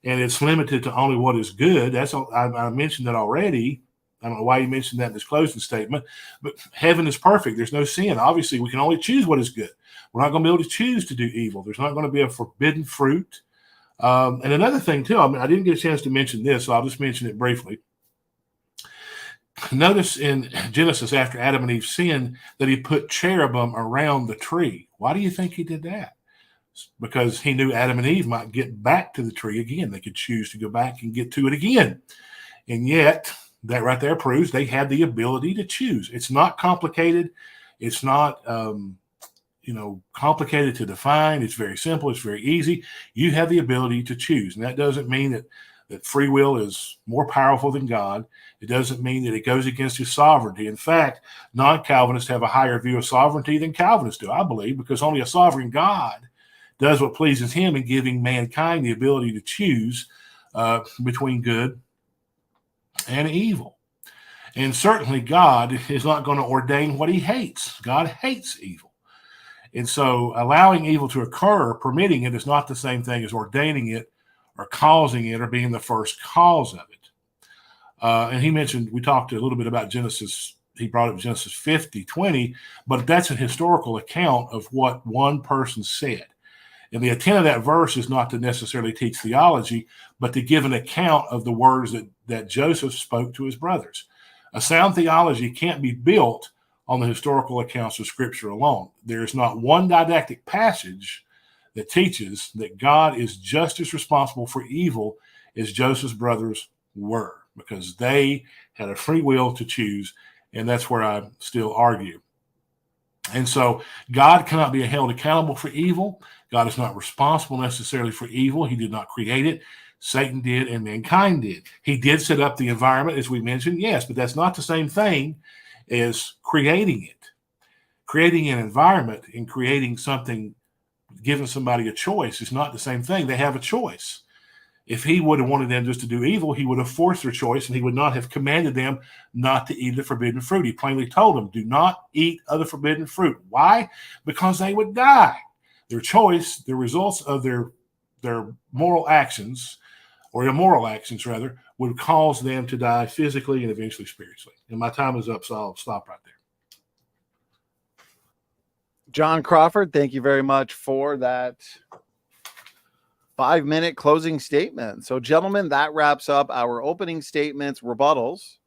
and it's limited to only what is good, I mentioned that already. I don't know why you mentioned that in this closing statement, but heaven is perfect. There's no sin. Obviously, we can only choose what is good. We're not going to be able to choose to do evil. There's not going to be a forbidden fruit. And another thing, too, I didn't get a chance to mention this, so I'll just mention it briefly. Notice in Genesis, after Adam and Eve sinned, that he put cherubim around the tree. Why do you think he did that? Because he knew Adam and Eve might get back to the tree again. They could choose to go back and get to it again. And yet, that right there proves they had the ability to choose. It's not complicated. It's not, complicated to define. It's very simple. It's very easy. You have the ability to choose. And that doesn't mean that free will is more powerful than God. It doesn't mean that it goes against his sovereignty. In fact, non-Calvinists have a higher view of sovereignty than Calvinists do, I believe, because only a sovereign God does what pleases him in giving mankind the ability to choose between good and evil. And certainly God is not going to ordain what he hates. God hates evil. And so allowing evil to occur, permitting it, is not the same thing as ordaining it or causing it or being the first cause of it. And we talked a little bit about Genesis. He brought up Genesis 50:20, but that's a historical account of what one person said. And the intent of that verse is not to necessarily teach theology, but to give an account of the words that Joseph spoke to his brothers. A sound theology can't be built on the historical accounts of Scripture alone. There is not one didactic passage that teaches that God is just as responsible for evil as Joseph's brothers were, because they had a free will to choose, and that's where I still argue. And so God cannot be held accountable for evil. God is not responsible necessarily for evil. He did not create it. Satan did, and mankind did. He did set up the environment, as we mentioned, yes, but that's not the same thing as creating it. Creating an environment and creating something, giving somebody a choice, is not the same thing. They have a choice. If he would have wanted them just to do evil, he would have forced their choice, and he would not have commanded them not to eat the forbidden fruit. He plainly told them, do not eat of the forbidden fruit. Why? Because they would die. Their choice, the results of their moral actions, or immoral actions rather, would cause them to die physically and eventually spiritually. And my time is up, so I'll stop right there. John Crawford, thank you very much for that 5-minute closing statement. So, gentlemen, that wraps up our opening statements, rebuttals,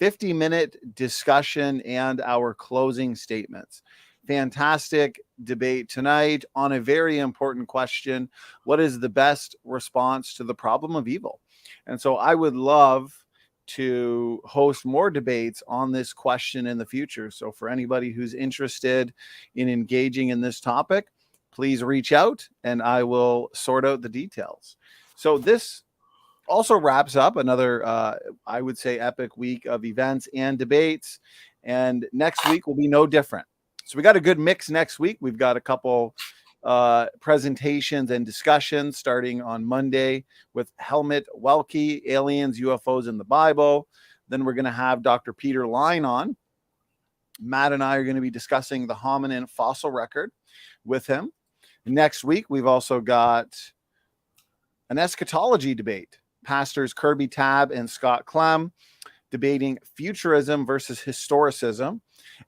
50-minute discussion, and our closing statements. Fantastic debate tonight on a very important question. What is the best response to the problem of evil? And so I would love to host more debates on this question in the future. So for anybody who's interested in engaging in this topic, please reach out and I will sort out the details. So this also wraps up another, I would say, epic week of events and debates. And next week will be no different. So we got a good mix next week. We've got a couple presentations and discussions starting on Monday with Helmut Welke, Aliens, UFOs, in the Bible. Then we're going to have Dr. Peter Line on. Matt and I are going to be discussing the hominin fossil record with him. Next week, we've also got an eschatology debate. Pastors Kirby Tabb and Scott Clem debating futurism versus historicism.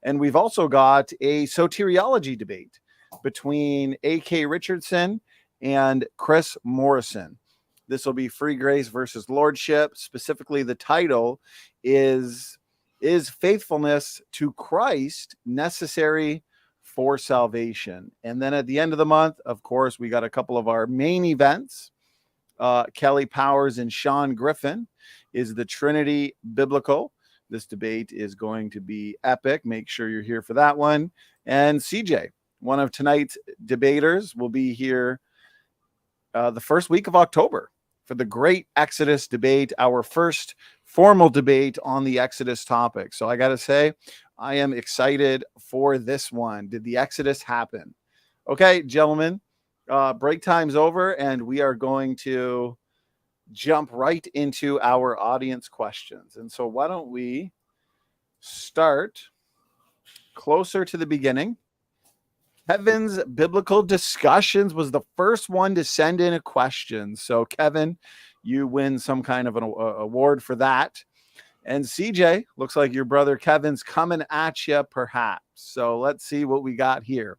And we've also got a soteriology debate between A.K. Richardson and Chris Morrison. This will be free grace versus lordship. Specifically, the title is faithfulness to Christ necessary for salvation? And then at the end of the month, of course, we got a couple of our main events. Kelly Powers and Sean Griffin. Is the Trinity biblical? This debate is going to be epic. Make sure you're here for that one. And CJ, one of tonight's debaters, will be here the first week of October for the great Exodus debate, our first formal debate on the Exodus topic. So I got to say, I am excited for this one. Did the Exodus happen? Okay, gentlemen, break time's over, and we are going to jump right into our audience questions. And so why don't we start closer to the beginning? Kevin's Biblical Discussions was the first one to send in a question. So Kevin, you win some kind of an award for that. And CJ, looks like your brother Kevin's coming at you perhaps. So let's see what we got here.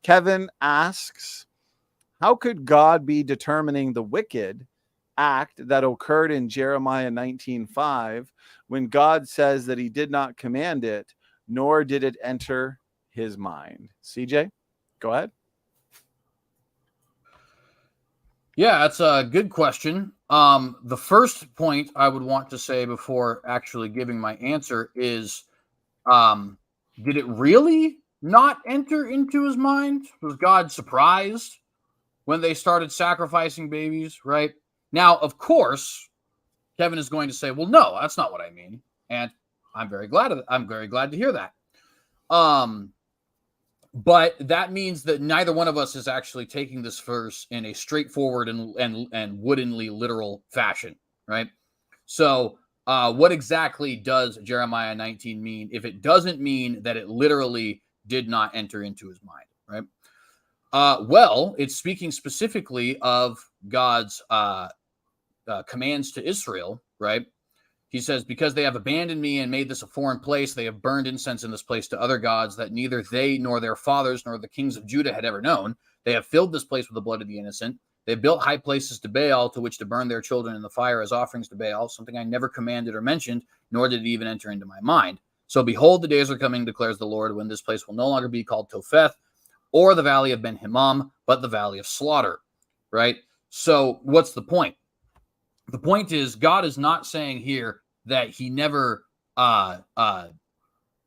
Kevin asks, how could God be determining the wicked act that occurred in Jeremiah 19:5 when God says that he did not command it, nor did it enter his mind? CJ, go ahead. Yeah, that's a good question. The first point I would want to say before actually giving my answer is, did it really not enter into his mind? Was God surprised when they started sacrificing babies, right? Now, of course, Kevin is going to say, well, no, that's not what I mean. And I'm very glad to hear that. But that means that neither one of us is actually taking this verse in a straightforward and woodenly literal fashion, right? So what exactly does Jeremiah 19 mean if it doesn't mean that it literally did not enter into his mind, right? Well, it's speaking specifically of God's commands to Israel, right? He says, because they have abandoned me and made this a foreign place, they have burned incense in this place to other gods that neither they nor their fathers nor the kings of Judah had ever known. They have filled this place with the blood of the innocent. They built high places to Baal, to which to burn their children in the fire as offerings to Baal, something I never commanded or mentioned, nor did it even enter into my mind. So behold, the days are coming, declares the Lord, when this place will no longer be called Topheth or the valley of Ben Hinnom, but the valley of slaughter, right? So what's the point? The point is, God is not saying here that he never, that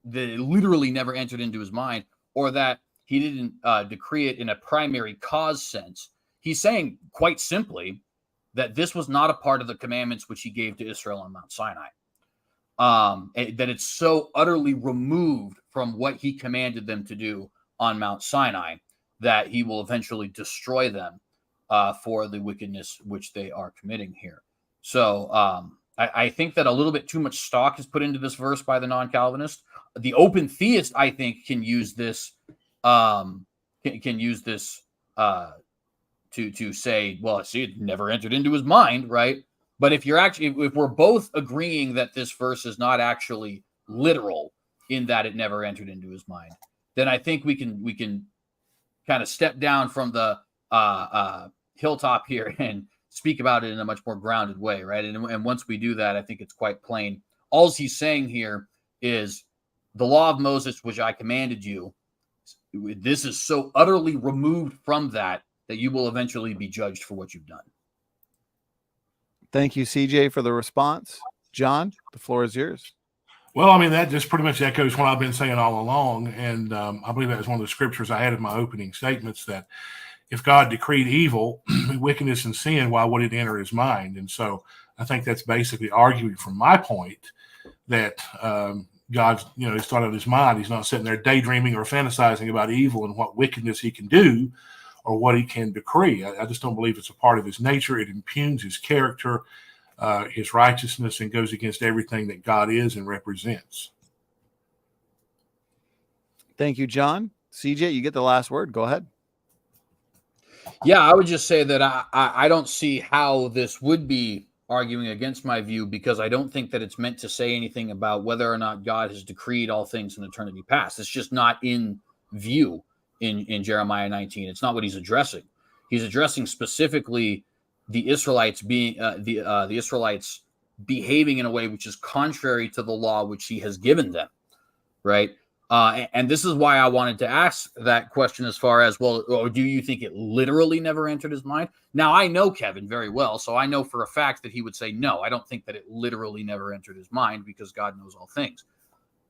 it literally never entered into his mind, or that he didn't decree it in a primary cause sense. He's saying quite simply that this was not a part of the commandments which he gave to Israel on Mount Sinai. That it's so utterly removed from what he commanded them to do on Mount Sinai that he will eventually destroy them for the wickedness which they are committing here. So I think that a little bit too much stock is put into this verse by the non-Calvinist. The open theist, I think, can use this to say, well, see, it never entered into his mind, right? But if we're both agreeing that this verse is not actually literal in that it never entered into his mind, then I think we can kind of step down from the hilltop here and speak about it in a much more grounded way, right? And once we do that, I think it's quite plain. All he's saying here is the law of Moses, which I commanded you, this is so utterly removed from that you will eventually be judged for what you've done. Thank you, CJ, for the response. John, the floor is yours. Well, I mean, that just pretty much echoes what I've been saying all along. And I believe that was one of the scriptures I had in my opening statements, that if God decreed evil, wickedness, and sin, why would it enter his mind? And so I think that's basically arguing from my point that God's, he's thought of his mind. He's not sitting there daydreaming or fantasizing about evil and what wickedness he can do or what he can decree. I just don't believe it's a part of his nature. It impugns his character, his righteousness, and goes against everything that God is and represents. Thank you, John. CJ, you get the last word. Go ahead. Yeah, I would just say that I don't see how this would be arguing against my view, because I don't think that it's meant to say anything about whether or not God has decreed all things in eternity past. It's just not in view in Jeremiah 19. It's not what he's addressing. He's addressing specifically the Israelites being the Israelites behaving in a way which is contrary to the law which he has given them, right? And this is why I wanted to ask that question as far as, well, do you think it literally never entered his mind? Now, I know Kevin very well, so I know for a fact that he would say, no, I don't think that it literally never entered his mind, because God knows all things.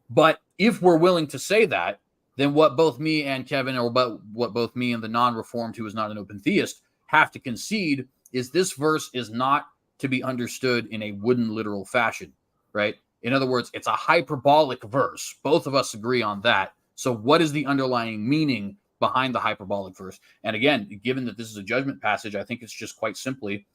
But if we're willing to say that, then what both me and Kevin, or what both me and the non-reformed, who is not an open theist, have to concede is this verse is not to be understood in a wooden literal fashion, right? In other words, it's a hyperbolic verse. Both of us agree on that. So what is the underlying meaning behind the hyperbolic verse? And again, given that this is a judgment passage, I think it's just quite simply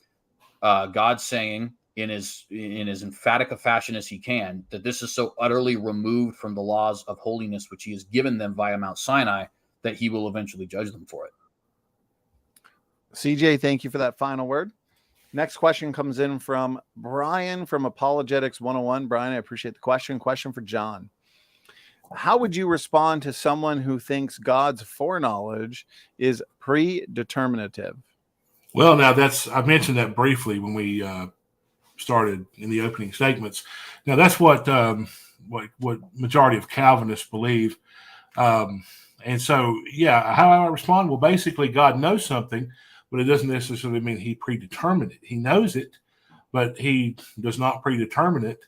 God saying in as emphatic a fashion as he can that this is so utterly removed from the laws of holiness which he has given them via Mount Sinai that he will eventually judge them for it. CJ, thank you for that final word. Next question comes in from Brian from Apologetics 101. Brian, I appreciate the question. Question for John. How would you respond to someone who thinks God's foreknowledge is predeterminative? Well, now I mentioned that briefly when we started in the opening statements. Now that's what majority of Calvinists believe. And so, yeah, how I respond? Well, basically, God knows something, but it doesn't necessarily mean he predetermined it. He knows it, but he does not predetermine it.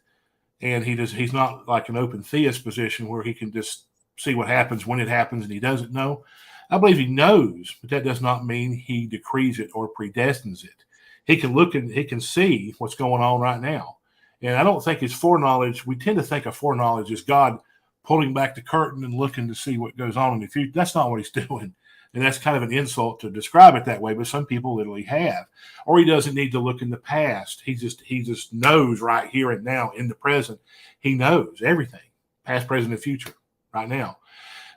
And he's not like an open theist position where he can just see what happens when it happens and he doesn't know. I believe he knows, but that does not mean he decrees it or predestines it. He can look and he can see what's going on right now. And I don't think his foreknowledge, we tend to think of foreknowledge as God pulling back the curtain and looking to see what goes on in the future. That's not what he's doing. And that's kind of an insult to describe it that way, but some people literally have. Or he doesn't need to look in the past. He just knows right here and now in the present. He knows everything, past, present, and future, right now.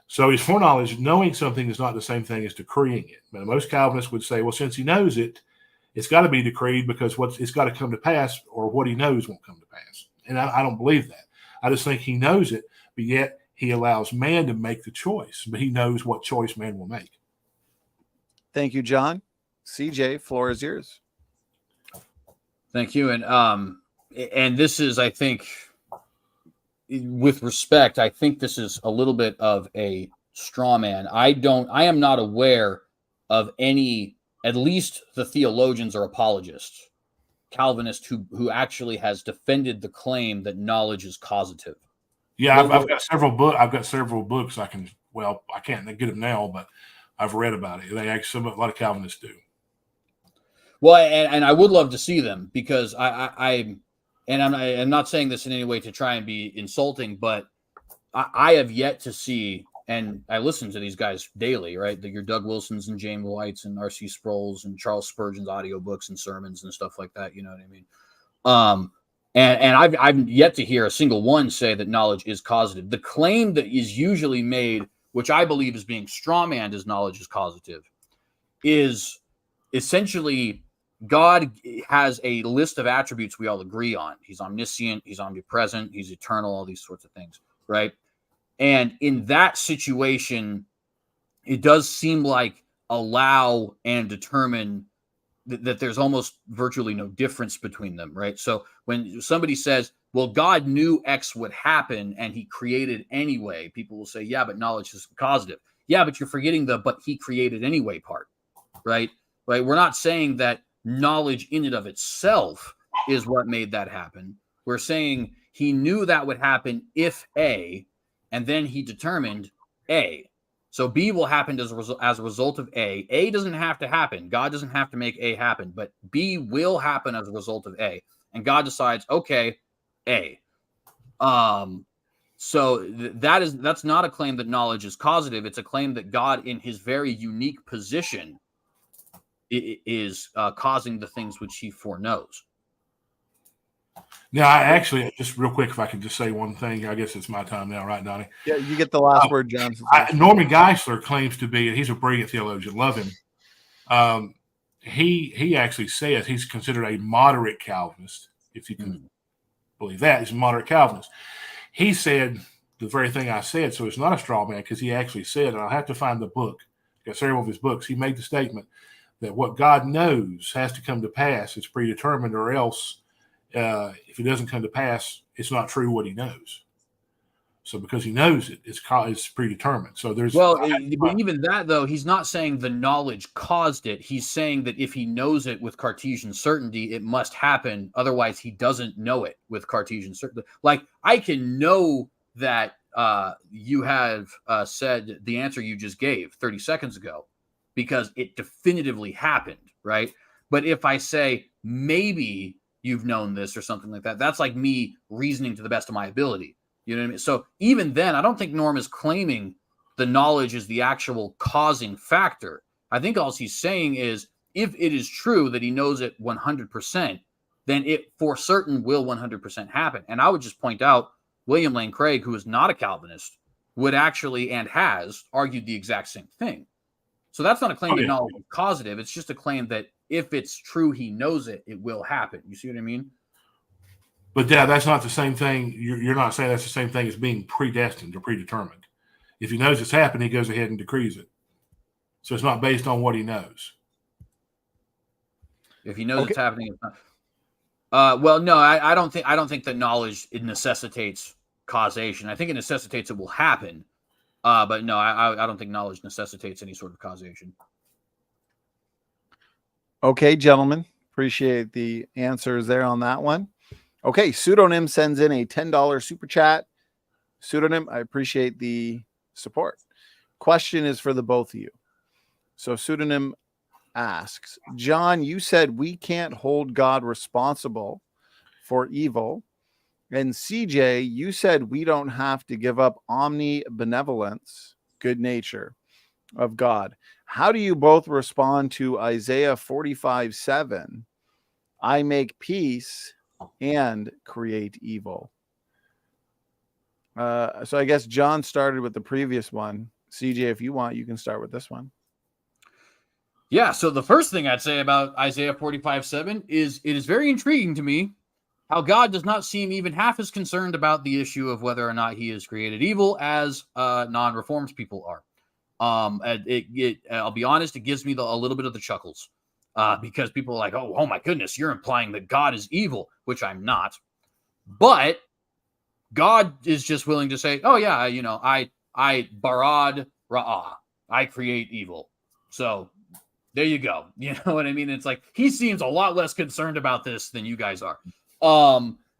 So his foreknowledge, knowing something is not the same thing as decreeing it. But most Calvinists would say, well, since he knows it, it's got to be decreed because it's got to come to pass, or what he knows won't come to pass. And I don't believe that. I just think he knows it, but yet he allows man to make the choice. But he knows what choice man will make. Thank you, John. CJ, floor is yours. Thank you. And this is, I think, with respect, I think this is a little bit of a straw man. I am not aware of any, at least the theologians or apologists, Calvinist, who actually has defended the claim that knowledge is causative. Yeah, I've got several books. I can't get them now, but I've read about it. They actually, a lot of Calvinists do. Well, and I would love to see them, because I'm not saying this in any way to try and be insulting, but I have yet to see, and I listen to these guys daily, right? Your Doug Wilsons and James Whites and R.C. Sproul's and Charles Spurgeon's audiobooks and sermons and stuff like that. You know what I mean? And I've yet to hear a single one say that knowledge is causative. The claim that is usually made, which I believe is being strawmanned as knowledge is causative, is essentially God has a list of attributes we all agree on. He's omniscient, he's omnipresent, he's eternal, all these sorts of things, right? And in that situation, it does seem like allow and determine that there's almost virtually no difference between them, right? So when somebody says, well, God knew X would happen and he created anyway, people will say, yeah, but knowledge is causative. Yeah, but you're forgetting the but he created anyway part, right? Right? We're not saying that knowledge in and of itself is what made that happen. We're saying he knew that would happen if A, and then he determined A. So B will happen as a result of A. A doesn't have to happen. God doesn't have to make A happen, but B will happen as a result of A. And God decides, okay, A. So that's not a claim that knowledge is causative. It's a claim that God, in his very unique position, is causing the things which he foreknows. Now, I actually, just real quick, if I could just say one thing, I guess it's my time now, right, Donny? Yeah, you get the last word, John. Norman Geisler claims to be, and he's a brilliant theologian, love him. He actually says he's considered a moderate Calvinist, if you can believe that. He's a moderate Calvinist. He said the very thing I said, so it's not a straw man, because he actually said, and I'll have to find the book, got several of his books, he made the statement that what God knows has to come to pass. It's predetermined, or else if it doesn't come to pass, it's not true what he knows. So because he knows it, it's predetermined. So there's but even that, though, he's not saying the knowledge caused it. He's saying that if he knows it with Cartesian certainty, it must happen. Otherwise, he doesn't know it with Cartesian certainty. Like, I can know that you have said the answer you just gave 30 seconds ago, because it definitively happened, right? But if I say, maybe you've known this or something like that, that's like me reasoning to the best of my ability. You know what I mean? So even then, I don't think Norm is claiming the knowledge is the actual causing factor. I think all he's saying is, if it is true that he knows it 100%, then it for certain will 100% happen. And I would just point out, William Lane Craig, who is not a Calvinist, would actually, and has, argued the exact same thing. So that's not a claim that knowledge is causative. It's just a claim that if it's true, he knows it, it will happen. You see what I mean? But yeah, that's not the same thing. You're not saying that's the same thing as being predestined or predetermined. If he knows it's happened, he goes ahead and decrees it. So it's not based on what he knows. If he knows Okay. it's happening, it's not. Well, no, I don't think that knowledge it necessitates causation. I think it necessitates it will happen. But no, I don't think knowledge necessitates any sort of causation. Okay, gentlemen. Appreciate the answers there on that one. Okay, Pseudonym sends in a $10 super chat. Pseudonym, I appreciate the support. Question is for the both of you. So Pseudonym asks, John, you said we can't hold God responsible for evil. And CJ, you said we don't have to give up omnibenevolence, good nature of God. How do you both respond to Isaiah 45:7? I make peace and create evil. So I guess John started with the previous one. CJ, if you want, you can start with this one. Yeah, so the first thing I'd say about Isaiah 45:7 is it is very intriguing to me how God does not seem even half as concerned about the issue of whether or not he has created evil as non-reformed people are. I'll be honest, it gives me a little bit of the chuckles because people are like, oh my goodness, you're implying that God is evil, which I'm not. But God is just willing to say, oh yeah, I barad ra'ah, I create evil. So there you go. You know what I mean? It's like he seems a lot less concerned about this than you guys are.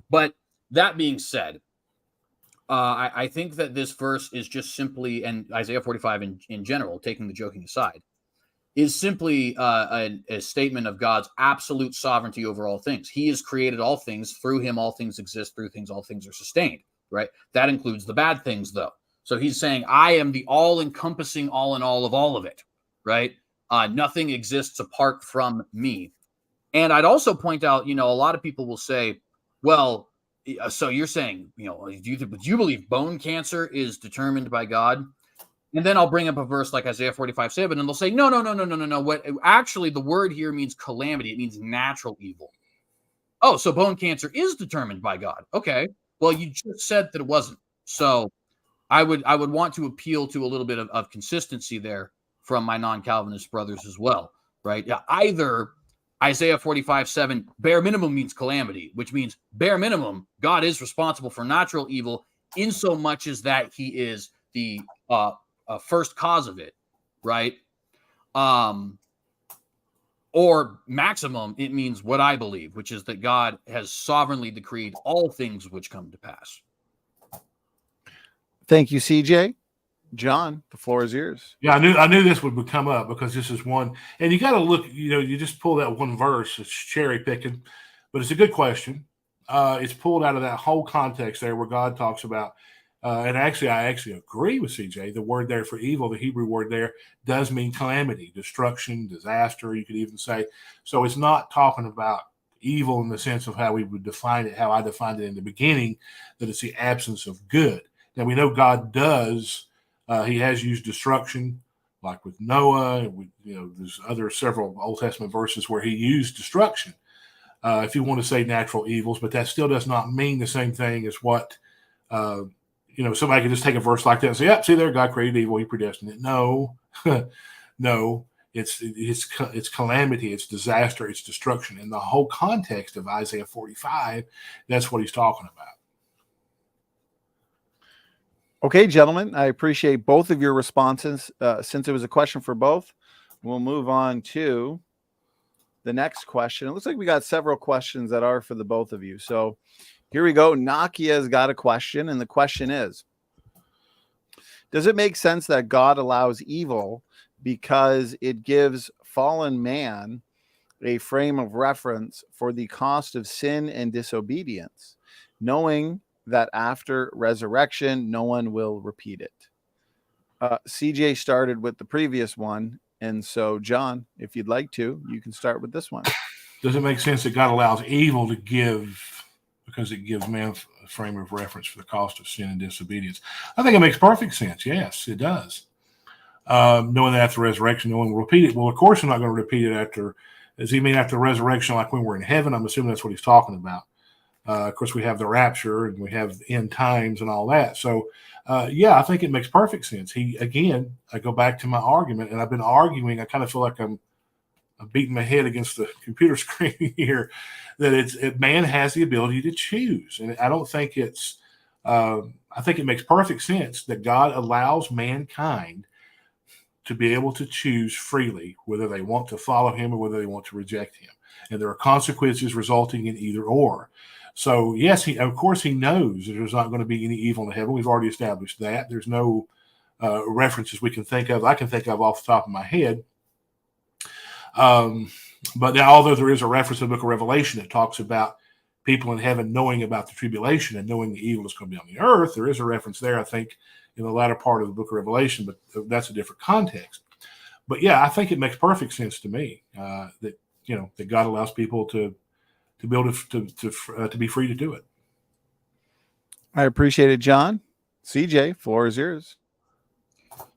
But that being said, I think that this verse is just simply, and Isaiah 45 in general, taking the joking aside, is simply a statement of God's absolute sovereignty over all things. He has created all things. Through him, all things exist. Through things, all things are sustained, right? That includes the bad things, though. So he's saying, I am the all-encompassing all in all of all of it, right? Nothing exists apart from me. And I'd also point out, a lot of people will say, well, so you're saying, do you believe bone cancer is determined by God? And then I'll bring up a verse like Isaiah 45:7, and they'll say, no. What actually the word here means calamity. It means natural evil. Oh, so bone cancer is determined by God. Okay. Well, you just said that it wasn't. So I would want to appeal to a little bit of consistency there from my non-Calvinist brothers as well, right? Yeah, either Isaiah 45:7, bare minimum means calamity, which means bare minimum, God is responsible for natural evil in so much as that he is the first cause of it, right? Or maximum, it means what I believe, which is that God has sovereignly decreed all things which come to pass. Thank you, CJ. John, the floor is yours. Yeah, I knew this would come up because this is one, and you got to look. You just pull that one verse. It's cherry picking, but it's a good question. It's pulled out of that whole context there where God talks about, and actually, I agree with CJ. The word there for evil, the Hebrew word there, does mean calamity, destruction, disaster. You could even say. So it's not talking about evil in the sense of how we would define it, how I defined it in the beginning, that it's the absence of good. Now we know God does. He has used destruction, like with Noah. There's several Old Testament verses where he used destruction. If you want to say natural evils, but that still does not mean the same thing as what, somebody could just take a verse like that and say, "Yep, see there, God created evil, he predestined it." No, no, it's calamity, it's disaster, it's destruction. In the whole context of Isaiah 45, that's what he's talking about. Okay, gentlemen, I appreciate both of your responses. Since it was a question for both, we'll move on to the next question. It looks like we got several questions that are for the both of you. So here we go. Nakia's got a question, and the question is, does it make sense that God allows evil because it gives fallen man a frame of reference for the cost of sin and disobedience, knowing that after resurrection, no one will repeat it? CJ started with the previous one. And so, John, if you'd like to, you can start with this one. Does it make sense that God allows evil to give because it gives man a frame of reference for the cost of sin and disobedience? I think it makes perfect sense. Yes, it does. Knowing that after resurrection, no one will repeat it. Well, of course, I'm not going to repeat it after. Does he mean after resurrection, like when we're in heaven? I'm assuming that's what he's talking about. Of course, we have the rapture and we have end times and all that. So, I think it makes perfect sense. I go back to my argument, and I've been arguing. I kind of feel like I'm I'm beating my head against the computer screen here, that man has the ability to choose. And I don't think I think it makes perfect sense that God allows mankind to be able to choose freely whether they want to follow him or whether they want to reject him. And there are consequences resulting in either or. So, yes, of course he knows that there's not going to be any evil in heaven. We've already established that. There's no references we can think of. I can think of off the top of my head. But now, although there is a reference in the book of Revelation that talks about people in heaven knowing about the tribulation and knowing the evil is going to be on the earth, there is a reference there, I think, in the latter part of the book of Revelation, but that's a different context. But yeah, I think it makes perfect sense to me that God allows people to be able to be free to do it. I appreciate it, John. CJ, floor is yours.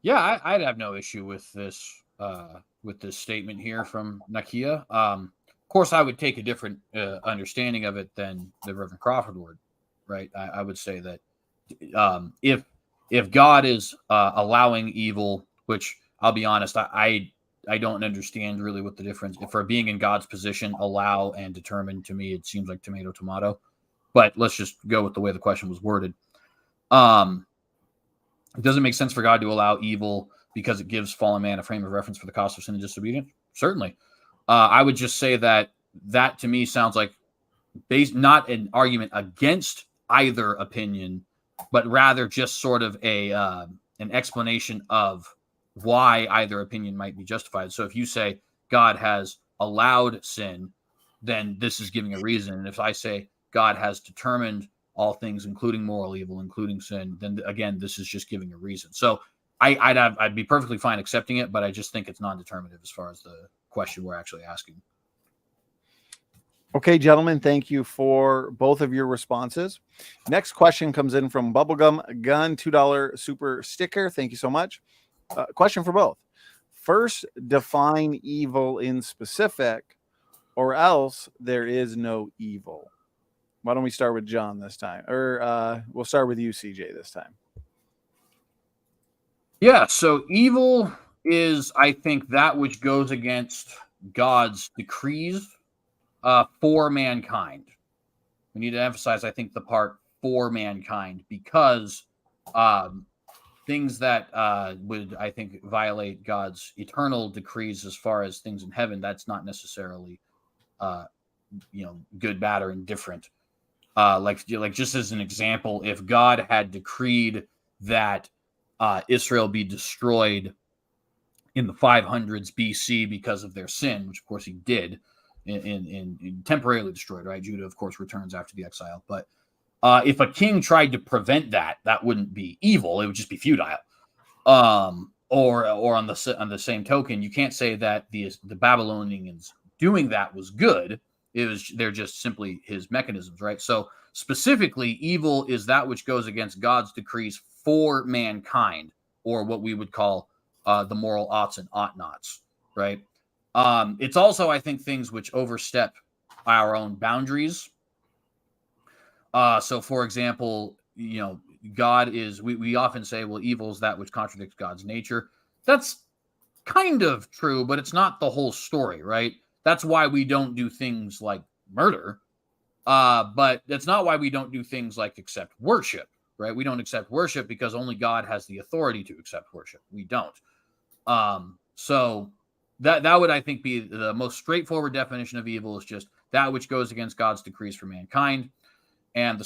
Yeah, I'd have no issue with this statement here from Nakia. Of course, I would take a different understanding of it than the Reverend Crawford would, right? I would say that if God is allowing evil, which I'll be honest, I don't understand really what the difference. For being in God's position, allow and determine, to me, it seems like tomato, tomato. But let's just go with the way the question was worded. It doesn't make sense for God to allow evil because it gives fallen man a frame of reference for the cost of sin and disobedience. Certainly. I would just say that to me sounds like not an argument against either opinion, but rather just sort of an explanation of why either opinion might be justified. So if you say God has allowed sin, then this is giving a reason. And if I say God has determined all things, including moral evil, including sin, then again, this is just giving a reason. So I'd be perfectly fine accepting it, but I just think it's non-determinative as far as the question we're actually asking. Okay, gentlemen, thank you for both of your responses. Next question comes in from Bubblegum Gun, $2 super sticker. Thank you so much. Question for both. First, define evil in specific, or else there is no evil. Why don't we start with John this time? Or we'll start with you, CJ, this time. Yeah, so evil is, I think, that which goes against God's decrees for mankind. We need to emphasize, I think, the part for mankind, because things that would, I think, violate God's eternal decrees as far as things in heaven, that's not necessarily good, bad, or indifferent. Like just as an example, if God had decreed that Israel be destroyed in the 500s BC because of their sin, which of course he did, in temporarily destroyed, right? Judah, of course, returns after the exile. But if a king tried to prevent that, that wouldn't be evil; it would just be futile. Or on the same token, you can't say that the Babylonians doing that was good. They're just simply his mechanisms, right? So specifically, evil is that which goes against God's decrees for mankind, or what we would call the moral oughts and ought nots, right? It's also, I think, things which overstep our own boundaries. So, for example, God is, we often say, well, evil is that which contradicts God's nature. That's kind of true, but it's not the whole story, right? That's why we don't do things like murder. But that's not why we don't do things like accept worship, right? We don't accept worship because only God has the authority to accept worship. We don't. So that would, I think, be the most straightforward definition of evil, is just that which goes against God's decrees for mankind. And the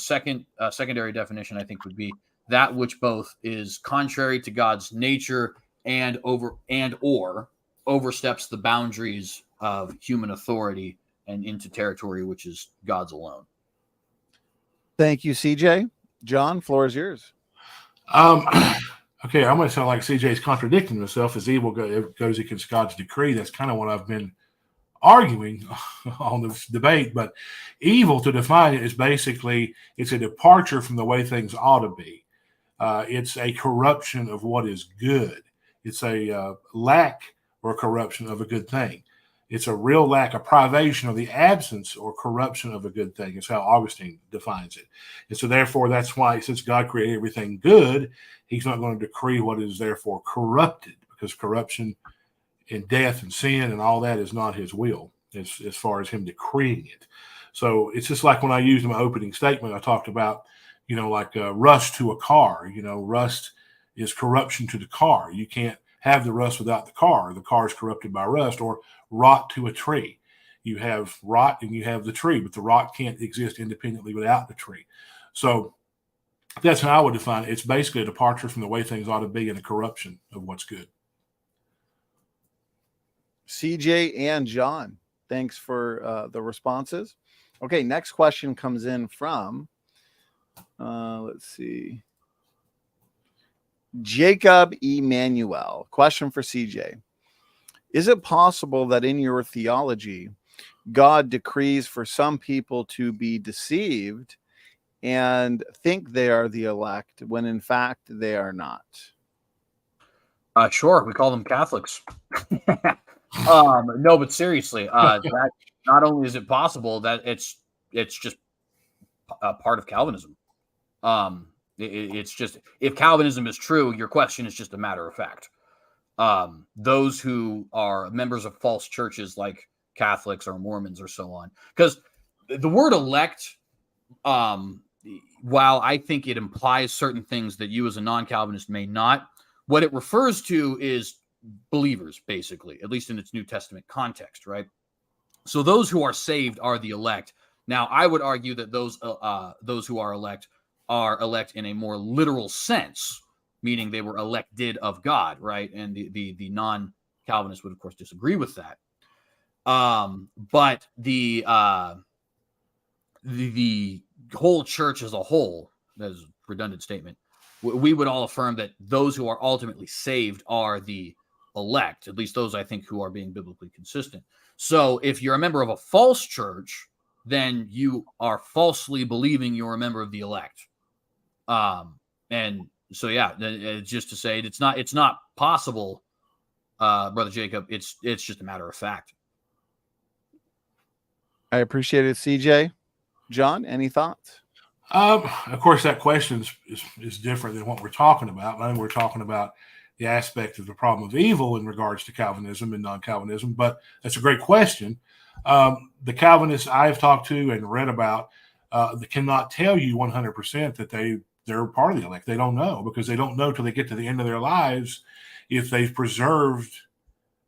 secondary definition, I think, would be that which both is contrary to God's nature and or oversteps the boundaries of human authority and into territory which is God's alone. Thank you, CJ. John, floor is yours. Okay, I'm going to sound like CJ's contradicting himself, as evil goes against God's decree. That's kind of what I've been arguing on this debate. But evil, to define it, is basically, it's a departure from the way things ought to be. It's a corruption of what is good. It's a lack or corruption of a good thing. It's a real lack, a privation, or the absence or corruption of a good thing. It's how Augustine defines it. And so therefore, that's why, since God created everything good, he's not going to decree what is therefore corrupted, because corruption and death and sin and all that is not his will as far as him decreeing it. So it's just like when I used in my opening statement, I talked about, like rust to a car. Rust is corruption to the car. You can't have the rust without the car. The car is corrupted by rust. Or rot to a tree. You have rot and you have the tree, but the rot can't exist independently without the tree. So that's how I would define it. It's basically a departure from the way things ought to be and a corruption of what's good. CJ and John, thanks for the responses. Okay, next question comes in from, let's see, Jacob Emmanuel. Question for CJ. Is it possible that in your theology, God decrees for some people to be deceived and think they are the elect when in fact they are not? Sure. We call them Catholics. No, but seriously, that not only is it possible, that it's just a part of Calvinism. It's just, if Calvinism is true, your question is just a matter of fact. Those who are members of false churches like Catholics or Mormons or so on, because the word elect, while I think it implies certain things that you as a non-Calvinist may not, what it refers to is believers, basically, at least in its New Testament context, right? So those who are saved are the elect. Now, I would argue that those who are elect in a more literal sense, meaning they were elected of God, right? And the non-Calvinists would, of course, disagree with that. But the whole church as a whole, that is a redundant statement, we would all affirm that those who are ultimately saved are the elect, at least those, I think, who are being biblically consistent. So if you're a member of a false church, then you are falsely believing you're a member of the elect. And so, yeah, just to say it's not possible, Brother Jacob. It's just a matter of fact. I appreciate it, CJ. John, any thoughts? Of course, that question is different than what we're talking about. I think we're talking about the aspect of the problem of evil in regards to Calvinism and non-Calvinism, but that's a great question. The Calvinists I've talked to and read about, they cannot tell you 100% that they're part of the elect. They don't know, because they don't know till they get to the end of their lives if they've persevered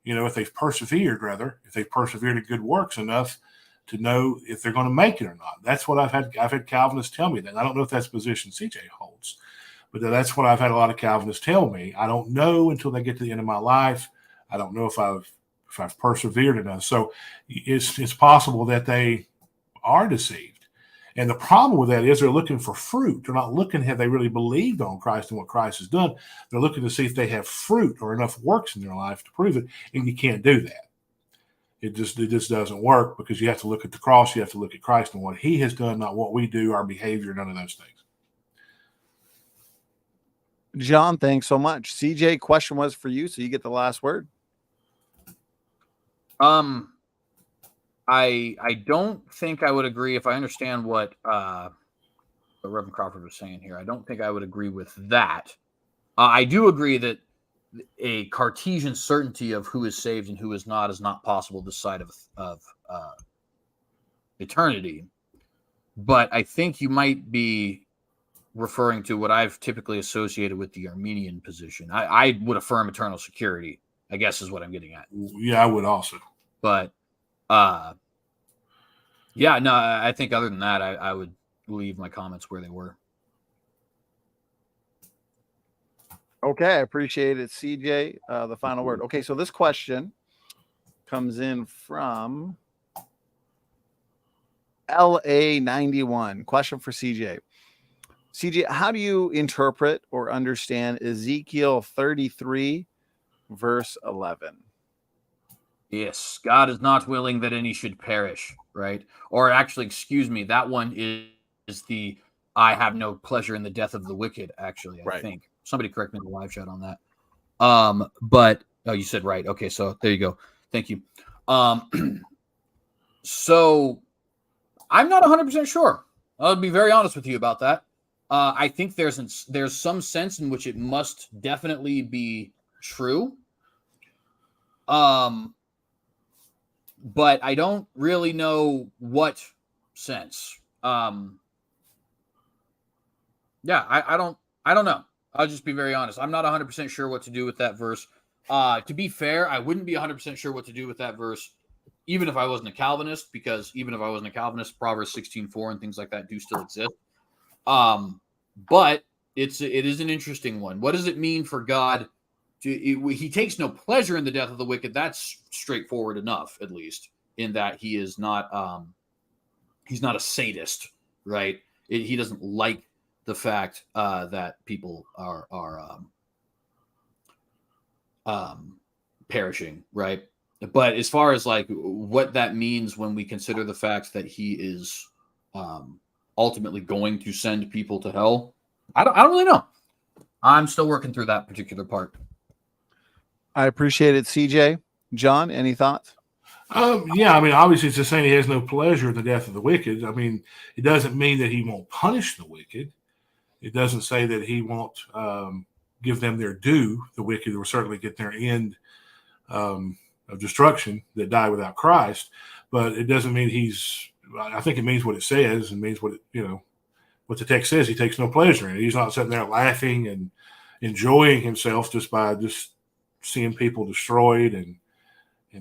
in good works enough to know if they're going to make it or not. That's what I've had Calvinists tell me that. And I don't know if that's the position CJ holds, but that's what I've had a lot of Calvinists tell me. I don't know until they get to the end of my life. I don't know if I've persevered enough. So it's possible that they are deceived. And the problem with that is they're looking for fruit. They're not looking, have they really believed on Christ and what Christ has done? They're looking to see if they have fruit or enough works in their life to prove it. And you can't do that. It just doesn't work, because you have to look at the cross. You have to look at Christ and what he has done, not what we do, our behavior, none of those things. John, thanks so much. CJ, question was for you, so you get the last word. I don't think I would agree, if I understand what Reverend Crawford was saying here. I don't think I would agree with that. I do agree that a Cartesian certainty of who is saved and who is not possible this side of eternity. But I think you might be referring to what I've typically associated with the Arminian position. I would affirm eternal security, I guess, is what I'm getting at. Yeah, I would also. But yeah, no, I think other than that, I would leave my comments where they were. Okay, I appreciate it, CJ. The final word. Okay, so this question comes in from LA91. Question for CJ. CJ, how do you interpret or understand Ezekiel 33, verse 11? Yes, God is not willing that any should perish, right? Or actually, excuse me, that one is the I have no pleasure in the death of the wicked, actually, I think. Somebody correct me in the live chat on that. But you said right. Okay, so there you go. Thank you. So I'm not 100% sure. I'll be very honest with you about that. I think there's some sense in which it must definitely be true. But I don't really know what sense. I don't know. I'll just be very honest. I'm not 100% sure what to do with that verse. To be fair, I wouldn't be 100% sure what to do with that verse, even if I wasn't a Calvinist, because even if I wasn't a Calvinist, Proverbs 16:4 and things like that do still exist. But it is an interesting one. What does it mean for God he takes no pleasure in the death of the wicked? That's straightforward enough, at least, in that he is not he's not a sadist, right? He doesn't like the fact that people are perishing, right? But as far as like what that means when we consider the fact that he is ultimately going to send people to hell, I don't really know. I'm still working through that particular part. I appreciate it, CJ. John, any thoughts? Yeah, I mean, obviously it's just saying he has no pleasure in the death of the wicked. I mean, it doesn't mean that he won't punish the wicked. It doesn't say that he won't give them their due. The wicked will certainly get their end of destruction that die without Christ. But it doesn't mean I think it means what it says and means what what the text says. He takes no pleasure in it. He's not sitting there laughing and enjoying himself just by just seeing people destroyed and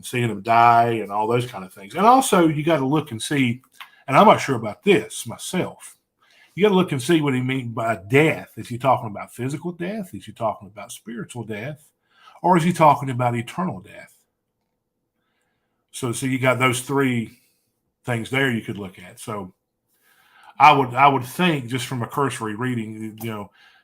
seeing them die and all those kind of things. And also you got to look and see, and I'm not sure about this myself. You got to look and see what he means by death. Is he talking about physical death? Is he talking about spiritual death? Or is he talking about eternal death? So you got those three things there you could look at. So I would think, just from a cursory reading,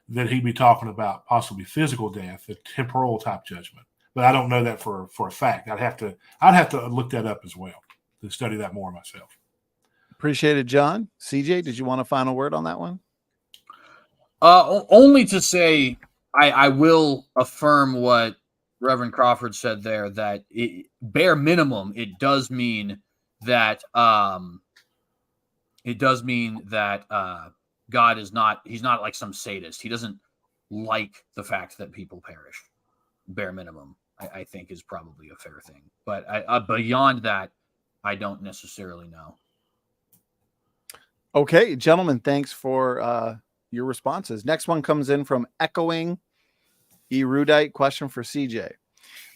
that he'd be talking about possibly physical death, a temporal type judgment. But I don't know that for a fact. I'd have to look that up as well to study that more myself. Appreciate it, John. CJ, did you want a final word on that one? Only to say I will affirm what Reverend Crawford said there, that bare minimum, it does mean that God is he's not like some sadist. He doesn't like the fact that people perish. Bare minimum, I think, is probably a fair thing. But beyond that, I don't necessarily know. Okay, gentlemen, thanks for your responses. Next one comes in from Echoing Erudite. Question for CJ.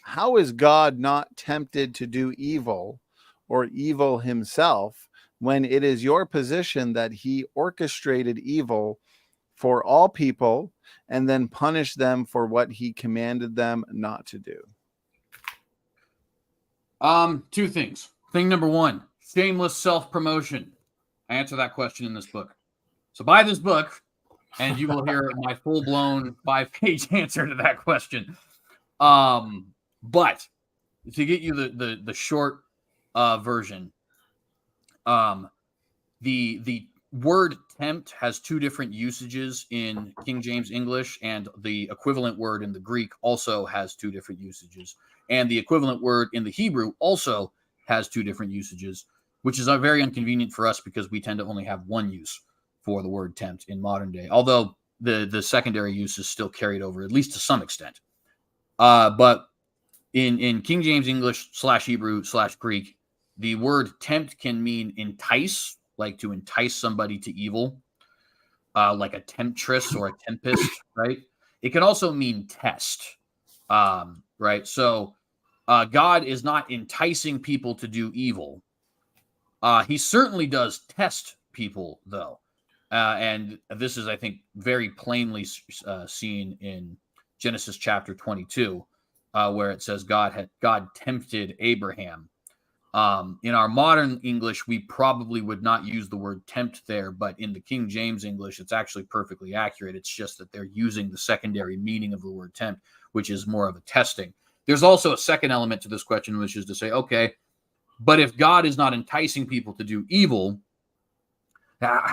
How is God not tempted to do evil or evil himself when it is your position that he orchestrated evil for all people and then punished them for what he commanded them not to do? Two things. Thing number one, shameless self-promotion. I answer that question in this book. So buy this book and you will hear my full-blown 5-page answer to that question. But to get you the short version, the word tempt has two different usages in King James English, and the equivalent word in the Greek also has two different usages. And the equivalent word in the Hebrew also has two different usages, which is very inconvenient for us because we tend to only have one use for the word tempt in modern day, although the secondary use is still carried over, at least to some extent. But in King James English / Hebrew / Greek, the word tempt can mean entice, like to entice somebody to evil, like a temptress or a tempest, right? It can also mean test, right? So God is not enticing people to do evil. He certainly does test people, though. And this is, I think, very plainly seen in Genesis chapter 22, where it says God tempted Abraham. In our modern English, we probably would not use the word tempt there, but in the King James English, it's actually perfectly accurate. It's just that they're using the secondary meaning of the word tempt, which is more of a testing. There's also a second element to this question, which is to say, okay, but if God is not enticing people to do evil,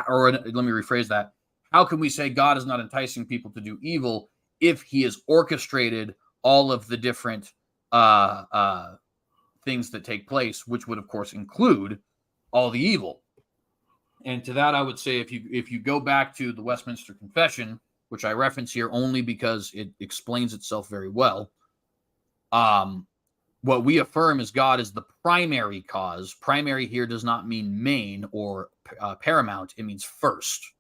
or let me rephrase that, how can we say God is not enticing people to do evil if he has orchestrated all of the different things that take place, which would, of course, include all the evil? And to that, I would say, if you go back to the Westminster Confession, which I reference here only because it explains itself very well, what we affirm is God is the primary cause. Primary here does not mean main or paramount. It means first.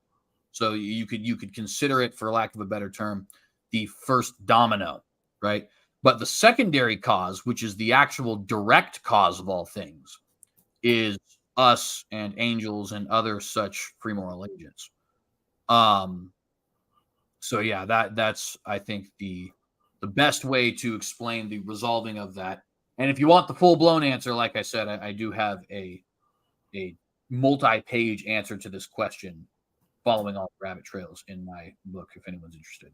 So you could consider it, for lack of a better term, the first domino, right? But the secondary cause, which is the actual direct cause of all things, is us and angels and other such free moral agents. So yeah, that's I think the best way to explain the resolving of that. And if you want the full-blown answer, like I said, I do have a multi-page answer to this question following all the rabbit trails in my book, if anyone's interested.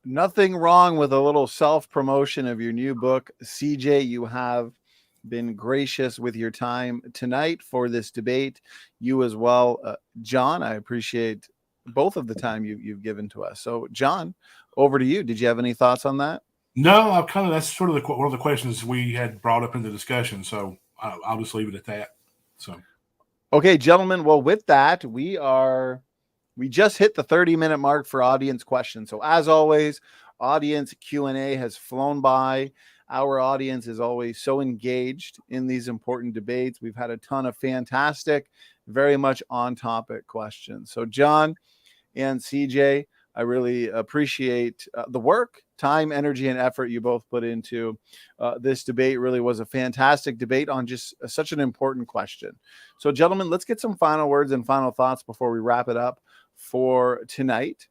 Nothing wrong with a little self-promotion of your new book. CJ, you have been gracious with your time tonight for this debate. You as well. John, I appreciate both of the time you've given to us. So, John, over to you. Did you have any thoughts on that? No, that's sort of one of the questions we had brought up in the discussion. So I'll just leave it at that. So, okay, gentlemen. Well, with that, we just hit the 30-minute mark for audience questions. So as always, audience Q&A has flown by. Our audience is always so engaged in these important debates. We've had a ton of fantastic, very much on topic questions. So John and CJ, I really appreciate the work, time, energy, and effort you both put into this debate. Really was a fantastic debate on just such an important question. So gentlemen, let's get some final words and final thoughts before we wrap it up for tonight.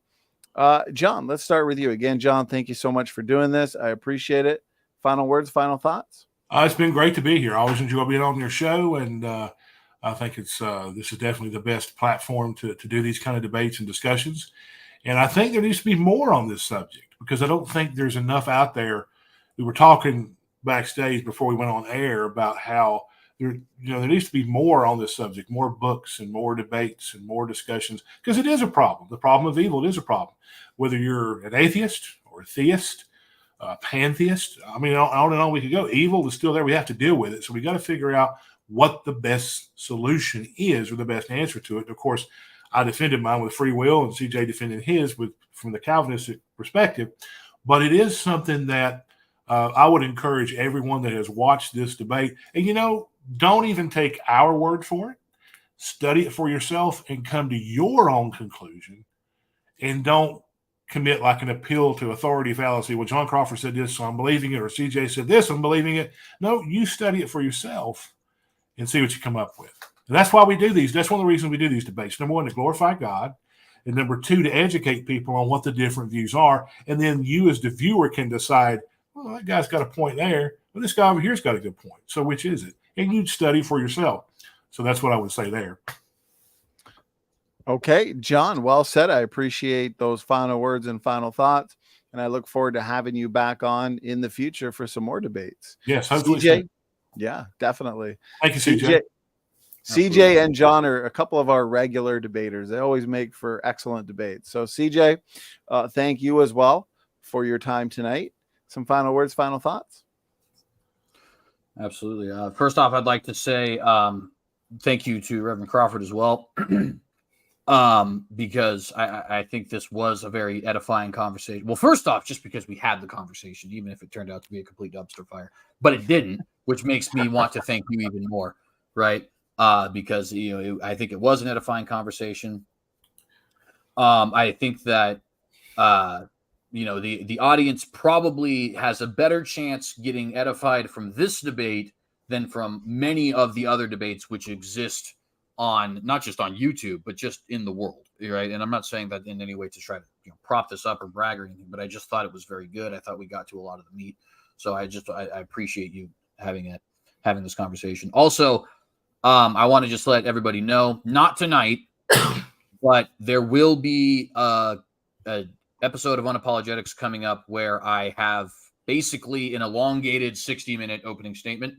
John, let's start with you again. John, thank you so much for doing this. I appreciate it. Final words, final thoughts. It's been great to be here. I always enjoy being on your show, and I think this is definitely the best platform to do these kind of debates and discussions. And I think there needs to be more on this subject, because I don't think there's enough out there. We were talking backstage before we went on air about how there needs to be more on this subject, more books and more debates and more discussions, because it is a problem. The problem of evil, it is a problem. Whether you're an atheist or a theist, pantheist, I mean, on and on we could go. Evil is still there. We have to deal with it. So we got to figure out what the best solution is, or the best answer to it. And of course, I defended mine with free will, and CJ defended his from the Calvinist perspective. But it is something that I would encourage everyone that has watched this debate. And, don't even take our word for it. Study it for yourself and come to your own conclusion. And don't commit like an appeal to authority fallacy. Well, John Crawford said this, so I'm believing it. Or CJ said this, I'm believing it. No, you study it for yourself and see what you come up with. And that's why we do these. That's one of the reasons we do these debates. Number one, to glorify God. And number two, to educate people on what the different views are. And then you as the viewer can decide, well, that guy's got a point there. Well, this guy over here's got a good point. So which is it? And you'd study for yourself. So that's what I would say there. Okay, John, well said. I appreciate those final words and final thoughts. And I look forward to having you back on in the future for some more debates. Yes, hopefully. CJ, yeah, definitely. Thank you, CJ. CJ and John are a couple of our regular debaters. They always make for excellent debates. So CJ, thank you as well for your time tonight. Some final words, final thoughts. Absolutely. First off, I'd like to say thank you to Reverend Crawford as well, because I think this was a very edifying conversation. Well, first off, just because we had the conversation, even if it turned out to be a complete dumpster fire, but it didn't, which makes me want to thank you even more, right? Because I think it was an edifying conversation. I think that the audience probably has a better chance getting edified from this debate than from many of the other debates which exist on not just on YouTube, but just in the world, right? And I'm not saying that in any way to try to prop this up or brag or anything, but I just thought it was very good. I thought we got to a lot of the meat, so I appreciate you having this conversation. Also, I want to just let everybody know, not tonight, but there will be a episode of Unapologetics coming up where I have basically an elongated 60-minute opening statement,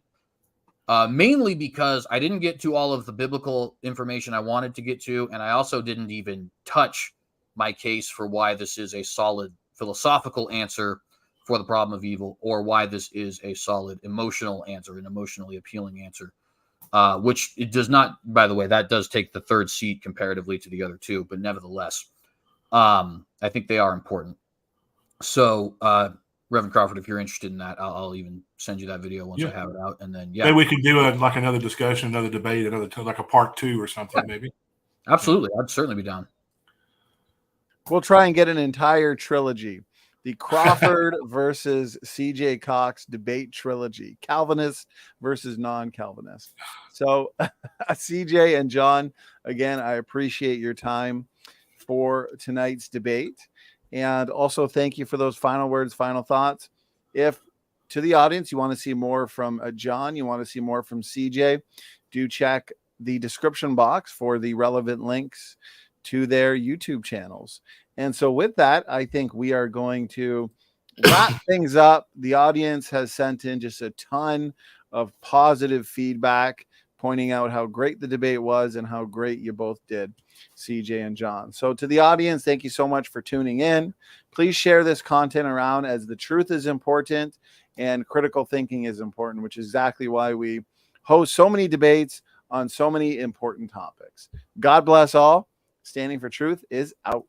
mainly because I didn't get to all of the biblical information I wanted to get to, and I also didn't even touch my case for why this is a solid philosophical answer for the problem of evil, or why this is a solid emotional answer, an emotionally appealing answer. Which it does not, by the way, that does take the third seat comparatively to the other two, but nevertheless, I think they are important. So Reverend Crawford, if you're interested in that, I'll even send you that video once I have it out. And then, maybe we could do like another discussion, another debate, like a part 2 or something, maybe. Absolutely. I'd certainly be down. We'll try and get an entire trilogy. The Crawford versus CJ Cox debate trilogy, Calvinist versus non-Calvinist. So CJ and John, again, I appreciate your time for tonight's debate. And also thank you for those final words, final thoughts. If to the audience, you want to see more from John, you want to see more from CJ, do check the description box for the relevant links to their YouTube channels. And so with that, I think we are going to wrap things up. The audience has sent in just a ton of positive feedback, pointing out how great the debate was and how great you both did, CJ and John. So to the audience, thank you so much for tuning in. Please share this content around, as the truth is important and critical thinking is important, which is exactly why we host so many debates on so many important topics. God bless all. Standing for Truth is out.